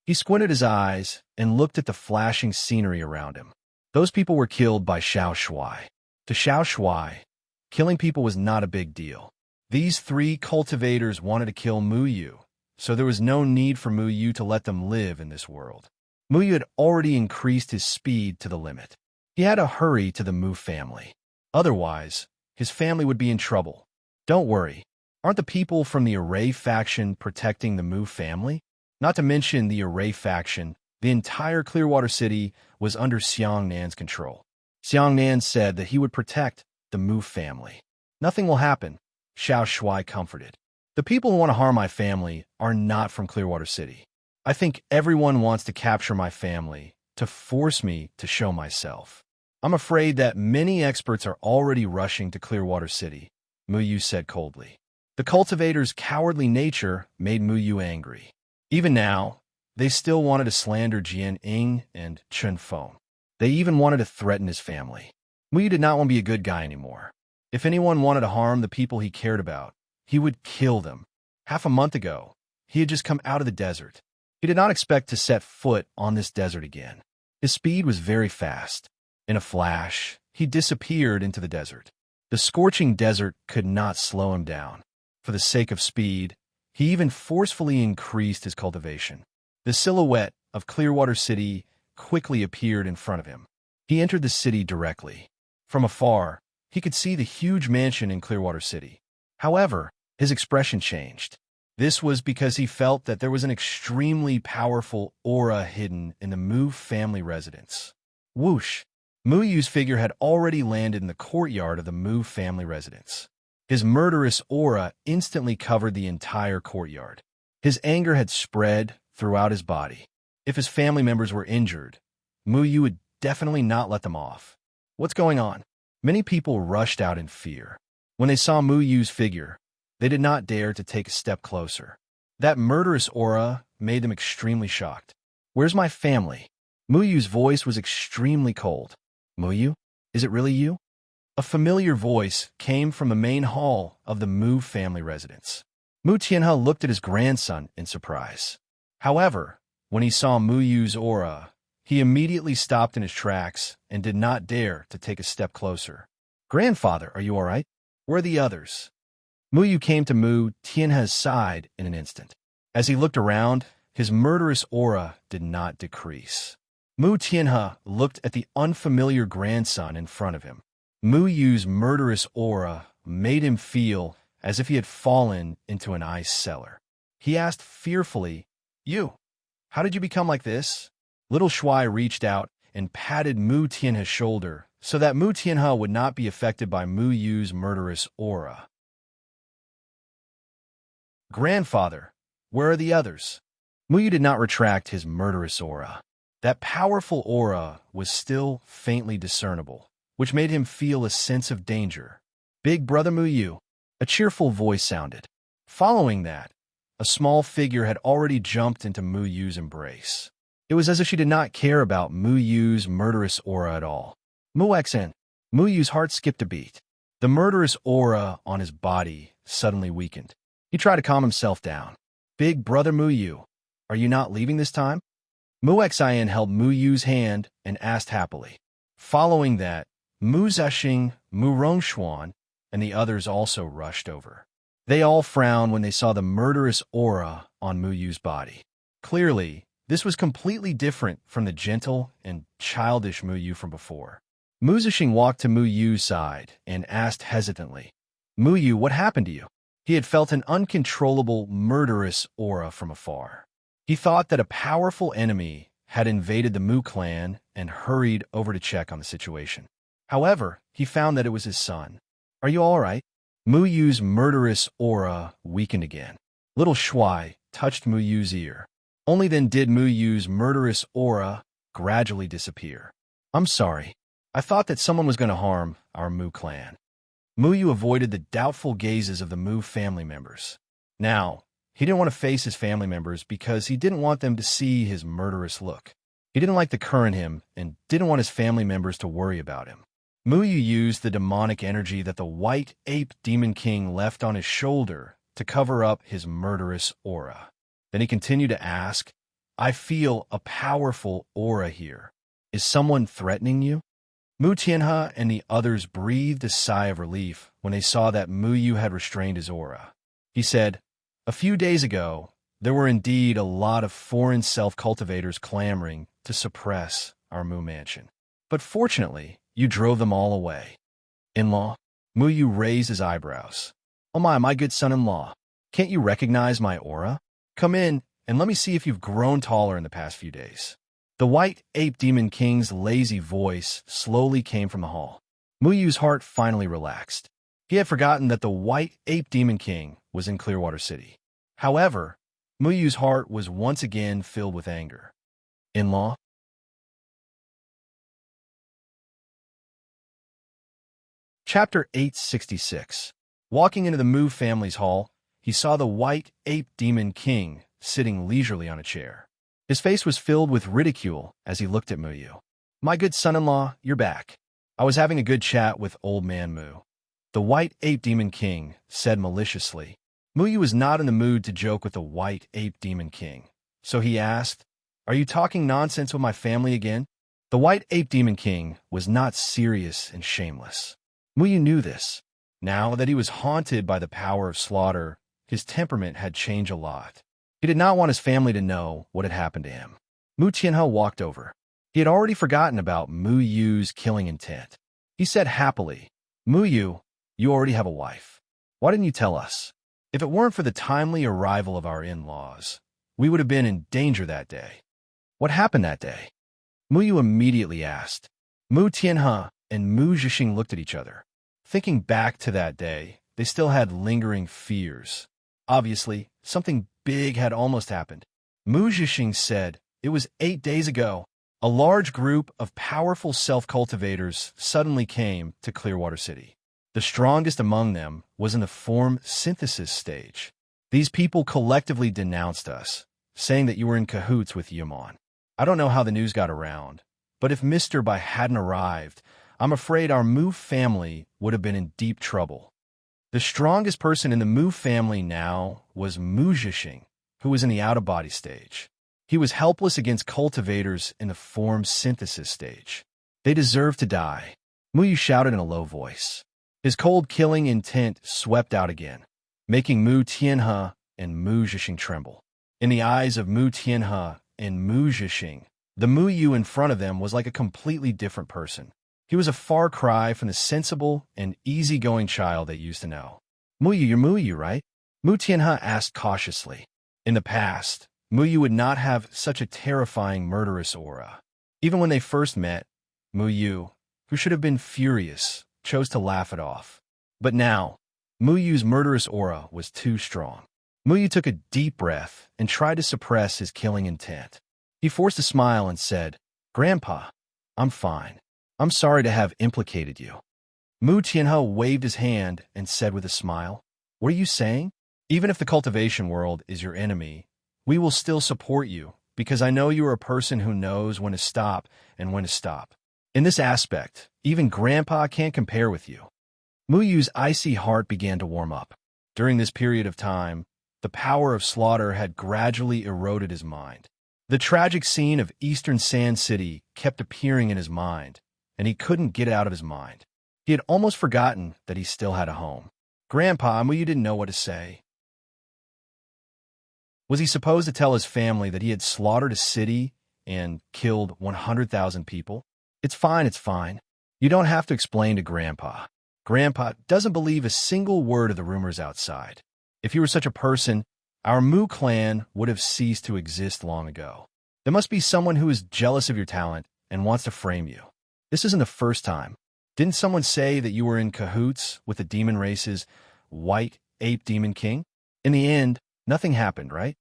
He squinted his eyes and looked at the flashing scenery around him. Those people were killed by Xiao Shuai. To Xiao Shuai, killing people was not a big deal. These 3 cultivators wanted to kill Mu Yu, so there was no need for Mu Yu to let them live in this world. Mu Yu had already increased his speed to the limit. He had to hurry to the Mu family. Otherwise, his family would be in trouble. Don't worry. Aren't the people from the Array faction protecting the Mu family? Not to mention the Array faction, the entire Clearwater City was under Xiang Nan's control. Xiang Nan said that he would protect the Mu family. Nothing will happen, Xiao Shuai comforted. The people who want to harm my family are not from Clearwater City. I think everyone wants to capture my family, to force me to show myself. I'm afraid that many experts are already rushing to Clearwater City, Mu Yu said coldly. The cultivator's cowardly nature made Mu Yu angry. Even now, they still wanted to slander Jian Ying and Chen Feng. They even wanted to threaten his family. Mu Yu did not want to be a good guy anymore. If anyone wanted to harm the people he cared about, he would kill them. Half a month ago, he had just come out of the desert. He did not expect to set foot on this desert again. His speed was very fast. In a flash, he disappeared into the desert. The scorching desert could not slow him down. For the sake of speed, he even forcefully increased his cultivation. The silhouette of Clearwater City quickly appeared in front of him. He entered the city directly. From afar, he could see the huge mansion in Clearwater City. However, his expression changed. This was because he felt that there was an extremely powerful aura hidden in the Mu family residence. Whoosh! Mu Yu's figure had already landed in the courtyard of the Mu family residence. His murderous aura instantly covered the entire courtyard. His anger had spread throughout his body. If his family members were injured, Mu Yu would definitely not let them off. What's going on? Many people rushed out in fear. When they saw Mu Yu's figure, they did not dare to take a step closer. That murderous aura made them extremely shocked. Where's my family? Mu Yu's voice was extremely cold. Mu Yu? Is it really you? A familiar voice came from the main hall of the Mu family residence. Mu Tianhe looked at his grandson in surprise. However, when he saw Mu Yu's aura, he immediately stopped in his tracks and did not dare to take a step closer. Grandfather, are you all right? Where are the others? Mu Yu came to Mu Tianhe's side in an instant. As he looked around, his murderous aura did not decrease. Mu Tianhe looked at the unfamiliar grandson in front of him. Mu Yu's murderous aura made him feel as if he had fallen into an ice cellar. He asked fearfully, "You, how did you become like this?" Little Shuai reached out and patted Mu Tianhe's shoulder so that Mu Tianhe would not be affected by Mu Yu's murderous aura. Grandfather, where are the others? Mu Yu did not retract his murderous aura. That powerful aura was still faintly discernible, which made him feel a sense of danger. Big Brother Muyu. A cheerful voice sounded. Following that, a small figure had already jumped into Muyu's embrace. It was as if she did not care about Muyu's murderous aura at all. Muexen. Muyu's heart skipped a beat. The murderous aura on his body suddenly weakened. He tried to calm himself down. Big Brother Muyu, are you not leaving this time? Muexen held Muyu's hand and asked happily. Following that, Mu Zexing, Mu Rongshuan, and the others also rushed over. They all frowned when they saw the murderous aura on Muyu's body. Clearly, this was completely different from the gentle and childish Muyu from before. Mu Zexing walked to Muyu's side and asked hesitantly, Muyu, what happened to you? He had felt an uncontrollable, murderous aura from afar. He thought that a powerful enemy had invaded the Mu clan and hurried over to check on the situation. However, he found that it was his son. Are you all right? Muyu's murderous aura weakened again. Little Shuai touched Muyu's ear. Only then did Muyu's murderous aura gradually disappear. I'm sorry. I thought that someone was going to harm our Mu clan. Muyu avoided the doubtful gazes of the Mu family members. Now, he didn't want to face his family members because he didn't want them to see his murderous look. He didn't like the current him and didn't want his family members to worry about him. Muyu used the demonic energy that the white ape demon king left on his shoulder to cover up his murderous aura. Then he continued to ask, I feel a powerful aura here. Is someone threatening you? Mu Tianhe and the others breathed a sigh of relief when they saw that Muyu had restrained his aura. He said, a few days ago, there were indeed a lot of foreign self-cultivators clamoring to suppress our Mu mansion. But fortunately, you drove them all away. In-law? Muyu raised his eyebrows. Oh my good son-in-law, can't you recognize my aura? Come in and let me see if you've grown taller in the past few days. The white ape demon king's lazy voice slowly came from the hall. Muyu's heart finally relaxed. He had forgotten that the white ape demon king was in Clearwater City. However, Muyu's heart was once again filled with anger. In-law? Chapter 866. Walking into the Mu family's hall, he saw the white ape demon king sitting leisurely on a chair. His face was filled with ridicule as he looked at Muyu. My good son-in-law, you're back. I was having a good chat with old man Mu. The white ape demon king said maliciously. Muyu was not in the mood to joke with the white ape demon king, so he asked, Are you talking nonsense with my family again? The white ape demon king was not serious and shameless. Muyu knew this. Now that he was haunted by the power of slaughter, his temperament had changed a lot. He did not want his family to know what had happened to him. Mu Tianhe walked over. He had already forgotten about Muyu's killing intent. He said happily, Muyu, you already have a wife. Why didn't you tell us? If it weren't for the timely arrival of our in-laws, we would have been in danger that day. What happened that day? Muyu immediately asked. Mu Tianhe and Mu Zexing looked at each other. Thinking back to that day, they still had lingering fears. Obviously, something big had almost happened. Mu Zexing said, It was 8 days ago. A large group of powerful self-cultivators suddenly came to Clearwater City. The strongest among them was in the form synthesis stage. These people collectively denounced us, saying that you were in cahoots with Yamon. I don't know how the news got around, but if Mr. Bai hadn't arrived, I'm afraid our Mu family would have been in deep trouble. The strongest person in the Mu family now was Mu Zexing, who was in the out-of-body stage. He was helpless against cultivators in the form synthesis stage. They deserved to die. Muyu shouted in a low voice. His cold killing intent swept out again, making Mu Tianhe and Mu Zexing tremble. In the eyes of Mu Tianhe and Mu Zexing, the Muyu in front of them was like a completely different person. He was a far cry from the sensible and easygoing child they used to know. Muyu, you're Muyu, right? Mu Tianhe asked cautiously. In the past, Muyu would not have such a terrifying murderous aura. Even when they first met, Muyu, who should have been furious, chose to laugh it off. But now, Muyu's murderous aura was too strong. Muyu took a deep breath and tried to suppress his killing intent. He forced a smile and said, Grandpa, I'm fine. I'm sorry to have implicated you. Mu Tianhe waved his hand and said with a smile, "What are you saying? Even if the cultivation world is your enemy, we will still support you, because I know you are a person who knows when to stop and when to stop. In this aspect, even Grandpa can't compare with you." Mu Yu's icy heart began to warm up. During this period of time, the power of slaughter had gradually eroded his mind. The tragic scene of Eastern Sand City kept appearing in his mind, and he couldn't get it out of his mind. He had almost forgotten that he still had a home. Grandpa, Mu Yu didn't know what to say. Was he supposed to tell his family that he had slaughtered a city and killed 100,000 people? It's fine, it's fine. You don't have to explain to Grandpa. Grandpa doesn't believe a single word of the rumors outside. If you were such a person, our Mu clan would have ceased to exist long ago. There must be someone who is jealous of your talent and wants to frame you. This isn't the first time. Didn't someone say that you were in cahoots with the demon race's white ape demon king? In the end, nothing happened, right?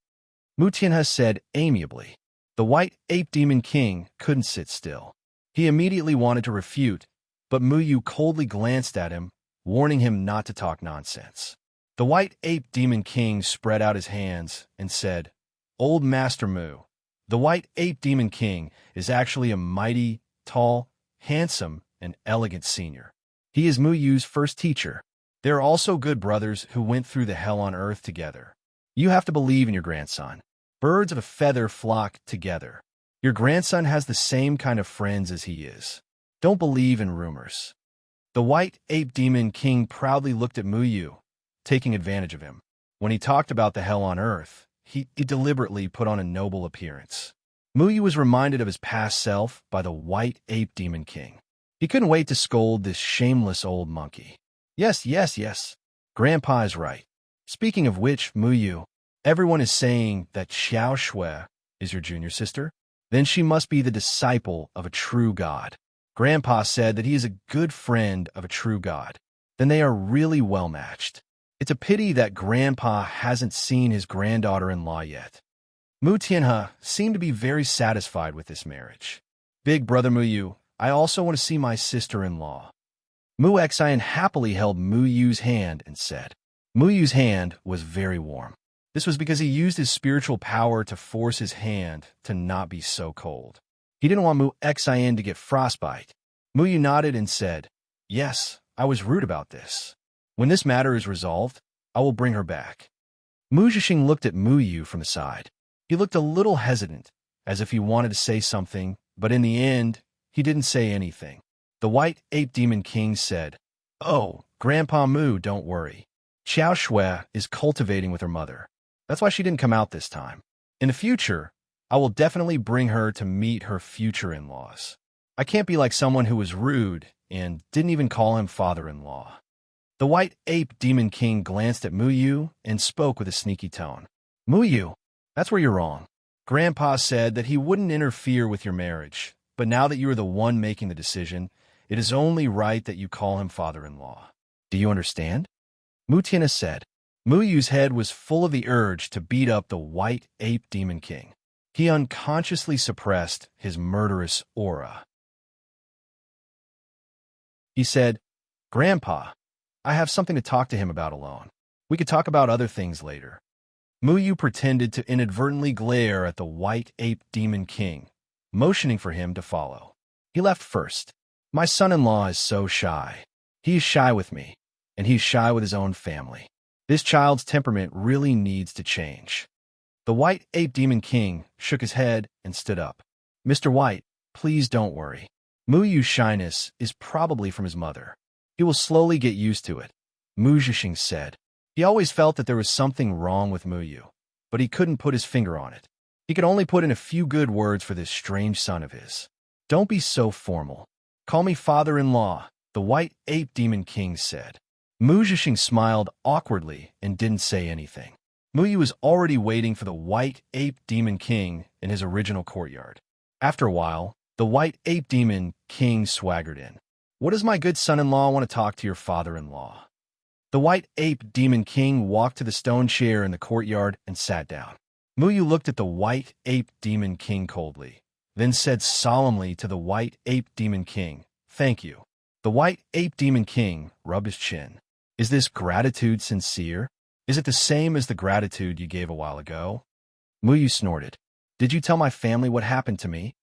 Mu Tianhe said amiably. The white ape demon king couldn't sit still. He immediately wanted to refute, but Mu Yu coldly glanced at him, warning him not to talk nonsense. The white ape demon king spread out his hands and said, "Old Master Mu, the white ape demon king is actually a mighty, tall, handsome, and elegant senior. He is Mu Yu's first teacher. There are also good brothers who went through the hell on earth together. You have to believe in your grandson. Birds of a feather flock together. Your grandson has the same kind of friends as he is. Don't believe in rumors." The white ape demon king proudly looked at Mu Yu, taking advantage of him. When he talked about the hell on earth, he deliberately put on a noble appearance. Mu Yu was reminded of his past self by the white ape demon king. He couldn't wait to scold this shameless old monkey. Yes, yes, yes. Grandpa is right. Speaking of which, Mu Yu, everyone is saying that Xiao Shui is your junior sister? Then she must be the disciple of a true god. Grandpa said that he is a good friend of a true god. Then they are really well matched. It's a pity that Grandpa hasn't seen his granddaughter-in-law yet. Mu Tianhe seemed to be very satisfied with this marriage. Big brother Mu Yu, I also want to see my sister-in-law. Mu Xian happily held Mu Yu's hand and said. Mu Yu's hand was very warm. This was because he used his spiritual power to force his hand to not be so cold. He didn't want Mu Xian to get frostbite. Mu Yu nodded and said, "Yes, I was rude about this. When this matter is resolved, I will bring her back." Mu Zhixing looked at Mu Yu from the side. He looked a little hesitant, as if he wanted to say something, but in the end, he didn't say anything. The white ape demon king said, "Oh, Grandpa Mu, don't worry. Xiao Shui is cultivating with her mother. That's why she didn't come out this time. In the future, I will definitely bring her to meet her future in-laws. I can't be like someone who was rude and didn't even call him father-in-law." The white ape demon king glanced at Mu Yu and spoke with a sneaky tone. "Mu Yu, that's where you're wrong. Grandpa said that he wouldn't interfere with your marriage, but now that you are the one making the decision, it is only right that you call him father-in-law. Do you understand?" Mu Tianhe said. Mu Yu's head was full of the urge to beat up the white ape demon king. He unconsciously suppressed his murderous aura. He said, "Grandpa, I have something to talk to him about alone. We could talk about other things later." Mu Yu pretended to inadvertently glare at the white ape demon king, motioning for him to follow. He left first. "My son-in-law is so shy. He is shy with me, and he's shy with his own family. This child's temperament really needs to change." The white ape demon king shook his head and stood up. "Mr. White, please don't worry. Mu Yu's shyness is probably from his mother. He will slowly get used to it," Mu Zhixing said. He always felt that there was something wrong with Mu Yu, but he couldn't put his finger on it. He could only put in a few good words for this strange son of his. "Don't be so formal. Call me father-in-law," the white ape demon king said. Mu Zhixing smiled awkwardly and didn't say anything. Mu Yu was already waiting for the white ape demon king in his original courtyard. After a while, the white ape demon king swaggered in. "What does my good son-in-law want to talk to your father-in-law?" The white ape demon king walked to the stone chair in the courtyard and sat down. Mu Yu looked at the white ape demon king coldly, then said solemnly to the white ape demon king, "Thank you." The white ape demon king rubbed his chin. Is this gratitude sincere? Is it the same as the gratitude you gave a while ago? Muyu snorted. Did you tell my family what happened to me?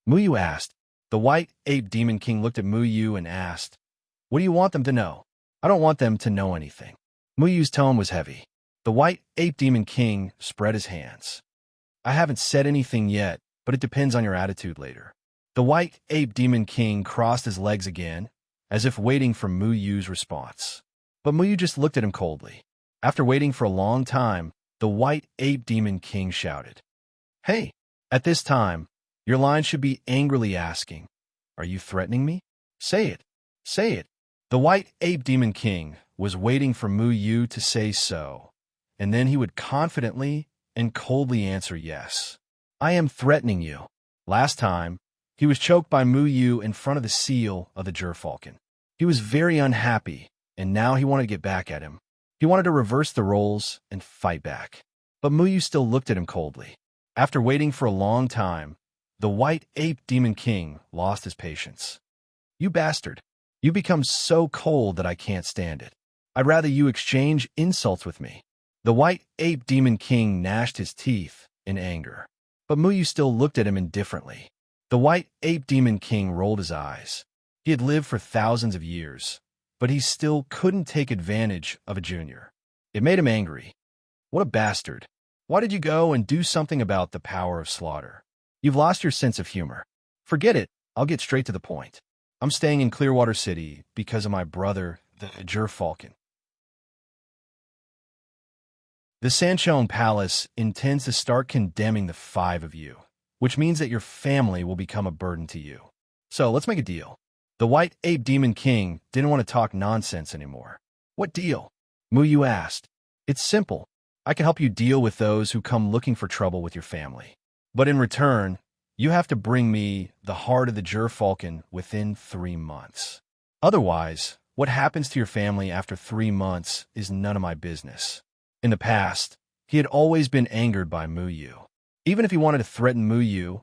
Muyu asked. The white ape demon king looked at Muyu and asked, what do you want them to know? I don't want them to know anything. Muyu's tone was heavy. The white ape demon king spread his hands. I haven't said anything yet, but it depends on your attitude later. The white ape demon king crossed his legs again, as if waiting for Muyu's response. But Muyu just looked at him coldly. After waiting for a long time, the white ape demon king shouted, Hey! At this time, your line should be angrily asking, Are you threatening me? Say it. Say it. The white ape demon king was waiting for Muyu to say so, and then he would confidently and coldly answer yes. I am threatening you. Last time, he was choked by Muyu in front of the seal of the gerfalcon. He was very unhappy, and now he wanted to get back at him. He wanted to reverse the roles and fight back. But Muyu still looked at him coldly. After waiting for a long time, the white ape demon king lost his patience. You bastard. You become so cold that I can't stand it. I'd rather you exchange insults with me. The white ape demon king gnashed his teeth in anger. But Muyu still looked at him indifferently. The white ape demon king rolled his eyes. He had lived for thousands of years, but he still couldn't take advantage of a junior. It made him angry. What a bastard. Why did you go and do something about the power of slaughter? You've lost your sense of humor. Forget it. I'll get straight to the point. I'm staying in Clearwater City because of my brother, the gerfalcon. The Sanchone Palace intends to start condemning the 5 of you, which means that your family will become a burden to you. So let's make a deal. The white ape demon king didn't want to talk nonsense anymore. What deal? Muyu asked. It's simple. I can help you deal with those who come looking for trouble with your family. But in return, you have to bring me the heart of the gerfalcon within 3 months. Otherwise, what happens to your family after 3 months is none of my business. In the past, he had always been angered by Muyu. Even if he wanted to threaten Muyu,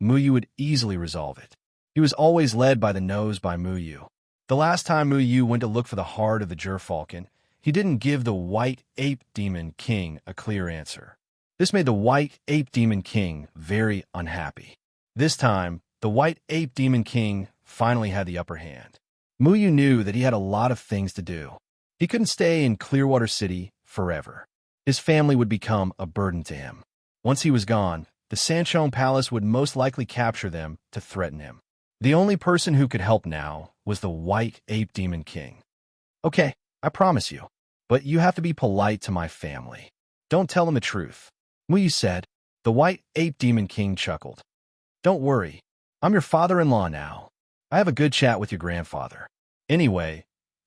Muyu would easily resolve it. He was always led by the nose by Muyu. The last time Muyu went to look for the heart of the gerfalcon, he didn't give the white ape demon king a clear answer. This made the white ape demon king very unhappy. This time, the white ape demon king finally had the upper hand. Muyu knew that he had a lot of things to do. He couldn't stay in Clearwater City forever. His family would become a burden to him. Once he was gone, the Sanchone Palace would most likely capture them to threaten him. The only person who could help now was the white ape demon king. Okay, I promise you, but you have to be polite to my family. Don't tell them the truth. Muyu said. The white ape demon king chuckled. Don't worry, I'm your father-in-law now. I have a good chat with your grandfather. Anyway,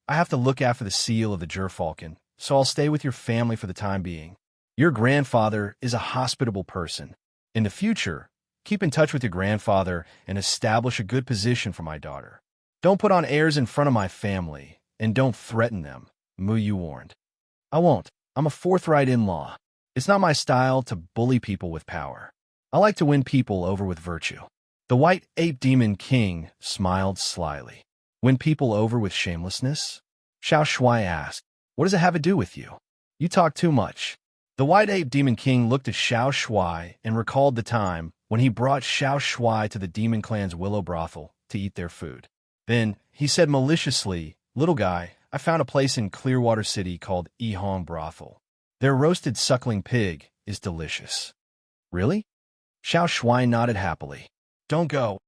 I have to look after the seal of the gerfalcon, so I'll stay with your family for the time being. Your grandfather is a hospitable person. In the future, keep in touch with your grandfather and establish a good position for my daughter. Don't put on airs in front of my family, and don't threaten them, Muyu warned. I won't. I'm a forthright in-law. It's not my style to bully people with power. I like to win people over with virtue. The white ape demon king smiled slyly. Win people over with shamelessness? Xiao Shuai asked. What does it have to do with you? You talk too much. The white ape demon king looked at Xiao Shuai and recalled the time when he brought Xiao Shuai to the demon clan's willow brothel to eat their food. Then he said maliciously, Little guy, I found a place in Clearwater City called Yihong Brothel. Their roasted suckling pig is delicious. Really? Xiao Shuai nodded happily. Don't go.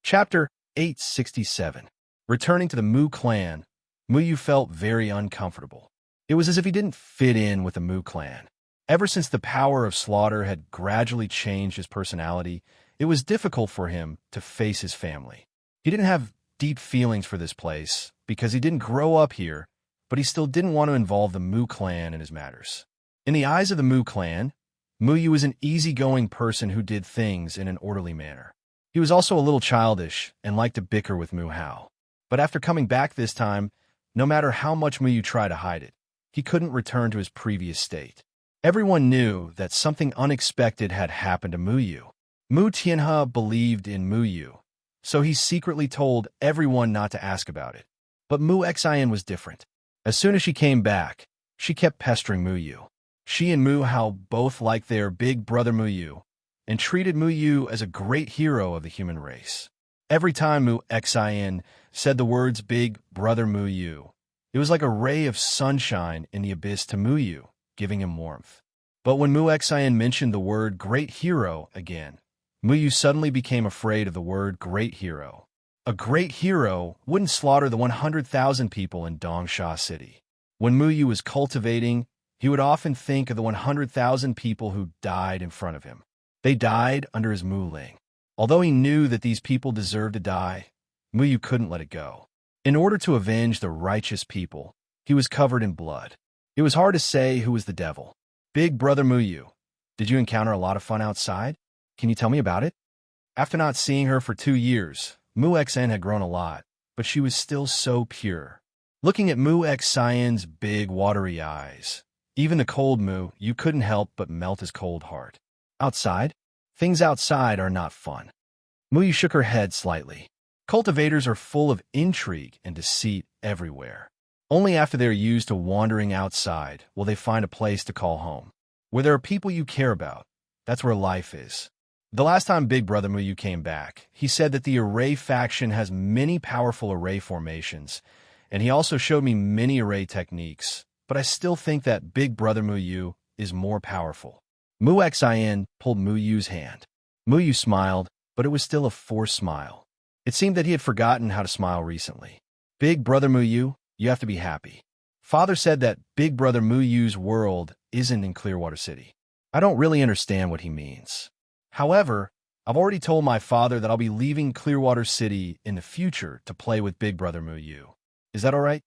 Chapter 867. Returning to the Mu clan, Muyu felt very uncomfortable. It was as if he didn't fit in with the Mu clan. Ever since the power of slaughter had gradually changed his personality, it was difficult for him to face his family. He didn't have deep feelings for this place because he didn't grow up here, but he still didn't want to involve the Mu clan in his matters. In the eyes of the Mu clan, Muyu was an easygoing person who did things in an orderly manner. He was also a little childish and liked to bicker with Mu Hao. But after coming back this time, no matter how much Muyu tried to hide it, he couldn't return to his previous state. Everyone knew that something unexpected had happened to Muyu. Mu Tianhe believed in Mu Yu, so he secretly told everyone not to ask about it. But Mu Xian was different. As soon as she came back, she kept pestering Mu Yu. She and Mu Hao both liked their big brother Mu Yu, and treated Mu Yu as a great hero of the human race. Every time Mu Xian said the words big brother Mu Yu, it was like a ray of sunshine in the abyss to Mu Yu, giving him warmth. But when Mu Xian mentioned the word great hero again, Mu Yu suddenly became afraid of the word great hero. A great hero wouldn't slaughter the 100,000 people in Dongsha City. When Mu Yu was cultivating, he would often think of the 100,000 people who died in front of him. They died under his Mu Ling. Although he knew that these people deserved to die, Mu Yu couldn't let it go. In order to avenge the righteous people, he was covered in blood. It was hard to say who was the devil. Big brother Mu Yu, did you encounter a lot of fun outside? Can you tell me about it? After not seeing her for 2 years, Mu Xian had grown a lot, but she was still so pure. Looking at Mu Xian's big, watery eyes, even the cold Mu Yu couldn't help but melt his cold heart. Outside? Things outside are not fun. Mu Yu shook her head slightly. Cultivators are full of intrigue and deceit everywhere. Only after they're used to wandering outside will they find a place to call home. Where there are people you care about, that's where life is. The last time Big Brother Mu Yu came back, he said that the array faction has many powerful array formations, and he also showed me many array techniques, but I still think that Big Brother Mu Yu is more powerful. Mu Xian pulled Mu Yu's hand. Mu Yu smiled, but it was still a forced smile. It seemed that he had forgotten how to smile recently. Big Brother Mu Yu, you have to be happy. Father said that Big Brother Mu Yu's world isn't in Clearwater City. I don't really understand what he means. However, I've already told my father that I'll be leaving Clearwater City in the future to play with Big Brother Mu Yu. Is that all right?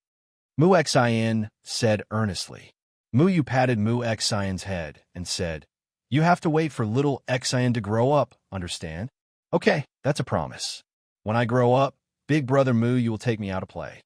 Mu Xian said earnestly. Mu Yu patted Mu Xian's head and said, you have to wait for little Xian to grow up, understand? Okay, that's a promise. When I grow up, Big Brother Mu Yu will take me out to play.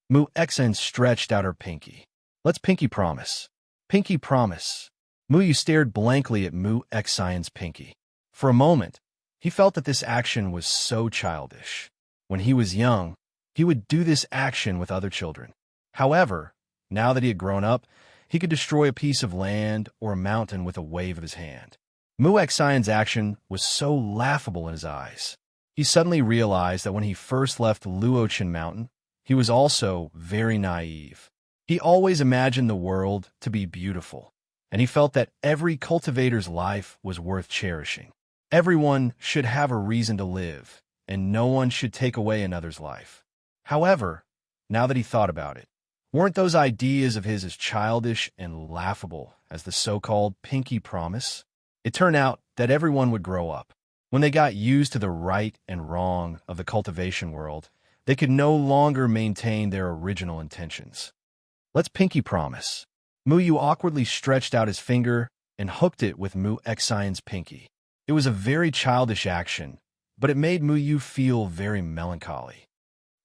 Mu Xian stretched out her pinky. Let's pinky promise. Pinky promise. Mu Yu stared blankly at Mu Xian's pinky. For a moment, he felt that this action was so childish. When he was young, he would do this action with other children. However, now that he had grown up, he could destroy a piece of land or a mountain with a wave of his hand. Mu Xian's action was so laughable in his eyes. He suddenly realized that when he first left Luochen Mountain, he was also very naive. He always imagined the world to be beautiful, and he felt that every cultivator's life was worth cherishing. Everyone should have a reason to live, and no one should take away another's life. However, now that he thought about it, weren't those ideas of his as childish and laughable as the so-called pinky promise? It turned out that everyone would grow up. When they got used to the right and wrong of the cultivation world, they could no longer maintain their original intentions. Let's pinky promise. Mu Yu awkwardly stretched out his finger and hooked it with Mu Xian's pinky. It was a very childish action, but it made Mu Yu feel very melancholy.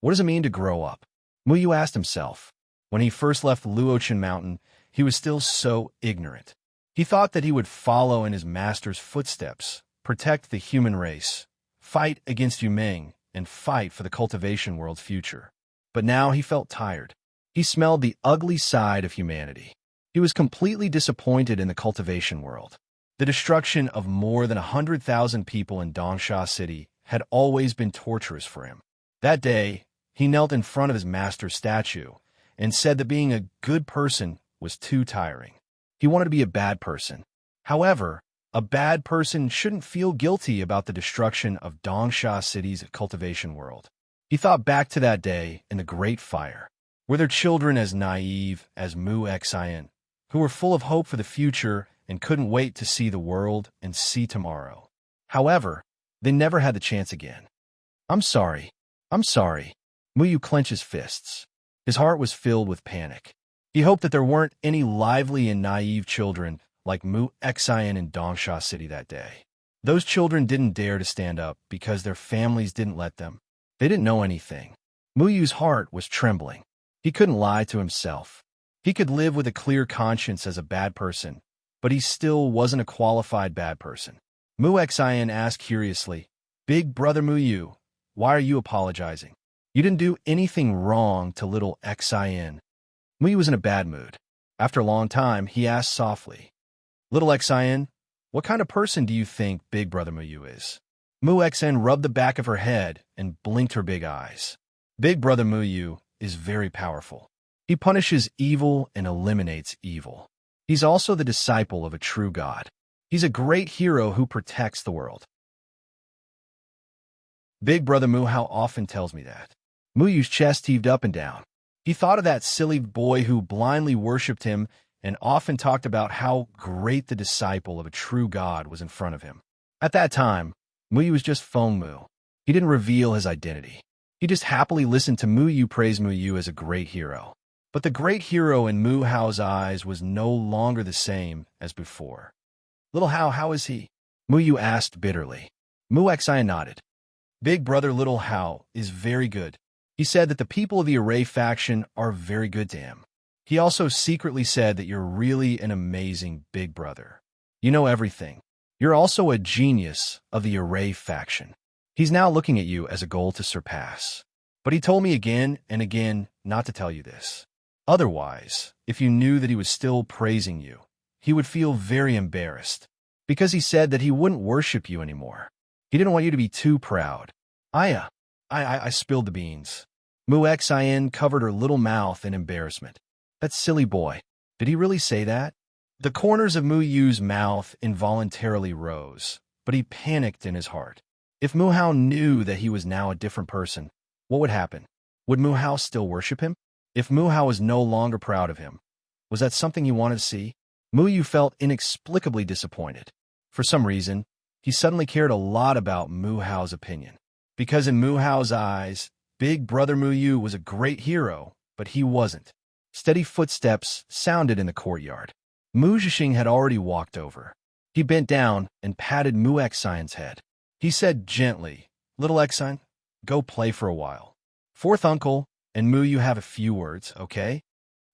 What does it mean to grow up? Mu Yu asked himself. When he first left Luochen Mountain, he was still so ignorant. He thought that he would follow in his master's footsteps, protect the human race, fight against Yumeng, and fight for the cultivation world's future. But now he felt tired. He smelled the ugly side of humanity. He was completely disappointed in the cultivation world. The destruction of more than 100,000 people in Dongsha City had always been torturous for him. That day, he knelt in front of his master's statue and said that being a good person was too tiring. He wanted to be a bad person. However, a bad person shouldn't feel guilty about the destruction of Dongsha City's cultivation world. He thought back to that day in the Great Fire. Were there children as naive as Mu Xian, who were full of hope for the future and couldn't wait to see the world and see tomorrow? However, they never had the chance again. I'm sorry. Mu Yu clenched his fists. His heart was filled with panic. He hoped that there weren't any lively and naive children like Mu Xian in Dongsha City that day. Those children didn't dare to stand up because their families didn't let them. They didn't know anything. Mu Yu's heart was trembling. He couldn't lie to himself. He could live with a clear conscience as a bad person, but he still wasn't a qualified bad person. Mu Xian asked curiously, "Big brother Mu Yu, why are you apologizing? You didn't do anything wrong to little Xian." Mu Yu was in a bad mood. After a long time, he asked softly, "Little Xian, what kind of person do you think Big brother Mu Yu is?" Mu Xian rubbed the back of her head and blinked her big eyes. "Big brother Mu Yu is very powerful. He punishes evil and eliminates evil. He's also the disciple of a true god. He's a great hero who protects the world." Big brother Mu Hao often tells me that. Mu Yu's chest heaved up and down. He thought of that silly boy who blindly worshipped him and often talked about how great the disciple of a true god was in front of him. At that time, Mu Yu was just Feng Mu. He didn't reveal his identity. He just happily listened to Mu Yu praise Mu Yu as a great hero. But the great hero in Mu Hao's eyes was no longer the same as before. "Little Hao, how is he?" Mu Yu asked bitterly. Mu Xian nodded. "Big brother Little Hao is very good. He said that the people of the Array faction are very good to him. He also secretly said that you're really an amazing big brother. You know everything. You're also a genius of the Array faction. He's now looking at you as a goal to surpass. But he told me again and again not to tell you this. Otherwise, if you knew that he was still praising you, he would feel very embarrassed, because he said that he wouldn't worship you anymore. He didn't want you to be too proud." I spilled the beans. Mu Xian covered her little mouth in embarrassment. "That silly boy. Did he really say that?" The corners of Mu Yu's mouth involuntarily rose, but he panicked in his heart. If Mu Hao knew that he was now a different person, what would happen? Would Mu Hao still worship him? If Mu Hao was no longer proud of him, was that something he wanted to see? Mu Yu felt inexplicably disappointed. For some reason, he suddenly cared a lot about Mu Hao's opinion. Because in Mu Hao's eyes, Big brother Mu Yu was a great hero, but he wasn't. Steady footsteps sounded in the courtyard. Mu Zhixing had already walked over. He bent down and patted Mu Xian's head. He said gently, "Little Xian, go play for a while. Fourth uncle and Mu Yu have a few words, okay?"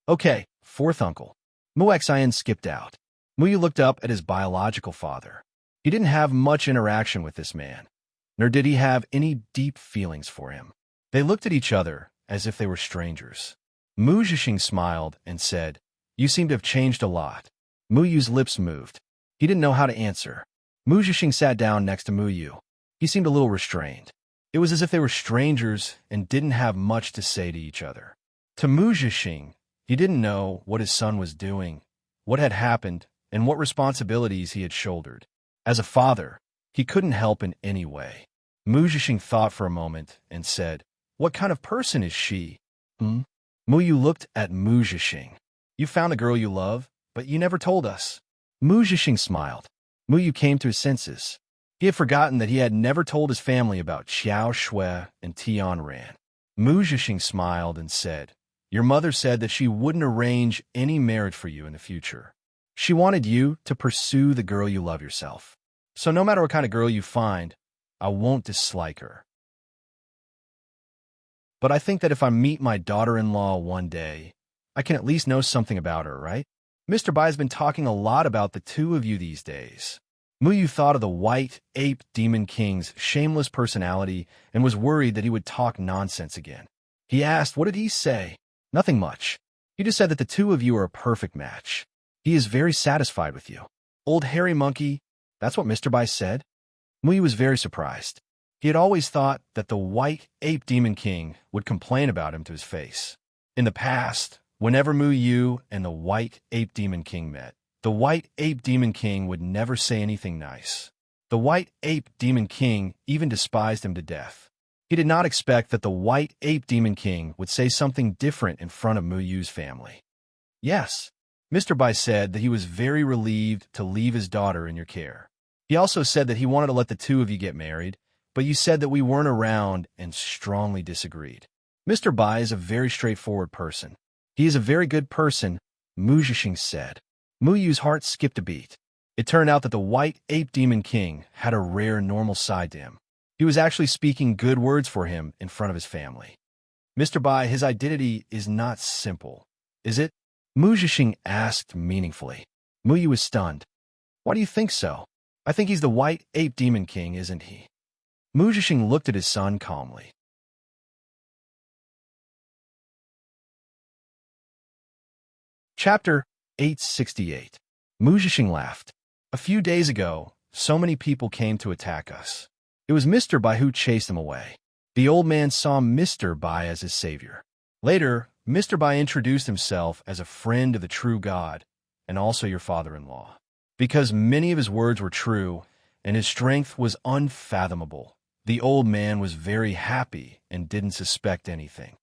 "Okay, fourth uncle." Mu Xian skipped out. Mu Yu looked up at his biological father. He didn't have much interaction with this man, nor did he have any deep feelings for him. They looked at each other as if they were strangers. Mu Zhixing smiled and said, "You seem to have changed a lot." Mu Yu's lips moved. He didn't know how to answer. Mu Zhixing sat down next to Mu Yu. He seemed a little restrained. It was as if they were strangers and didn't have much to say to each other. To Mu Zhixing, he didn't know what his son was doing, what had happened, and what responsibilities he had shouldered. As a father, he couldn't help in any way. Mu Zhixing thought for a moment and said, "What kind of person is she?" Mu Yu looked at Mu Zhixing. "You found a girl you love, but you never told us." Mu Zhixing smiled. Mu Yu came to his senses. He had forgotten that he had never told his family about Qiao Shui and Tian Ran. Mu Zhixing smiled and said, "Your mother said that she wouldn't arrange any marriage for you in the future. She wanted you to pursue the girl you love yourself. So no matter what kind of girl you find, I won't dislike her. But I think that if I meet my daughter-in-law one day, I can at least know something about her, right? Mr. Bai has been talking a lot about the two of you these days." Mu Yu thought of the white ape demon king's shameless personality and was worried that he would talk nonsense again. He asked, "What did he say?" "Nothing much. He just said that the two of you are a perfect match. He is very satisfied with you." "Old hairy monkey, that's what Mr. Bai said?" Mu Yu was very surprised. He had always thought that the white ape demon king would complain about him to his face. In the past, whenever Mu Yu and the white ape demon king met, the white ape demon king would never say anything nice. The white ape demon king even despised him to death. He did not expect that the white ape demon king would say something different in front of Mu Yu's family. "Yes." Mr. Bai said that he was very relieved to leave his daughter in your care. He also said that he wanted to let the two of you get married, but you said that we weren't around and strongly disagreed. Mr. Bai is a very straightforward person. He is a very good person, Mu Zhixing said. Mu Yu's heart skipped a beat. It turned out that the white ape demon king had a rare normal side to him. He was actually speaking good words for him in front of his family. "Mr. Bai, his identity is not simple, is it?" Mu Zhixing asked meaningfully. Muyu was stunned. Why do you think so? I think he's the white ape demon king, isn't he? Mu Zhixing looked at his son calmly. Chapter 868. Mu Zhixing laughed. A few days ago, so many people came to attack us. It was Mr. Bai who chased them away. The old man saw Mr. Bai as his savior. Later, Mr. Bai introduced himself as a friend of the true God and also your father-in-law. Because many of his words were true and his strength was unfathomable, the old man was very happy and didn't suspect anything.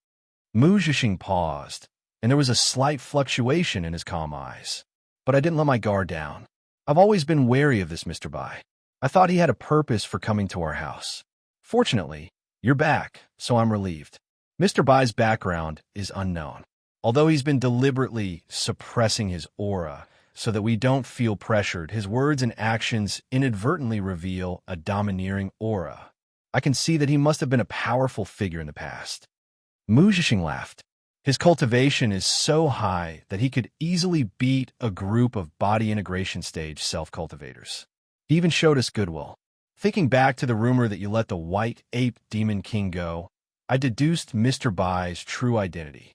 Mu Zhixing paused, and there was a slight fluctuation in his calm eyes. But I didn't let my guard down. I've always been wary of this Mr. Bai. I thought he had a purpose for coming to our house. Fortunately, you're back, so I'm relieved. Mr. Bai's background is unknown, although he's been deliberately suppressing his aura so that we don't feel pressured. His words and actions inadvertently reveal a domineering aura. I can see that he must have been a powerful figure in the past. Mu Zhixing laughed. His cultivation is so high that he could easily beat a group of body integration stage self-cultivators. He even showed us goodwill. Thinking back to the rumor that you let the white ape demon king go, I deduced Mr. Bai's true identity.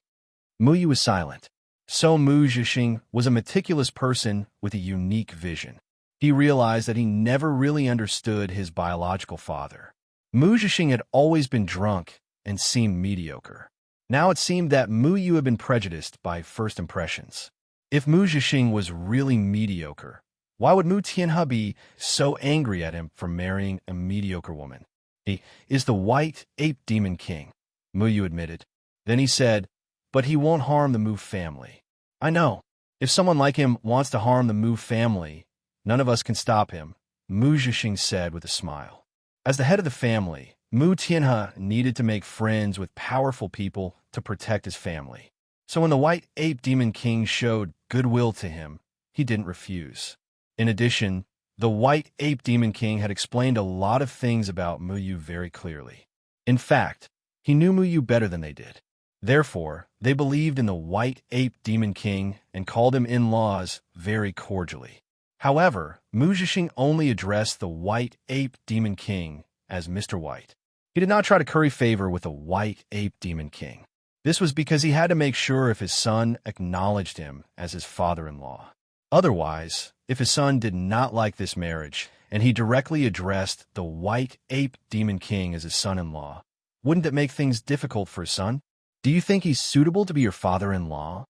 Muyu was silent. So Mu Zhixing was a meticulous person with a unique vision. He realized that he never really understood his biological father. Mu Zhixing had always been drunk and seemed mediocre. Now it seemed that Muyu had been prejudiced by first impressions. If Mu Zhixing was really mediocre, why would Mu Tianhe be so angry at him for marrying a mediocre woman? He is the white ape demon king, Muyu admitted. Then he said, but he won't harm the Mu family. I know. If someone like him wants to harm the Mu family, none of us can stop him, Mu Zhixing said with a smile. As the head of the family, Mu Tianhe needed to make friends with powerful people to protect his family. So when the white ape demon king showed goodwill to him, he didn't refuse. In addition, the white ape demon king had explained a lot of things about Muyu very clearly. In fact, he knew Muyu better than they did. Therefore, they believed in the white ape demon king and called him in-laws very cordially. However, Mu Zhixing only addressed the white ape demon king as Mr. White. He did not try to curry favor with the white ape demon king. This was because he had to make sure if his son acknowledged him as his father-in-law. Otherwise, if his son did not like this marriage and he directly addressed the white ape demon king as his son-in-law, wouldn't it make things difficult for his son? Do you think he's suitable to be your father-in-law?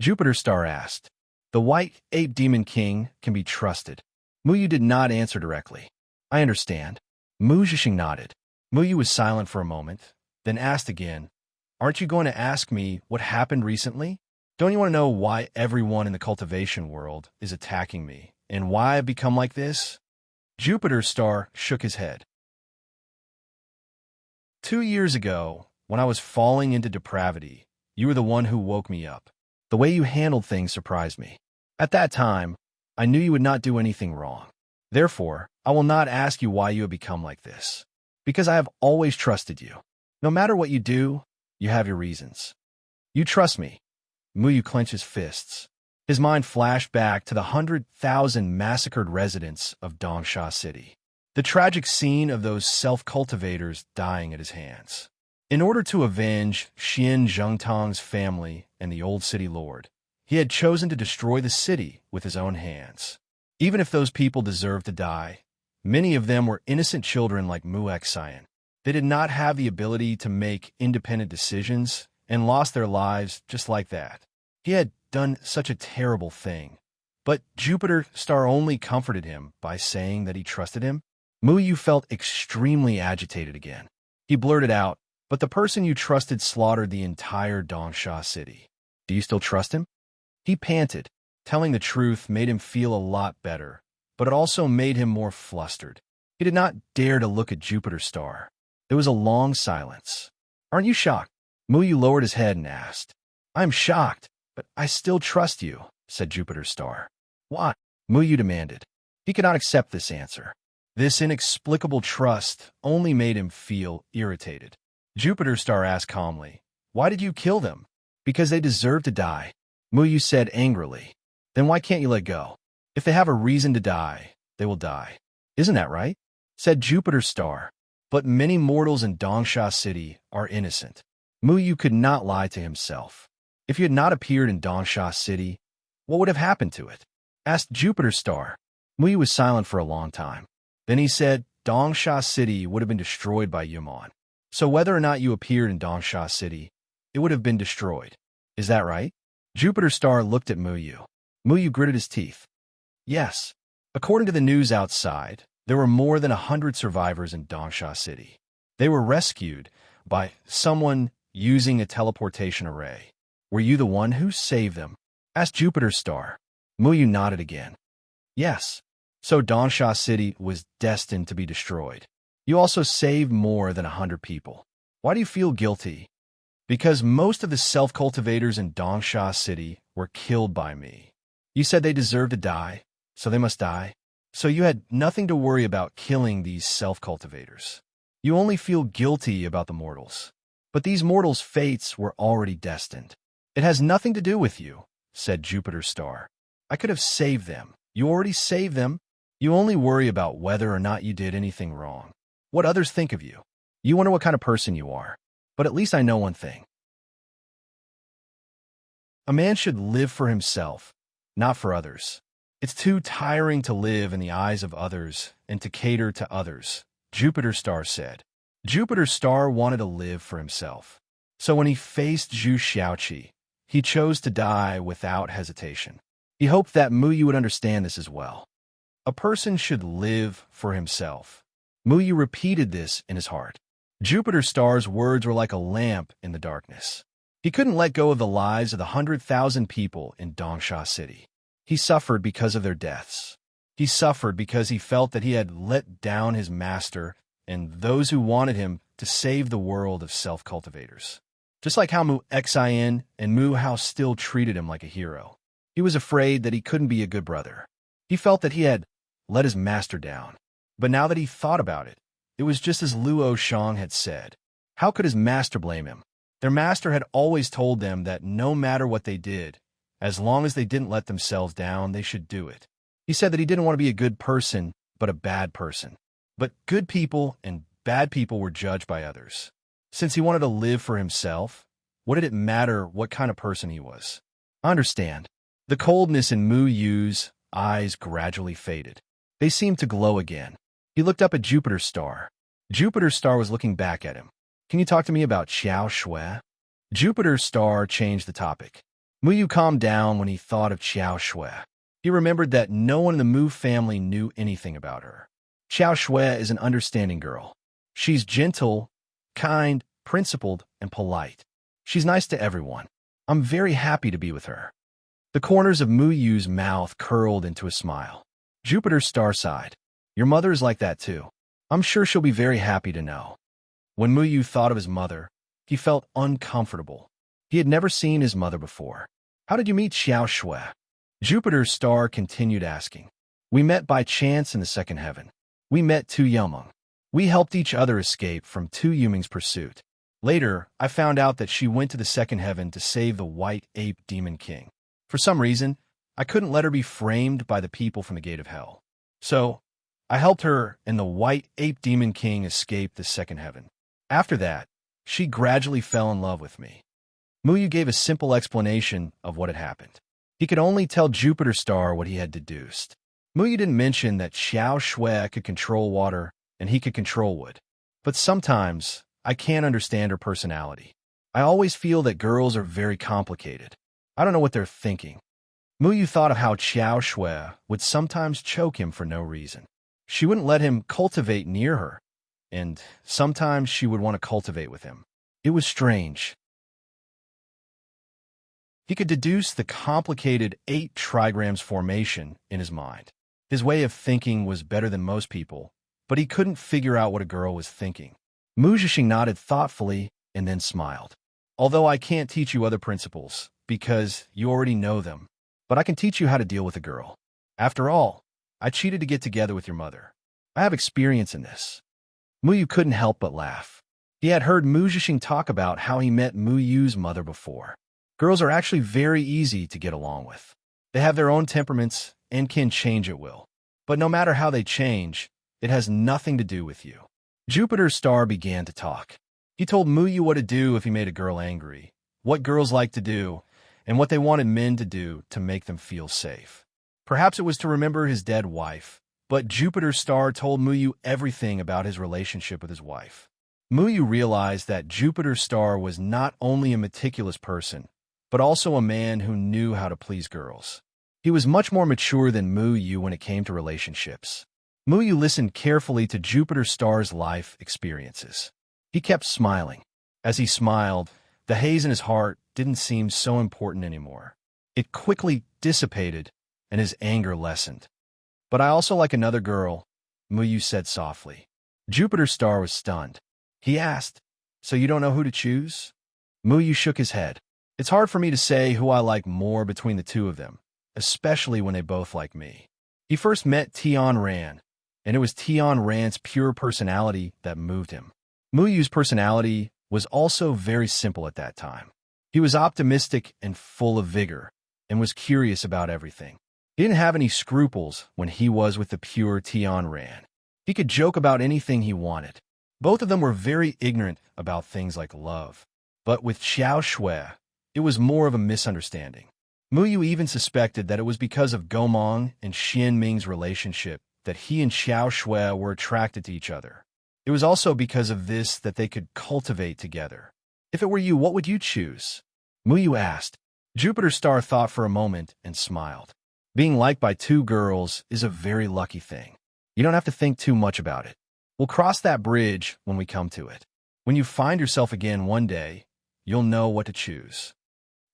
Jupiter Star asked. The white ape demon king can be trusted. Muyu did not answer directly. I understand. Mu Zhixing nodded. Muyu was silent for a moment, then asked again, aren't you going to ask me what happened recently? Don't you want to know why everyone in the cultivation world is attacking me, and why I've become like this? Jupiter Star shook his head. 2 years ago, when I was falling into depravity, you were the one who woke me up. The way you handled things surprised me. At that time, I knew you would not do anything wrong. Therefore, I will not ask you why you have become like this, because I have always trusted you. No matter what you do, you have your reasons. You trust me. Muyu clenched his fists. His mind flashed back to the 100,000 massacred residents of Dongsha City. The tragic scene of those self-cultivators dying at his hands. In order to avenge Xian Zhengtang's family and the old city lord, he had chosen to destroy the city with his own hands. Even if those people deserved to die, many of them were innocent children like Mu Xian. They did not have the ability to make independent decisions and lost their lives just like that. He had done such a terrible thing, but Jupiter Star only comforted him by saying that he trusted him. Muyu felt extremely agitated again. He blurted out, but the person you trusted slaughtered the entire Dongsha city. Do you still trust him? He panted. Telling the truth made him feel a lot better, but it also made him more flustered. He did not dare to look at Jupiter Star. There was a long silence. Aren't you shocked? Muyu lowered his head and asked. I'm shocked, but I still trust you, said Jupiter Star. What? Muyu demanded. He could not accept this answer. This inexplicable trust only made him feel irritated. Jupiter Star asked calmly, why did you kill them? Because they deserve to die, Muyu said angrily. Then why can't you let go? If they have a reason to die, they will die. Isn't that right? Said Jupiter's star. But many mortals in Dongsha City are innocent. Muyu could not lie to himself. If you had not appeared in Dongsha City, what would have happened to it? Asked Jupiter's star. Muyu was silent for a long time. Then he said, Dongsha City would have been destroyed by Yumon. So whether or not you appeared in Dongsha City, it would have been destroyed. Is that right? Jupiter's star looked at Muyu. Muyu gritted his teeth. Yes. According to the news outside, there were more than 100 survivors in Dongsha City. They were rescued by someone using a teleportation array. Were you the one who saved them? Asked Jupiter's star. Muyu nodded again. Yes. So Dongsha City was destined to be destroyed. You also saved more than 100 people. Why do you feel guilty? Because most of the self-cultivators in Dongsha City were killed by me. You said they deserved to die, so they must die. So you had nothing to worry about killing these self-cultivators. You only feel guilty about the mortals. But these mortals' fates were already destined. It has nothing to do with you, said Jupiter's star. I could have saved them. You already saved them. You only worry about whether or not you did anything wrong. What others think of you. You wonder what kind of person you are. But at least I know one thing. A man should live for himself, not for others. It's too tiring to live in the eyes of others and to cater to others, Jupiter's star said. Jupiter's star wanted to live for himself. So when he faced Zhu Xiaoqi, he chose to die without hesitation. He hoped that Muyu would understand this as well. A person should live for himself. Muyu repeated this in his heart. Jupiter's star's words were like a lamp in the darkness. He couldn't let go of the lives of the 100,000 people in Dongsha City. He suffered because of their deaths. He suffered because he felt that he had let down his master and those who wanted him to save the world of self-cultivators. Just like how Mu Xin and Mu Hao still treated him like a hero. He was afraid that he couldn't be a good brother. He felt that he had let his master down. But now that he thought about it, it was just as Luo Shang had said. How could his master blame him? Their master had always told them that no matter what they did, as long as they didn't let themselves down, they should do it. He said that he didn't want to be a good person, but a bad person. But good people and bad people were judged by others. Since he wanted to live for himself, what did it matter what kind of person he was? I understand. The coldness in Mu Yu's eyes gradually faded. They seemed to glow again. He looked up at Jupiter's star. Jupiter's star was looking back at him. Can you talk to me about Xiao Shui? Jupiter's star changed the topic. Mu Yu calmed down when he thought of Xiao Shui. He remembered that no one in the Mu family knew anything about her. Xiao Shui is an understanding girl. She's gentle, kind, principled, and polite. She's nice to everyone. I'm very happy to be with her. The corners of Mu Yu's mouth curled into a smile. Jupiter's star sighed. Your mother is like that too. I'm sure she'll be very happy to know. When Mu Yu thought of his mother, he felt uncomfortable. He had never seen his mother before. How did you meet Xiao Shui? Jupiter's star continued asking. We met by chance in the second heaven. We met Tu Yumeng. We helped each other escape from Tu Yumeng's pursuit. Later, I found out that she went to the second heaven to save the White Ape Demon King. For some reason, I couldn't let her be framed by the people from the gate of hell. So, I helped her and the White Ape Demon King escape the second heaven. After that, she gradually fell in love with me. Mu Yu gave a simple explanation of what had happened. He could only tell Jupiter's star what he had deduced. Mu Yu didn't mention that Xiao Shui could control water and he could control wood. But sometimes, I can't understand her personality. I always feel that girls are very complicated. I don't know what they're thinking. Mu Yu thought of how Xiao Shui would sometimes choke him for no reason. She wouldn't let him cultivate near her, and sometimes she would want to cultivate with him. It was strange. He could deduce the complicated 8 trigrams formation in his mind. His way of thinking was better than most people, but he couldn't figure out what a girl was thinking. Mu Zhixing nodded thoughtfully and then smiled. Although I can't teach you other principles, because you already know them, but I can teach you how to deal with a girl. After all, I cheated to get together with your mother. I have experience in this. Mu Yu couldn't help but laugh. He had heard Mu Zhixing talk about how he met Mu Yu's mother before. Girls are actually very easy to get along with. They have their own temperaments and can change at will. But no matter how they change, it has nothing to do with you. Jupiter's star began to talk. He told Muyu what to do if he made a girl angry, what girls like to do, and what they wanted men to do to make them feel safe. Perhaps it was to remember his dead wife, but Jupiter's star told Muyu everything about his relationship with his wife. Muyu realized that Jupiter's star was not only a meticulous person, but also a man who knew how to please girls. He was much more mature than Muyu when it came to relationships. Muyu listened carefully to Jupiter's star's life experiences. He kept smiling. As he smiled, the haze in his heart didn't seem so important anymore. It quickly dissipated, and his anger lessened. "But I also like another girl," Muyu said softly. Jupiter's star was stunned. He asked, "So you don't know who to choose?" Muyu shook his head. "It's hard for me to say who I like more between the two of them, especially when they both like me." He first met Tian Ran, and it was Tian Ran's pure personality that moved him. Muyu's personality was also very simple at that time. He was optimistic and full of vigor, and was curious about everything. He didn't have any scruples when he was with the pure Tian Ran. He could joke about anything he wanted. Both of them were very ignorant about things like love. But with Xiao Shui, it was more of a misunderstanding. Muyu even suspected that it was because of Gomong and Xian Ming's relationship that he and Xiao Shui were attracted to each other. It was also because of this that they could cultivate together. "If it were you, what would you choose?" Muyu asked. Jupiter's star thought for a moment and smiled. "Being liked by two girls is a very lucky thing. You don't have to think too much about it. We'll cross that bridge when we come to it. When you find yourself again one day, you'll know what to choose."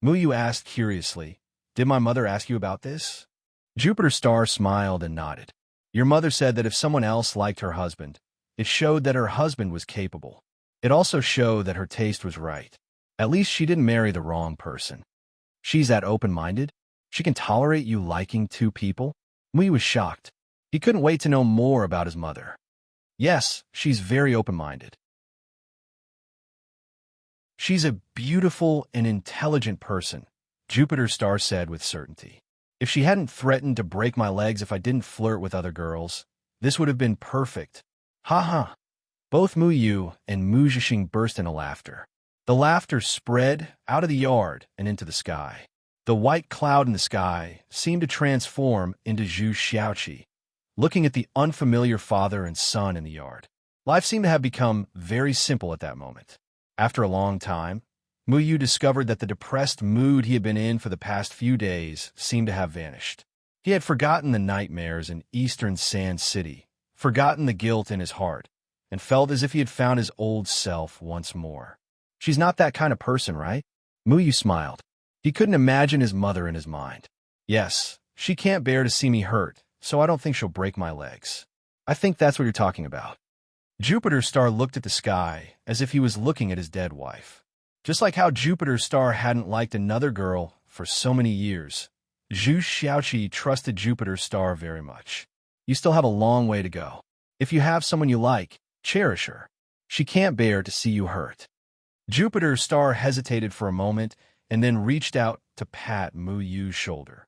Muyu asked curiously, "Did my mother ask you about this?" Jupiter's star smiled and nodded. "Your mother said that if someone else liked her husband, it showed that her husband was capable. It also showed that her taste was right. At least she didn't marry the wrong person. She's that open-minded? She can tolerate you liking two people?" Muyu was shocked. He couldn't wait to know more about his mother. "Yes, she's very open-minded. She's a beautiful and intelligent person," Jupiter's star said with certainty. "If she hadn't threatened to break my legs if I didn't flirt with other girls, this would have been perfect." "Ha ha!" Both Muyu and Mu Zhixing burst into laughter. The laughter spread out of the yard and into the sky. The white cloud in the sky seemed to transform into Zhu Xiaoqi, looking at the unfamiliar father and son in the yard. Life seemed to have become very simple at that moment. After a long time, Muyu discovered that the depressed mood he had been in for the past few days seemed to have vanished. He had forgotten the nightmares in Eastern Sand City, forgotten the guilt in his heart, and felt as if he had found his old self once more. "She's not that kind of person, right?" Muyu smiled. He couldn't imagine his mother in his mind. "Yes, she can't bear to see me hurt, so I don't think she'll break my legs." "I think that's what you're talking about." Jupiter's star looked at the sky as if he was looking at his dead wife. Just like how Jupiter's star hadn't liked another girl for so many years, Zhu Xiaoqi trusted Jupiter's star very much. "You still have a long way to go. If you have someone you like, cherish her. She can't bear to see you hurt." Jupiter's star hesitated for a moment and then reached out to pat Muyu's shoulder.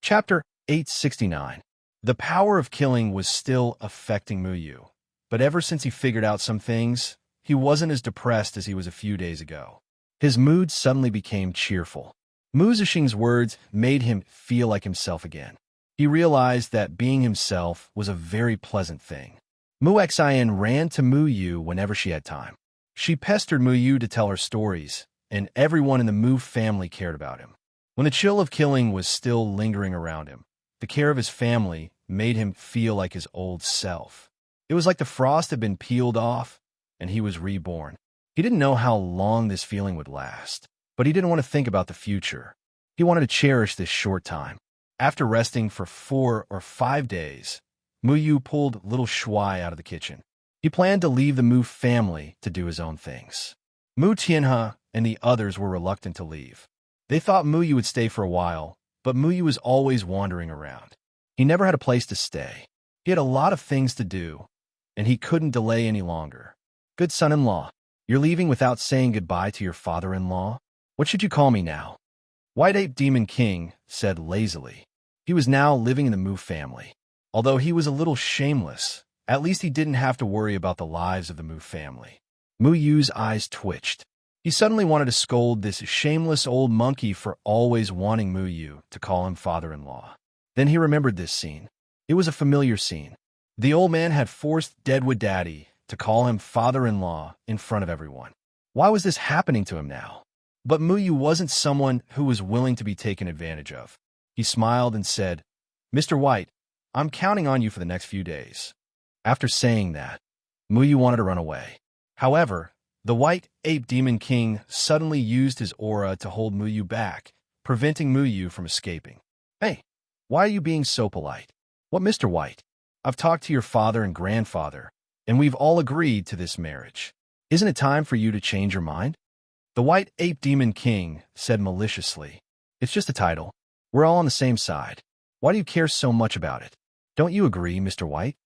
Chapter 869. The power of killing was still affecting Muyu, but ever since he figured out some things, he wasn't as depressed as he was a few days ago. His mood suddenly became cheerful. Mu Zixing's words made him feel like himself again. He realized that being himself was a very pleasant thing. Mu Xian ran to Muyu whenever she had time. She pestered Muyu to tell her stories, and everyone in the Mu family cared about him. When the chill of killing was still lingering around him, the care of his family made him feel like his old self. It was like the frost had been peeled off, and he was reborn. He didn't know how long this feeling would last, but he didn't want to think about the future. He wanted to cherish this short time. After resting for 4 or 5 days, Muyu pulled little Shui out of the kitchen. He planned to leave the Mu family to do his own things. Mu Tianhe and the others were reluctant to leave. They thought Muyu would stay for a while, but Muyu was always wandering around. He never had a place to stay. He had a lot of things to do, and he couldn't delay any longer. "Good son-in-law, you're leaving without saying goodbye to your father-in-law?" What should you call me now? White Ape Demon King said lazily. He was now living in the Moo family. Although he was a little shameless, at least he didn't have to worry about the lives of the Moo family. Moo Yu's eyes twitched. He suddenly wanted to scold this shameless old monkey for always wanting Moo Yu to call him father-in-law. Then he remembered this scene. It was a familiar scene. The old man had forced Deadwood Daddy to call him father-in-law in front of everyone. Why was this happening to him now? But Moo Yu wasn't someone who was willing to be taken advantage of. He smiled and said, "Mr. White, I'm counting on you for the next few days." After saying that, Moo Yu wanted to run away. However, the White Ape Demon King suddenly used his aura to hold Moo Yu back, preventing Moo Yu from escaping. "Hey, why are you being so polite?" "What, Mr. White? I've talked to your father and grandfather, and we've all agreed to this marriage. Isn't it time for you to change your mind?" The White Ape Demon King said maliciously, "It's just a title. We're all on the same side. Why do you care so much about it? Don't you agree, Mr. White?"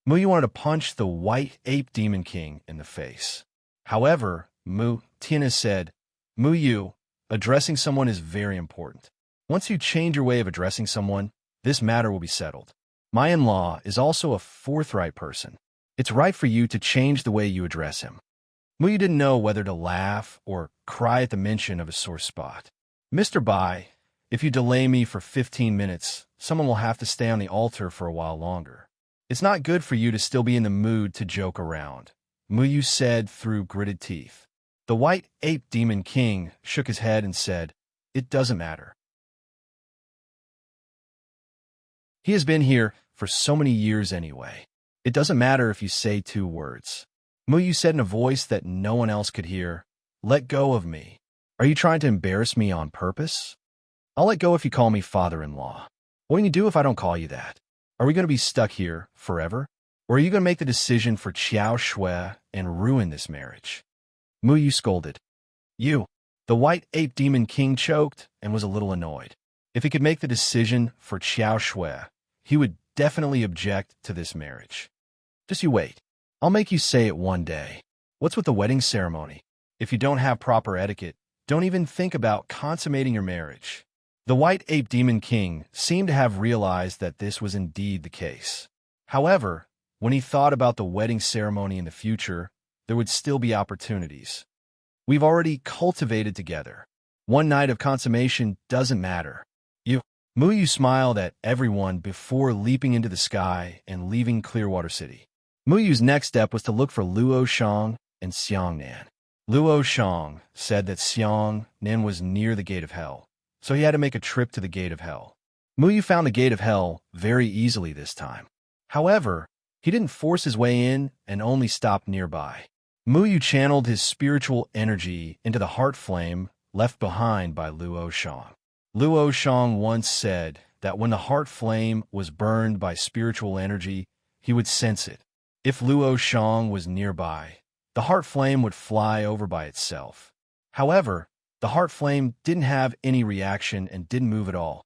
Moo Yu wanted to punch the White Ape Demon King in the face. However, Tina said, "Moo Yu, addressing someone is very important. Once you change your way of addressing someone, this matter will be settled. My in-law is also a forthright person. It's right for you to change the way you address him." Moo Yu didn't know whether to laugh or cry at the mention of a sore spot. "Mr. Bai, if you delay me for 15 minutes, someone will have to stay on the altar for a while longer. It's not good for you to still be in the mood to joke around," Moo Yu said through gritted teeth. The White Ape Demon King shook his head and said, "It doesn't matter. He has been here for so many years anyway. It doesn't matter if you say 2 words. Moo Yu said in a voice that no one else could hear, "Let go of me. Are you trying to embarrass me on purpose? I'll let go if you call me father-in-law. What can you do if I don't call you that? Are we going to be stuck here forever? Or are you going to make the decision for Qiao Shui and ruin this marriage?" Moo Yu scolded. "You." The White Ape Demon King choked and was a little annoyed. If he could make the decision for Qiao Shui, he would definitely object to this marriage. "Just you wait. I'll make you say it one day. What's with the wedding ceremony? If you don't have proper etiquette, don't even think about consummating your marriage." The White Ape Demon King seemed to have realized that this was indeed the case. However, when he thought about the wedding ceremony in the future, there would still be opportunities. "We've already cultivated together. One night of consummation doesn't matter. You." Moo Yu smiled at everyone before leaping into the sky and leaving Clearwater City. Moo Yu's next step was to look for Luo Shang and Xiang Nan. Luo Shang said that Xiang Nan was near the Gate of Hell, so he had to make a trip to the Gate of Hell. Moo Yu found the Gate of Hell very easily this time. However, he didn't force his way in and only stopped nearby. Moo Yu channeled his spiritual energy into the heart flame left behind by Luo Shang. Luo Shang once said that when the heart flame was burned by spiritual energy, he would sense it. If Luo Shang was nearby, the heart flame would fly over by itself. However, the heart flame didn't have any reaction and didn't move at all.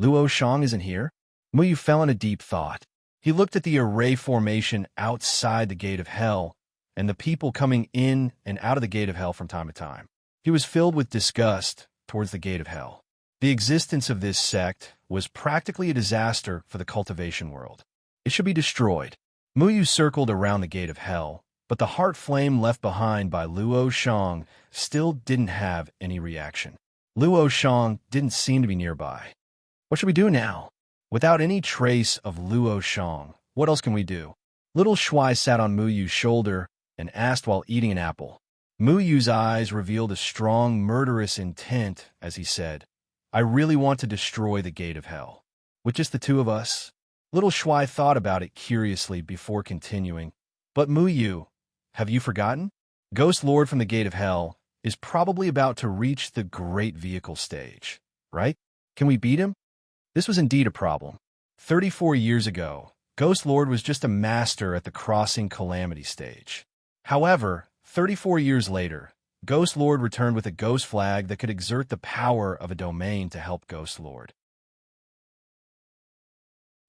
"Luo Shang isn't here?" Moo Yu fell in a deep thought. He looked at the array formation outside the Gate of Hell and the people coming in and out of the Gate of Hell from time to time. He was filled with disgust towards the Gate of Hell. The existence of this sect was practically a disaster for the cultivation world. It should be destroyed. Moo Yu circled around the Gate of Hell, but the heart flame left behind by Luo Shang still didn't have any reaction. Luo Shang didn't seem to be nearby. What should we do now? Without any trace of Luo Shang, what else can we do? Little Shui sat on Moo Yu's shoulder and asked while eating an apple. Moo Yu's eyes revealed a strong, murderous intent as he said, "I really want to destroy the Gate of Hell. With just the 2 of us?" Little Shui thought about it curiously before continuing. "But Moo Yu, have you forgotten? Ghost Lord from the Gate of Hell is probably about to reach the Great Vehicle stage, right? Can we beat him?" This was indeed a problem. 34 years ago, Ghost Lord was just a master at the Crossing Calamity stage. However, 34 years later, Ghost Lord returned with a ghost flag that could exert the power of a domain to help Ghost Lord.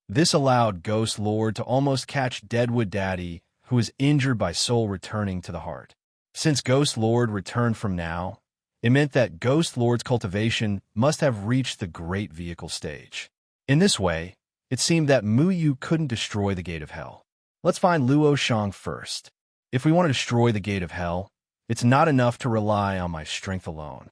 This allowed Ghost Lord to almost catch Deadwood Daddy, who was injured by soul returning to the heart. Since Ghost Lord returned from now, It meant that Ghost Lord's cultivation must have reached the great vehicle stage. In this way, it seemed that Muyu couldn't destroy the Gate of Hell. Let's find Luo Shang first. If we want to destroy the Gate of Hell, it's not enough to rely on my strength alone.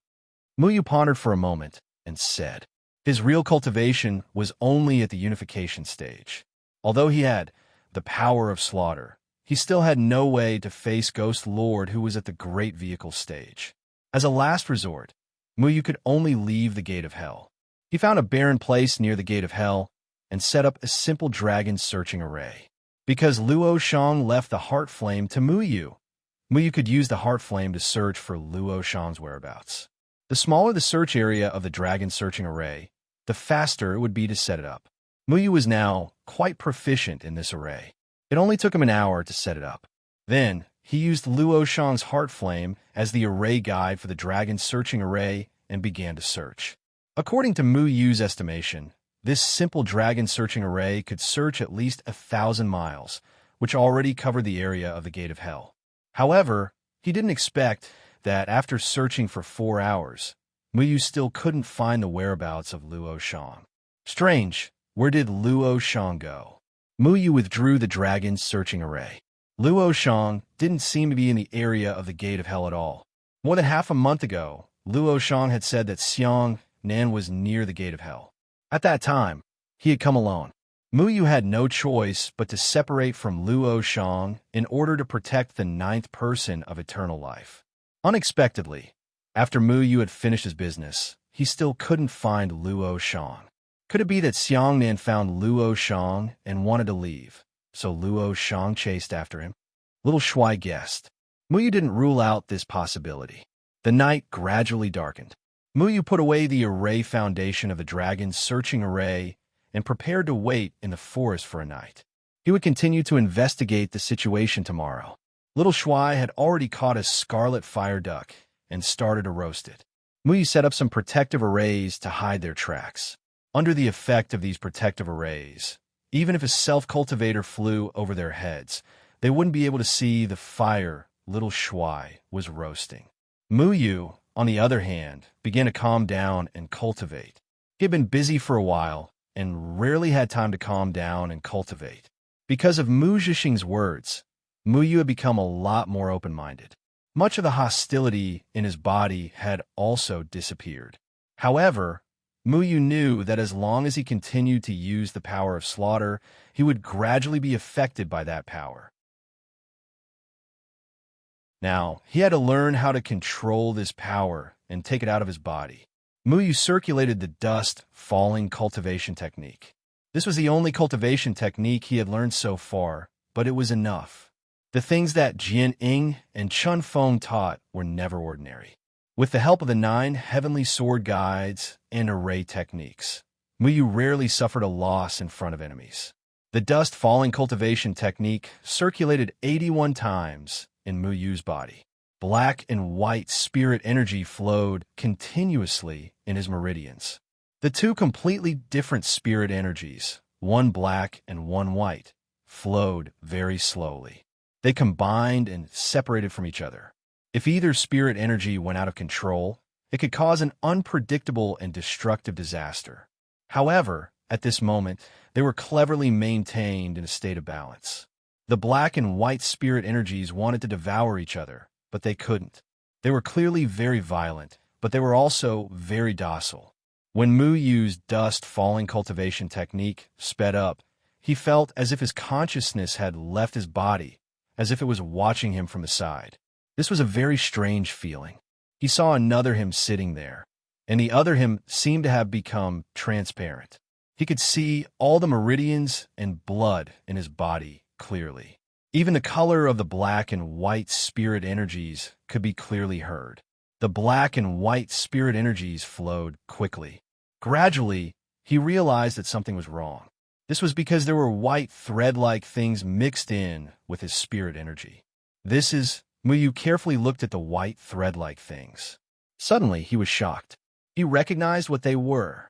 Muyu pondered for a moment and said, his real cultivation was only at the unification stage. Although he had the power of slaughter, he still had no way to face Ghost Lord, who was at the great vehicle stage. As a last resort, Muyu could only leave the Gate of Hell. He found a barren place near the Gate of Hell and set up a simple dragon searching array. Because Luo Shang left the heart flame to Muyu, Muyu could use the heart flame to search for Luo Shang's whereabouts. The smaller the search area of the dragon searching array, the faster it would be to set it up. Muyu was now quite proficient in this array. It only took him an hour to set it up. Then, he used Luo Shang's heart flame as the array guide for the dragon searching array and began to search. According to Muyu's estimation, this simple dragon searching array could search at least 1,000 miles, which already covered the area of the Gate of Hell. However, he didn't expect that after searching for 4 hours, Muyu still couldn't find the whereabouts of Luo Shang. Strange, where did Luo Shang go? Muyu withdrew the dragon's searching array. Luo Shang didn't seem to be in the area of the Gate of Hell at all. More than half a month ago, Luo Shang had said that Xiang Nan was near the Gate of Hell. At that time, he had come alone. Muyu had no choice but to separate from Luo Shang in order to protect the 9th person of eternal life. Unexpectedly, after Muyu had finished his business, he still couldn't find Luo Shang. Could it be that Xiang Nan found Luo Shang and wanted to leave, so Luo Shang chased after him? Little Shuai guessed. Muyu didn't rule out this possibility. The night gradually darkened. Muyu put away the array foundation of the dragon's searching array and prepared to wait in the forest for a night. He would continue to investigate the situation tomorrow. Little Shuai had already caught a scarlet fire duck and started to roast it. Muyu set up some protective arrays to hide their tracks. Under the effect of these protective arrays, even if a self-cultivator flew over their heads, they wouldn't be able to see the fire Little Shuai was roasting. Muyu, on the other hand, began to calm down and cultivate. He had been busy for a while and rarely had time to calm down and cultivate. Because of Mu Zhixing's words, Muyu had become a lot more open-minded. Much of the hostility in his body had also disappeared. However, Muyu knew that as long as he continued to use the power of slaughter, he would gradually be affected by that power. Now, he had to learn how to control this power and take it out of his body. Muyu circulated the dust falling cultivation technique. This was the only cultivation technique he had learned so far, but it was enough. The things that Jian Ying and Chun Feng taught were never ordinary. With the help of the 9 heavenly sword guides and array techniques, Muyu rarely suffered a loss in front of enemies. The dust falling cultivation technique circulated 81 times in Muyu's body. Black and white spirit energy flowed continuously in his meridians. The 2 completely different spirit energies, one black and one white, flowed very slowly. They combined and separated from each other. If either spirit energy went out of control, it could cause an unpredictable and destructive disaster. However, at this moment, they were cleverly maintained in a state of balance. The black and white spirit energies wanted to devour each other, but they couldn't. They were clearly very violent, but they were also very docile. When Muyu's dust falling cultivation technique sped up, he felt as if his consciousness had left his body, as if it was watching him from the side. This was a very strange feeling. He saw another him sitting there, and the other him seemed to have become transparent. He could see all the meridians and blood in his body clearly. Even the color of the black and white spirit energies could be clearly heard. The black and white spirit energies flowed quickly. Gradually, he realized that something was wrong. This was because there were white thread-like things mixed in with his spirit energy. Muyu carefully looked at the white thread-like things. Suddenly, he was shocked. He recognized what they were.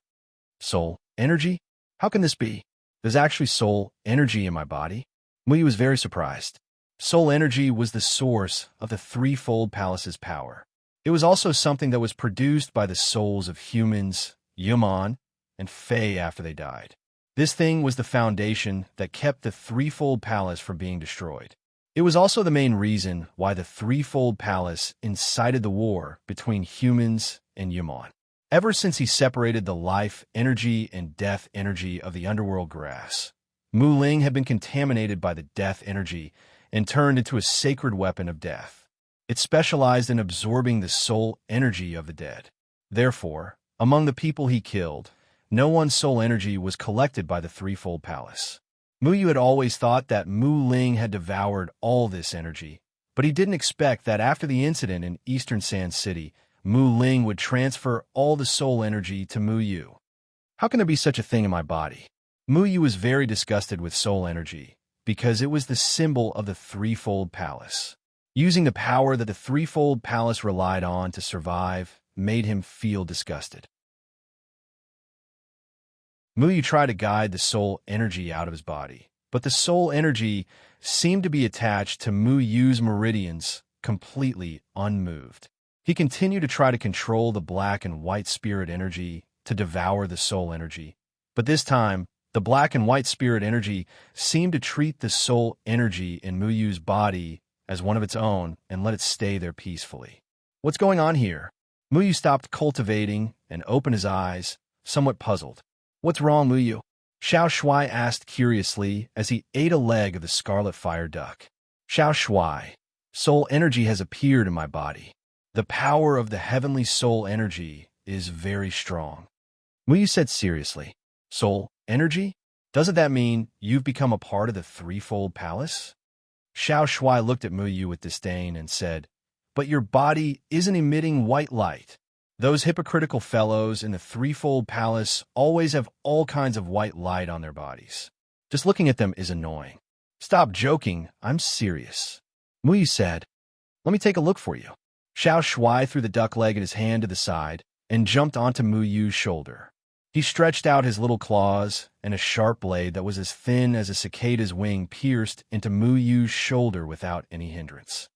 Soul energy? How can this be? There's actually soul energy in my body? Muyu was very surprised. Soul energy was the source of the threefold palace's power. It was also something that was produced by the souls of humans, Yuman, and Fae after they died. This thing was the foundation that kept the threefold palace from being destroyed. It was also the main reason why the threefold palace incited the war between humans and Yuman. Ever since he separated the life energy and death energy of the underworld grass, Mu Ling had been contaminated by the death energy and turned into a sacred weapon of death. It specialized in absorbing the soul energy of the dead. Therefore, among the people he killed, no one's soul energy was collected by the threefold palace. Mu Yu had always thought that Mu Ling had devoured all this energy, but he didn't expect that after the incident in Eastern Sand City, Mu Ling would transfer all the soul energy to Mu Yu. How can there be such a thing in my body? Mu Yu was very disgusted with soul energy because it was the symbol of the threefold palace. Using the power that the threefold palace relied on to survive made him feel disgusted. Mu Yu tried to guide the soul energy out of his body, but the soul energy seemed to be attached to Mu Yu's meridians, completely unmoved. He continued to try to control the black and white spirit energy to devour the soul energy, but this time, the black and white spirit energy seemed to treat the soul energy in Mu Yu's body as one of its own and let it stay there peacefully. What's going on here? Mu Yu stopped cultivating and opened his eyes, somewhat puzzled. What's wrong, Mu Yu? Xiao Shuai asked curiously as he ate a leg of the scarlet fire duck. Xiao Shuai, soul energy has appeared in my body. The power of the heavenly soul energy is very strong. Mu Yu said seriously. Soul energy? Doesn't that mean you've become a part of the threefold palace? Xiao Shuai looked at Mu Yu with disdain and said, But your body isn't emitting white light. Those hypocritical fellows in the threefold palace always have all kinds of white light on their bodies. Just looking at them is annoying. Stop joking, I'm serious. Mu Yu said, Let me take a look for you. Xiao Shuai threw the duck leg in his hand to the side and jumped onto Mu Yu's shoulder. He stretched out his little claws, and a sharp blade that was as thin as a cicada's wing pierced into Mu Yu's shoulder without any hindrance.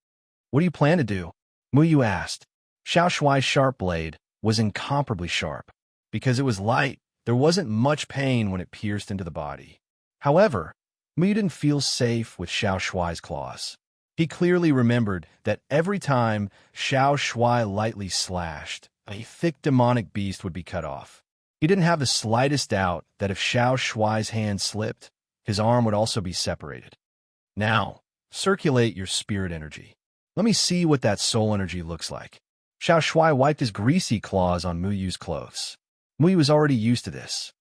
What do you plan to do? Mu Yu asked. Xiao Shuai's sharp blade was incomparably sharp. Because it was light, there wasn't much pain when it pierced into the body. However, Mu Yu didn't feel safe with Xiao Shuai's claws. He clearly remembered that every time Xiao Shuai lightly slashed, a thick demonic beast would be cut off. He didn't have the slightest doubt that if Xiao Shuai's hand slipped, his arm would also be separated. Now, circulate your spirit energy. Let me see what that soul energy looks like. Xiao Shuai wiped his greasy claws on Mu Yu's clothes. Mu Yu was already used to this.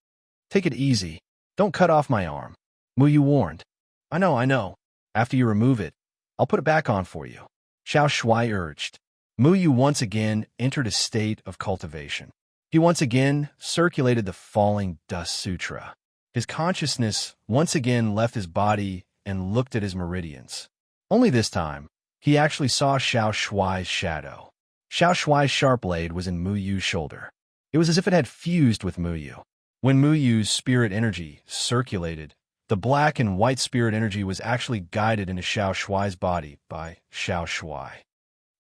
Take it easy. Don't cut off my arm. Mu Yu warned. I know. After you remove it, I'll put it back on for you. Xiao Shuai urged. Mu Yu once again entered a state of cultivation. He once again circulated the falling dust sutra. His consciousness once again left his body and looked at his meridians. Only this time, he actually saw Xiao Shuai's shadow. Xiao Shuai's sharp blade was in Mu Yu's shoulder. It was as if it had fused with Mu Yu. When Mu Yu's spirit energy circulated, the black and white spirit energy was actually guided into Xiao Shuai's body by Xiao Shuai.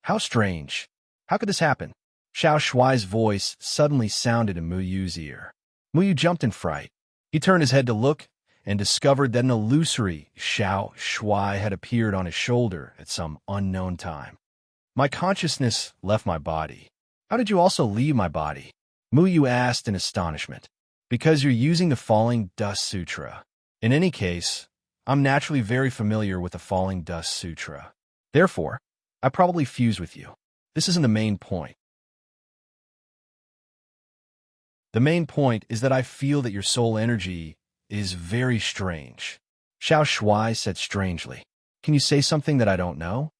How strange. How could this happen? Xiao Shuai's voice suddenly sounded in Mu Yu's ear. Mu Yu jumped in fright. He turned his head to look and discovered that an illusory Xiao Shuai had appeared on his shoulder at some unknown time. My consciousness left my body. How did you also leave my body? Mu Yu asked in astonishment. Because you're using the Falling Dust Sutra. In any case, I'm naturally very familiar with the Falling Dust Sutra. Therefore, I probably fused with you. This isn't the main point. The main point is that I feel that your soul energy is very strange. Xiao Shuai said strangely. Can you say something that I don't know?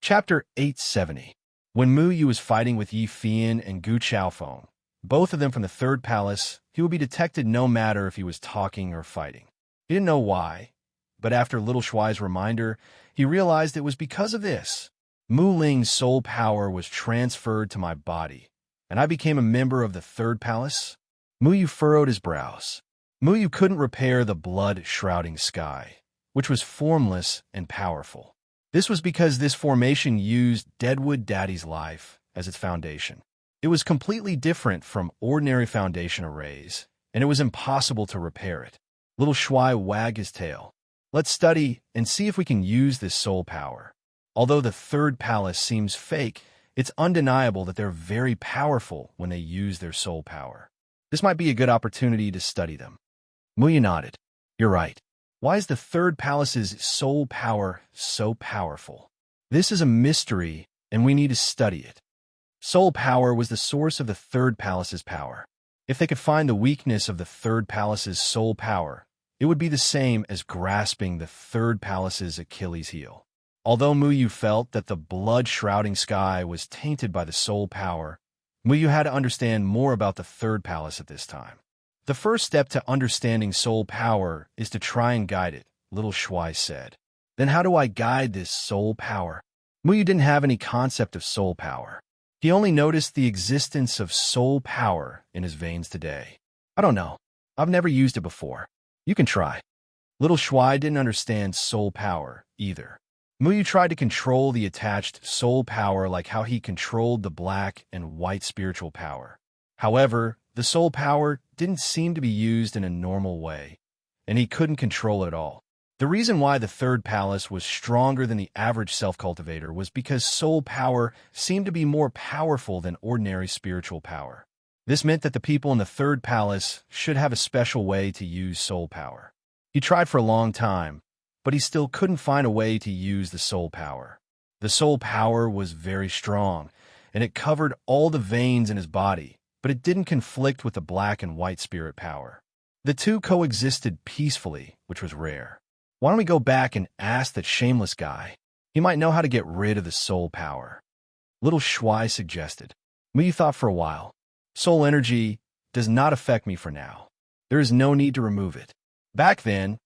Chapter 870. When Mu Yu was fighting with Yi Fian and Gu Chaofeng, both of them from the third palace, he would be detected no matter if he was talking or fighting. He didn't know why, but after Little Shuai's reminder, he realized it was because of this. Mu Ling's soul power was transferred to my body, and I became a member of the third palace. Mu Yu furrowed his brows. Mu Yu couldn't repair the blood-shrouding sky, which was formless and powerful. This was because this formation used Deadwood Daddy's life as its foundation. It was completely different from ordinary foundation arrays, and it was impossible to repair it. Little Shuai wagged his tail. Let's study and see if we can use this soul power. Although the third palace seems fake, it's undeniable that they're very powerful when they use their soul power. This might be a good opportunity to study them. Muyu nodded. You're right. Why is the third palace's soul power so powerful? This is a mystery, and we need to study it. Soul power was the source of the third palace's power. If they could find the weakness of the third palace's soul power, it would be the same as grasping the third palace's Achilles heel. Although Muyu felt that the blood-shrouding sky was tainted by the soul power, Muyu had to understand more about the third palace at this time. The first step to understanding soul power is to try and guide it, Little Shuai said. Then how do I guide this soul power? Muyu didn't have any concept of soul power. He only noticed the existence of soul power in his veins today. I don't know. I've never used it before. You can try. Little Shuai didn't understand soul power either. Muyu tried to control the attached soul power like how he controlled the black and white spiritual power. However, the soul power didn't seem to be used in a normal way, and he couldn't control it at all. The reason why the third palace was stronger than the average self-cultivator was because soul power seemed to be more powerful than ordinary spiritual power. This meant that the people in the third palace should have a special way to use soul power. He tried for a long time, but he still couldn't find a way to use the soul power. The soul power was very strong, and it covered all the veins in his body, but it didn't conflict with the black and white spirit power. The two coexisted peacefully, which was rare. Why don't we go back and ask that shameless guy? He might know how to get rid of the soul power. Little Shuai suggested. Muyu thought for a while. Soul energy does not affect me for now. There is no need to remove it. Back then,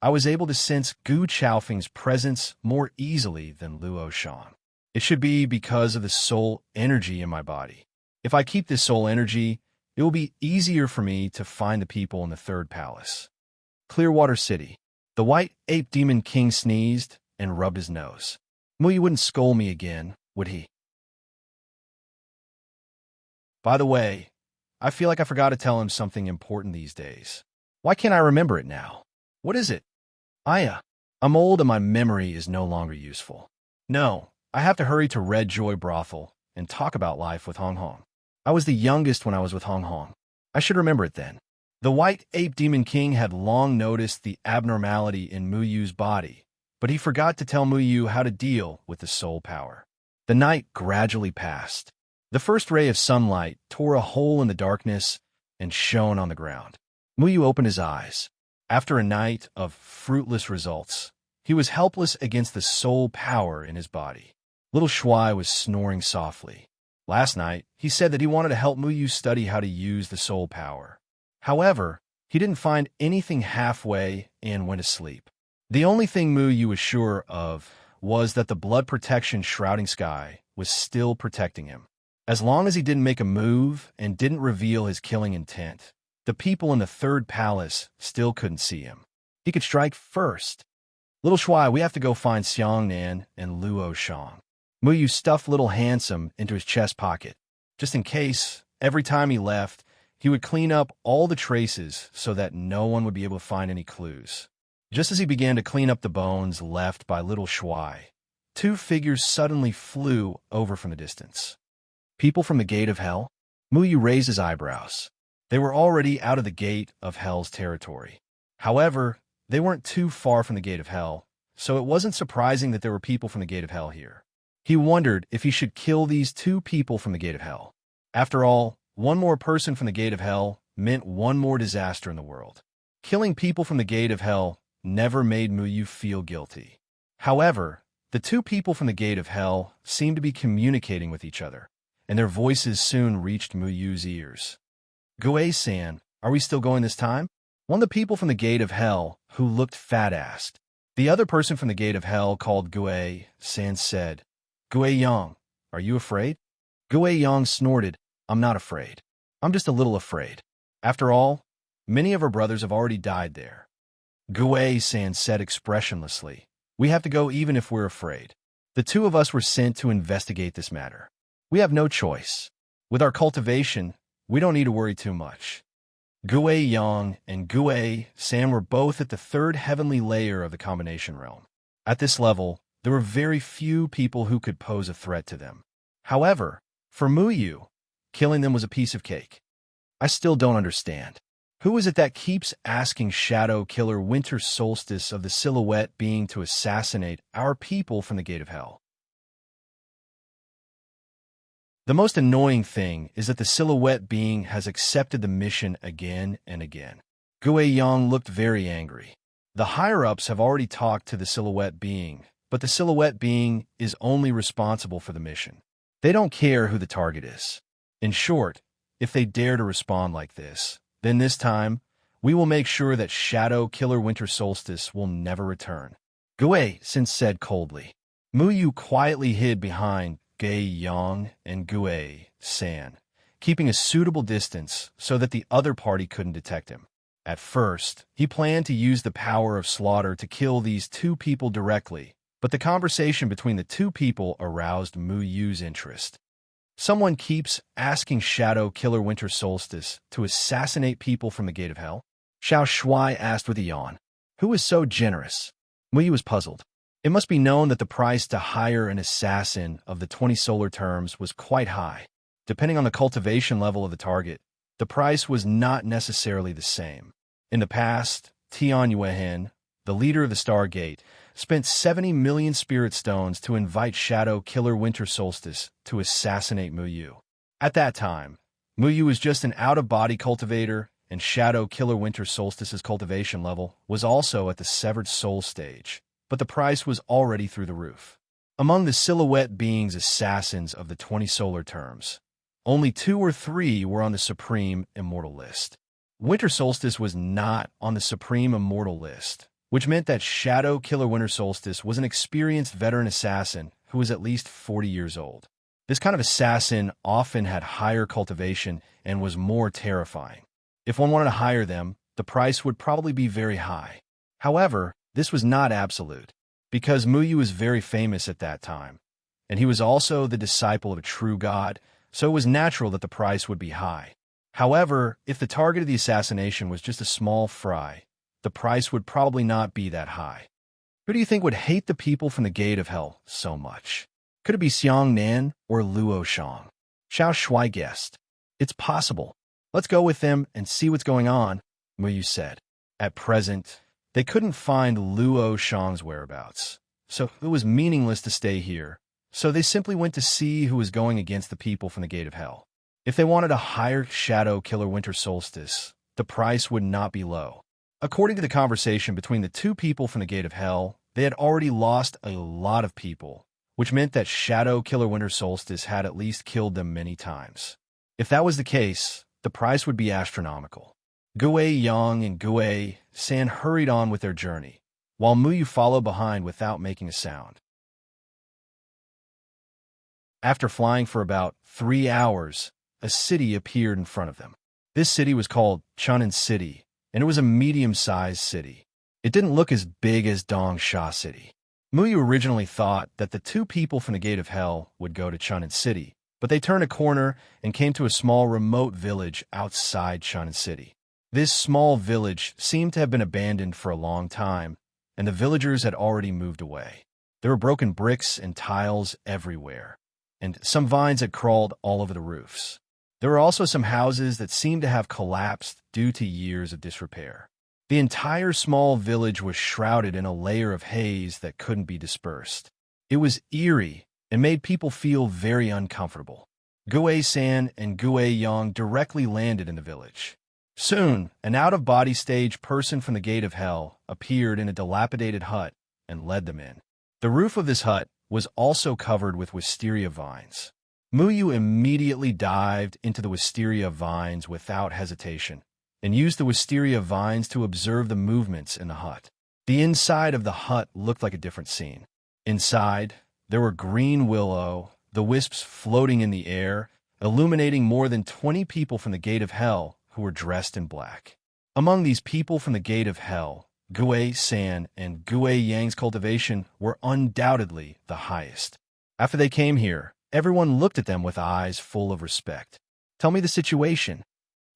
I was able to sense Gu Chaofeng's presence more easily than Luo Shan. It should be because of the soul energy in my body. If I keep this soul energy, it will be easier for me to find the people in the third palace. Clearwater City. The white ape demon king sneezed and rubbed his nose. Muyu wouldn't scold me again, would he? By the way, I feel like I forgot to tell him something important these days. Why can't I remember it now? What is it? I'm old and my memory is no longer useful. No, I have to hurry to Red Joy Brothel and talk about life with Hong Hong. I was the youngest when I was with Hong Hong. I should remember it then. The white ape demon king had long noticed the abnormality in Muyu's body, but he forgot to tell Muyu how to deal with the soul power. The night gradually passed. The first ray of sunlight tore a hole in the darkness and shone on the ground. Muyu opened his eyes. After a night of fruitless results, he was helpless against the soul power in his body. Little Shuai was snoring softly. Last night, he said that he wanted to help Muyu study how to use the soul power. However, he didn't find anything halfway and went to sleep. The only thing Muyu was sure of was that the blood protection shrouding sky was still protecting him. As long as he didn't make a move and didn't reveal his killing intent, the people in the third palace still couldn't see him. He could strike first. Little Shuai, we have to go find Xiangnan and Luo Shang. Muyu stuffed Little Handsome into his chest pocket. Just in case, every time he left, he would clean up all the traces so that no one would be able to find any clues. Just as he began to clean up the bones left by Little Shuai, two figures suddenly flew over from the distance. People from the Gate of Hell? Muyu raised his eyebrows. They were already out of the Gate of Hell's territory. However, they weren't too far from the Gate of Hell, so it wasn't surprising that there were people from the Gate of Hell here. He wondered if he should kill these two people from the Gate of Hell. After all, one more person from the Gate of Hell meant one more disaster in the world. Killing people from the Gate of Hell never made Muyu feel guilty. However, the two people from the Gate of Hell seemed to be communicating with each other, and their voices soon reached Muyu's ears. Gue-san, are we still going this time? One of the people from the Gate of Hell, who looked fat, asked. The other person from the Gate of Hell, called Gue-san, said, Gue-yang, are you afraid? Gue-yang snorted, I'm not afraid. I'm just a little afraid. After all, many of our brothers have already died there. Gue-san said expressionlessly. We have to go even if we're afraid. The two of us were sent to investigate this matter. We have no choice. With our cultivation, we don't need to worry too much. Gue-yang and Gue-san were both at the third heavenly layer of the combination realm. At this level, there were very few people who could pose a threat to them. However, for Muyu, killing them was a piece of cake. I still don't understand. Who is it that keeps asking Shadow Killer Winter Solstice of the Silhouette being to assassinate our people from the Gate of Hell? The most annoying thing is that the Silhouette being has accepted the mission again and again. Gue-yang looked very angry. The higher-ups have already talked to the Silhouette being, but the Silhouette being is only responsible for the mission. They don't care who the target is. In short, if they dare to respond like this, then this time, we will make sure that Shadow Killer Winter Solstice will never return. Gue-san said coldly. Muyu quietly hid behind Gue-yang and Gue-san, keeping a suitable distance so that the other party couldn't detect him. At first, he planned to use the power of slaughter to kill these two people directly, but the conversation between the two people aroused Muyu's interest. Someone keeps asking Shadow Killer Winter Solstice to assassinate people from the Gate of Hell? Xiao Shui asked with a yawn. Who is so generous? Muyu was puzzled. It must be known that the price to hire an assassin of the 20 solar terms was quite high. Depending on the cultivation level of the target, the price was not necessarily the same. In the past, Tian Yuehen, the leader of the Stargate, spent 70 million spirit stones to invite Shadow Killer Winter Solstice to assassinate Muyu. At that time, Muyu was just an out-of-body cultivator, and Shadow Killer Winter Solstice's cultivation level was also at the Severed Soul stage, but the price was already through the roof. Among the Silhouette beings assassins of the 20 solar terms, only 2 or 3 were on the Supreme Immortal list. Winter Solstice was not on the Supreme Immortal list, which meant that Shadow Killer Winter Solstice was an experienced veteran assassin who was at least 40 years old. This kind of assassin often had higher cultivation and was more terrifying. If one wanted to hire them, the price would probably be very high. However, this was not absolute, because Muyu was very famous at that time, and he was also the disciple of a true god, so it was natural that the price would be high. However, if the target of the assassination was just a small fry, the price would probably not be that high. Who do you think would hate the people from the Gate of Hell so much? Could it be Xiang Nan or Luo Shang? Xiao Shui guessed. It's possible. Let's go with them and see what's going on, Muyu said. At present, they couldn't find Luo Shang's whereabouts, so it was meaningless to stay here. So they simply went to see who was going against the people from the Gate of Hell. If they wanted to hire Shadow Killer Winter Solstice, the price would not be low. According to the conversation between the two people from the Gate of Hell, they had already lost a lot of people, which meant that Shadow Killer Winter Solstice had at least killed them many times. If that was the case, the price would be astronomical. Gue-yang and Gue-san hurried on with their journey, while Muyu followed behind without making a sound. After flying for about 3 hours, a city appeared in front of them. This city was called Chun'an City, and it was a medium-sized city. It didn't look as big as Dongsha City. Muyu originally thought that the two people from the Gate of Hell would go to Chun'an City, but they turned a corner and came to a small remote village outside Chun'an City. This small village seemed to have been abandoned for a long time, and the villagers had already moved away. There were broken bricks and tiles everywhere, and some vines had crawled all over the roofs. There were also some houses that seemed to have collapsed due to years of disrepair. The entire small village was shrouded in a layer of haze that couldn't be dispersed. It was eerie and made people feel very uncomfortable. Gue-san and Gue-yang directly landed in the village. Soon, an out-of-body stage person from the Gate of Hell appeared in a dilapidated hut and led them in. The roof of this hut was also covered with wisteria vines. Muyu immediately dived into the wisteria vines without hesitation and used the wisteria vines to observe the movements in the hut. The inside of the hut looked like a different scene. Inside, there were green willow, the wisps floating in the air, illuminating more than 20 people from the Gate of Hell who were dressed in black. Among these people from the Gate of Hell, Gue San and Gue Yang's cultivation were undoubtedly the highest. After they came here, everyone looked at them with eyes full of respect. Tell me the situation.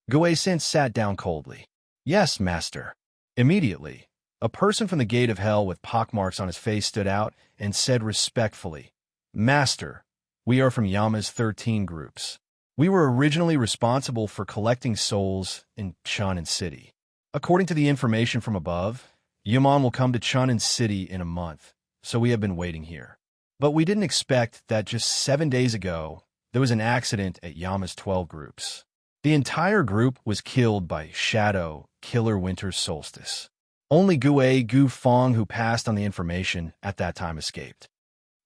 Gue San sat down coldly. Yes, master. Immediately, a person from the gate of hell with pockmarks on his face stood out and said respectfully, Master, we are from Yama's 13 groups. We were originally responsible for collecting souls in Chunin City. According to the information from above, Yaman will come to Chunin City in a month, so we have been waiting here. But we didn't expect that just 7 days ago, there was an accident at Yama's 12 groups. The entire group was killed by Shadow Killer Winter Solstice. Only Gu Fong, who passed on the information at that time, escaped.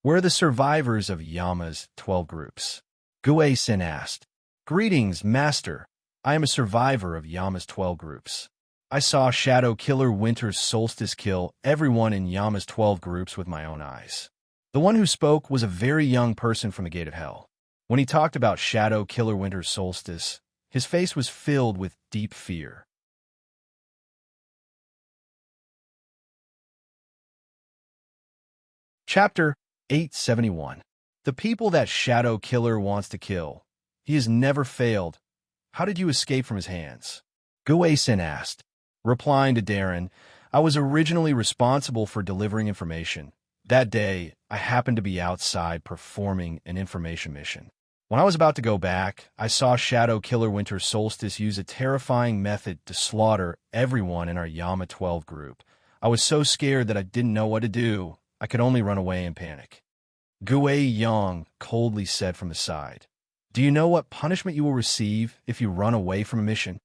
Where are the survivors of Yama's 12 groups? Gue Sin asked. Greetings, Master. I am a survivor of Yama's 12 groups. I saw Shadow Killer Winter Solstice kill everyone in Yama's 12 groups with my own eyes. The one who spoke was a very young person from the Gate of Hell. When he talked about Shadow Killer Winter Solstice, his face was filled with deep fear. Chapter 871. The people that Shadow Killer wants to kill. He has never failed. How did you escape from his hands? Gue Sin asked. Replying to Darren, I was originally responsible for delivering information. That day, I happened to be outside performing an information mission. When I was about to go back, I saw Shadow Killer Winter Solstice use a terrifying method to slaughter everyone in our Yama 12 group. I was so scared that I didn't know what to do. I could only run away in panic. Gue Yang coldly said from the side, Do you know what punishment you will receive if you run away from a mission?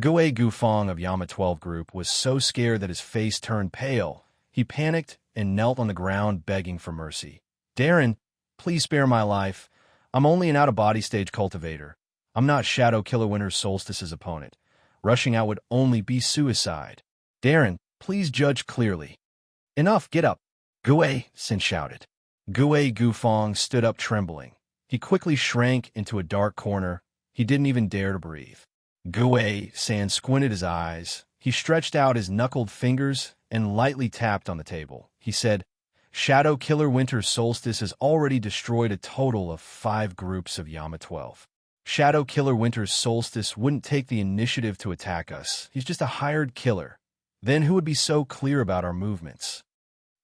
Gue Gufong of Yama 12 group was so scared that his face turned pale. He panicked and knelt on the ground begging for mercy. Darren, please spare my life. I'm only an out-of-body stage cultivator. I'm not Shadow Killer Winter Solstice's opponent. Rushing out would only be suicide. Darren, please judge clearly. Enough, get up. Gue Sin shouted. Gue Gufong stood up trembling. He quickly shrank into a dark corner. He didn't even dare to breathe. Gue San squinted his eyes. He stretched out his knuckled fingers and lightly tapped on the table. He said, Shadow Killer Winter Solstice has already destroyed a total of 5 groups of Yama 12. Shadow Killer Winter Solstice wouldn't take the initiative to attack us. He's just a hired killer. Then who would be so clear about our movements?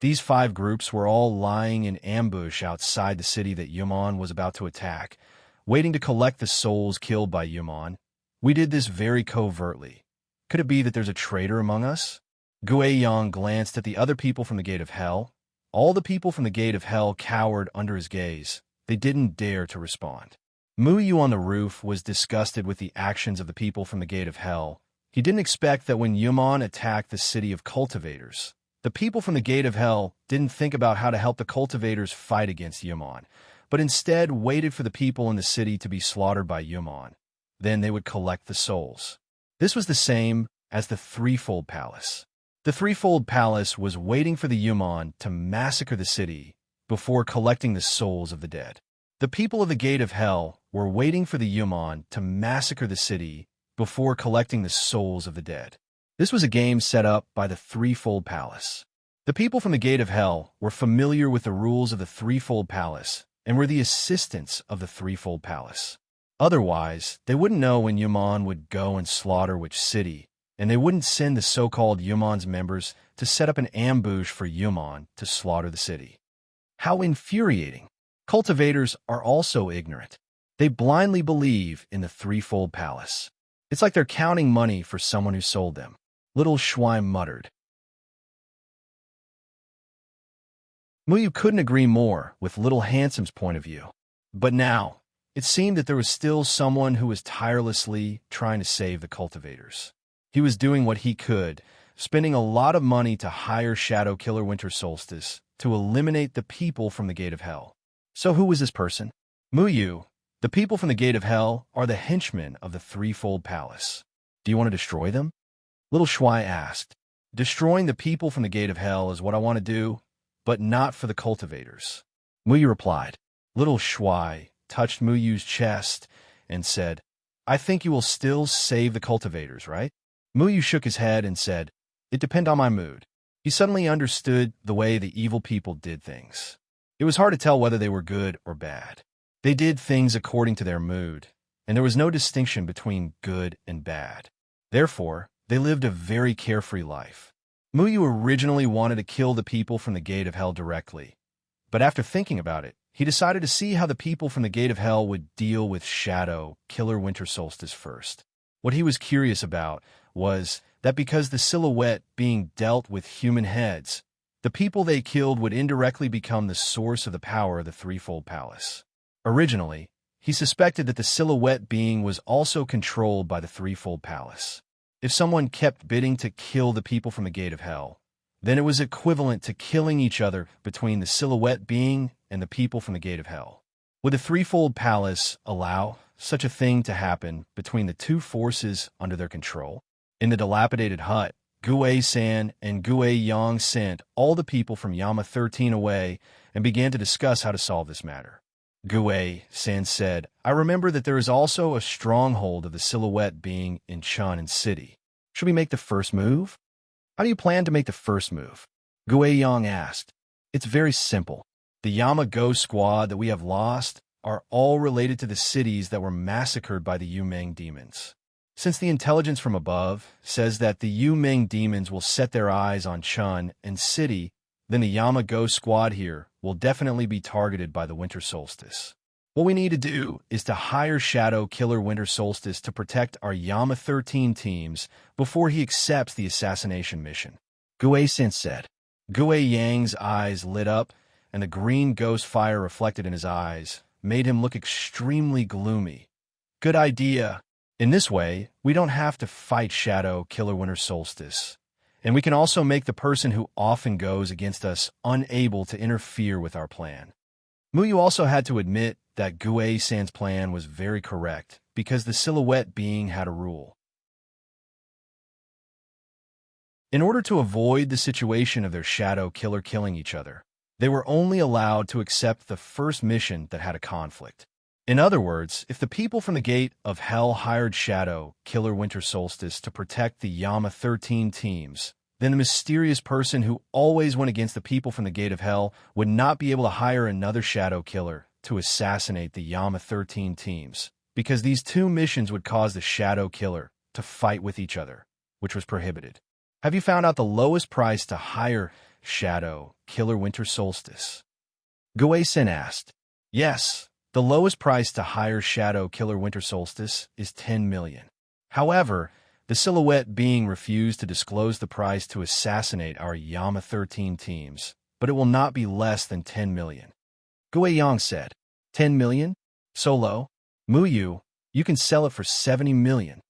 These 5 groups were all lying in ambush outside the city that Yaman was about to attack, waiting to collect the souls killed by Yaman. We did this very covertly. Could it be that there's a traitor among us? Gue Yang glanced at the other people from the Gate of Hell. All the people from the Gate of Hell cowered under his gaze. They didn't dare to respond. Mu Yu on the roof was disgusted with the actions of the people from the Gate of Hell. He didn't expect that when Yaman attacked the city of cultivators, the people from the Gate of Hell didn't think about how to help the cultivators fight against Yaman, but instead waited for the people in the city to be slaughtered by Yaman. Then they would collect the souls. This was the same as the Threefold Palace. The Threefold Palace was waiting for the Yaman to massacre the city before collecting the souls of the dead. The people of the Gate of Hell were waiting for the Yaman to massacre the city before collecting the souls of the dead. This was a game set up by the Threefold Palace. The people from the Gate of Hell were familiar with the rules of the Threefold Palace and were the assistants of the Threefold Palace. Otherwise, they wouldn't know when Yaman would go and slaughter which city, and they wouldn't send the so-called Yaman's members to set up an ambush for Yaman to slaughter the city. How infuriating! Cultivators are also ignorant. They blindly believe in the Threefold Palace. It's like they're counting money for someone who sold them. Little Schwein muttered. Muyu couldn't agree more with Little Handsome's point of view. But now, it seemed that there was still someone who was tirelessly trying to save the cultivators. He was doing what he could, spending a lot of money to hire Shadow Killer Winter Solstice to eliminate the people from the Gate of Hell. So who was this person? Muyu, the people from the Gate of Hell are the henchmen of the Threefold Palace. Do you want to destroy them? Little Shuai asked. Destroying the people from the Gate of Hell is what I want to do, but not for the cultivators. Muyu replied. Little Shuai touched Muyu's chest and said, I think you will still save the cultivators, right? Muyu shook his head and said, It depended on my mood. He suddenly understood the way the evil people did things. It was hard to tell whether they were good or bad. They did things according to their mood, and there was no distinction between good and bad. Therefore, they lived a very carefree life. Muyu originally wanted to kill the people from the Gate of Hell directly, but after thinking about it, he decided to see how the people from the Gate of Hell would deal with Shadow, Killer Winter Solstice first. What he was curious about was that because the silhouette being dealt with human heads, the people they killed would indirectly become the source of the power of the Threefold Palace. Originally, he suspected that the silhouette being was also controlled by the Threefold Palace. If someone kept bidding to kill the people from the Gate of Hell, then it was equivalent to killing each other between the silhouette being and the people from the Gate of Hell. Would the Threefold Palace allow such a thing to happen between the two forces under their control? In the dilapidated hut, Gue-san and Gue-yang sent all the people from Yama 13 away and began to discuss how to solve this matter. Gue-san said, "I remember that there is also a stronghold of the silhouette being in Chunin City. Should we make the first move?" "How do you plan to make the first move?" Gue-yang asked. "It's very simple. The Yama-Go squad that we have lost are all related to the cities that were massacred by the Yu-Meng demons. Since the intelligence from above says that the Yu-Meng demons will set their eyes on Chun and City, then the Yama-Go squad here will definitely be targeted by the Winter Solstice. What we need to do is to hire Shadow Killer Winter Solstice to protect our Yama 13 teams before he accepts the assassination mission," Gue-san said. Gue-yang's eyes lit up, and the green ghost fire reflected in his eyes made him look extremely gloomy. "Good idea. In this way, we don't have to fight Shadow Killer Winter Solstice, and we can also make the person who often goes against us unable to interfere with our plan." Muyu also had to admit that Gue-san's plan was very correct, because the silhouette being had a rule. In order to avoid the situation of their shadow killer killing each other, they were only allowed to accept the first mission that had a conflict. In other words, if the people from the Gate of Hell hired Shadow Killer Winter Solstice to protect the Yama 13 teams, then the mysterious person who always went against the people from the Gate of Hell would not be able to hire another Shadow Killer to assassinate the Yama 13 teams, because these two missions would cause the Shadow Killer to fight with each other, which was prohibited. "Have you found out the lowest price to hire Shadow Killer Winter Solstice?" Gue-san asked. "Yes, the lowest price to hire Shadow Killer Winter Solstice is 10 million. However, the silhouette being refused to disclose the price to assassinate our Yama 13 teams, but it will not be less than 10 million. Gue-yang said, 10 million? So low? Muyu, you can sell it for 70 million.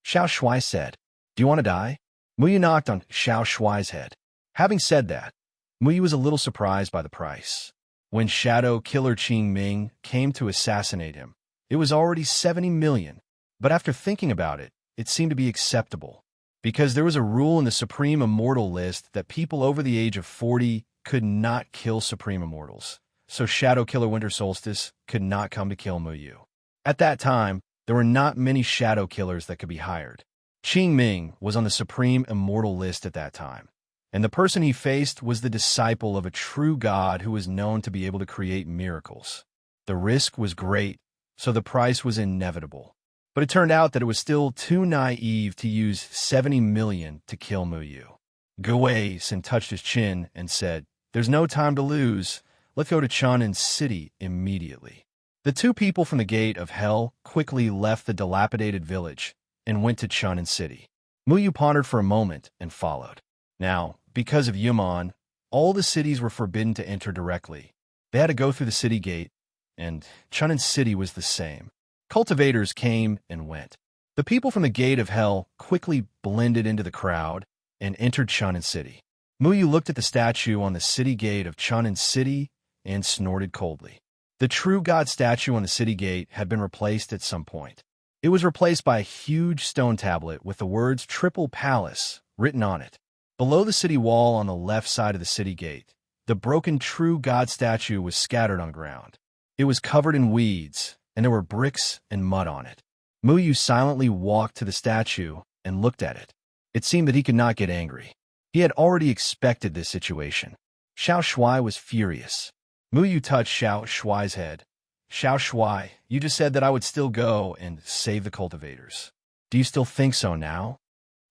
Xiao Shui said, "Do you want to die?" Muyu knocked on Xiao Shui's head. Having said that, Muyu was a little surprised by the price. When Shadow Killer Qing Ming came to assassinate him, it was already 70 million, but after thinking about it, it seemed to be acceptable, because there was a rule in the Supreme Immortal list that people over the age of 40 could not kill Supreme Immortals, so Shadow Killer Winter Solstice could not come to kill Muyu. At that time, there were not many Shadow Killers that could be hired. Qing Ming was on the Supreme Immortal list at that time, and the person he faced was the disciple of a true god who was known to be able to create miracles. The risk was great, so the price was inevitable. But it turned out that it was still too naive to use 70 million to kill Muyu. Gue-san touched his chin and said, "There's no time to lose. Let's go to Chunin City immediately." The two people from the Gate of Hell quickly left the dilapidated village and went to Chunin City. Muyu pondered for a moment and followed. Now, because of Yumon, all the cities were forbidden to enter directly. They had to go through the city gate, and Chunin City was the same. Cultivators came and went. The people from the Gate of Hell quickly blended into the crowd and entered Chunin City. Muyu looked at the statue on the city gate of Chunin City and snorted coldly. The true god statue on the city gate had been replaced at some point. It was replaced by a huge stone tablet with the words Triple Palace written on it. Below the city wall on the left side of the city gate, the broken true god statue was scattered on the ground. It was covered in weeds, and there were bricks and mud on it. Muyu silently walked to the statue and looked at it. It seemed that he could not get angry. He had already expected this situation. Xiao Shuai was furious. Muyu touched Xiao Shuai's head. Xiao Shuai, you just said that I would still go and save the cultivators. Do you still think so now?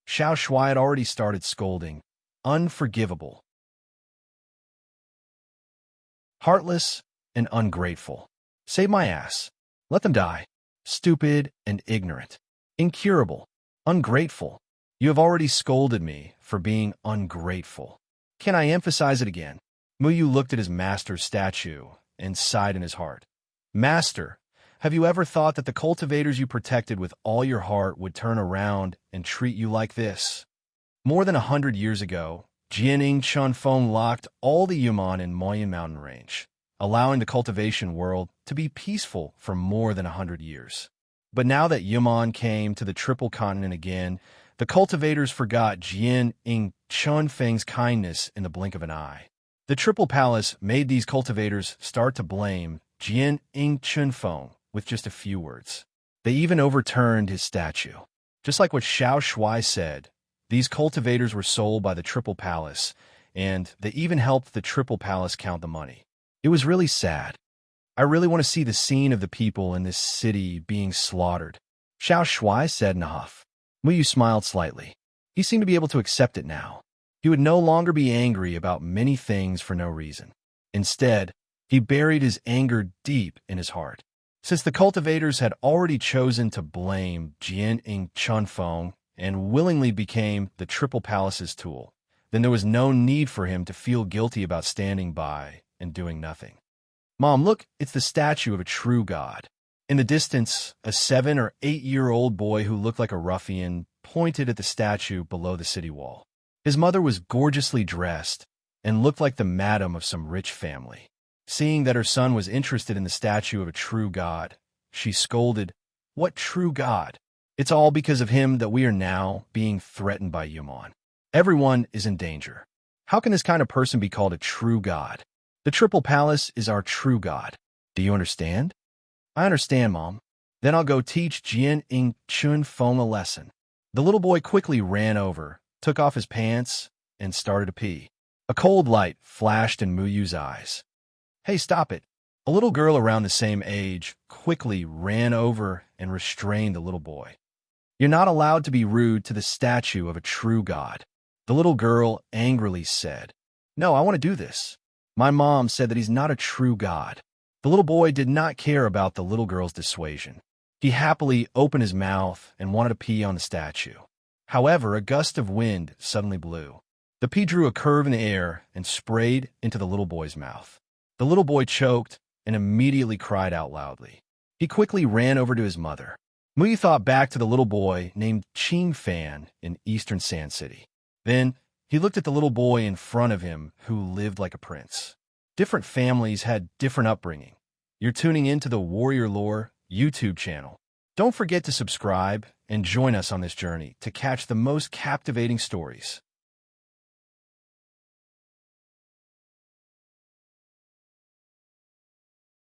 Xiao Shuai had already started scolding. Unforgivable. Heartless and ungrateful. Save my ass. Let them die. Stupid and ignorant. Incurable. Ungrateful. You have already scolded me for being ungrateful. Can I emphasize it again? Muyu looked at his master's statue and sighed in his heart. Master, have you ever thought that the cultivators you protected with all your heart would turn around and treat you like this? More than 100 years ago, Jianing Chunfeng locked all the Yumon in Moyan Mountain Range, allowing the cultivation world to be peaceful for more than 100 years. But now that Yumon came to the Triple Continent again, the cultivators forgot Jianing Chunfeng's kindness in the blink of an eye. The Triple Palace made these cultivators start to blame Jianing Chunfeng with just a few words. They even overturned his statue. Just like what Xiao Shuai said, these cultivators were sold by the Triple Palace, and they even helped the Triple Palace count the money. It was really sad. I really want to see the scene of the people in this city being slaughtered, Xiao Shuai said in a huff. Muyu smiled slightly. He seemed to be able to accept it now. He would no longer be angry about many things for no reason. Instead, he buried his anger deep in his heart. Since the cultivators had already chosen to blame Jianing Chunfeng and willingly became the Triple Palace's tool, then there was no need for him to feel guilty about standing by and doing nothing. Mom, look, it's the statue of a true god. In the distance, a 7- or 8-year-old boy who looked like a ruffian pointed at the statue below the city wall. His mother was gorgeously dressed and looked like the madam of some rich family. Seeing that her son was interested in the statue of a true god, she scolded, "What true god? It's all because of him that we are now being threatened by Yumon. Everyone is in danger. How can this kind of person be called a true god? The Triple Palace is our true god. Do you understand?" "I understand, Mom. Then I'll go teach Jianing Chunfeng a lesson." The little boy quickly ran over, took off his pants, and started to pee. A cold light flashed in Muyu's eyes. "Hey, stop it." A little girl around the same age quickly ran over and restrained the little boy. "You're not allowed to be rude to the statue of a true god," the little girl angrily said. "No, I want to do this. My mom said that he's not a true god." The little boy did not care about the little girl's dissuasion. He happily opened his mouth and wanted to pee on the statue. However, a gust of wind suddenly blew. The pee drew a curve in the air and sprayed into the little boy's mouth. The little boy choked and immediately cried out loudly. He quickly ran over to his mother. Muyu thought back to the little boy named Qing Fan in Eastern Sand City. Then he looked at the little boy in front of him who lived like a prince. Different families had different upbringing. You're tuning into the Warrior Lore YouTube channel. Don't forget to subscribe and join us on this journey to catch the most captivating stories.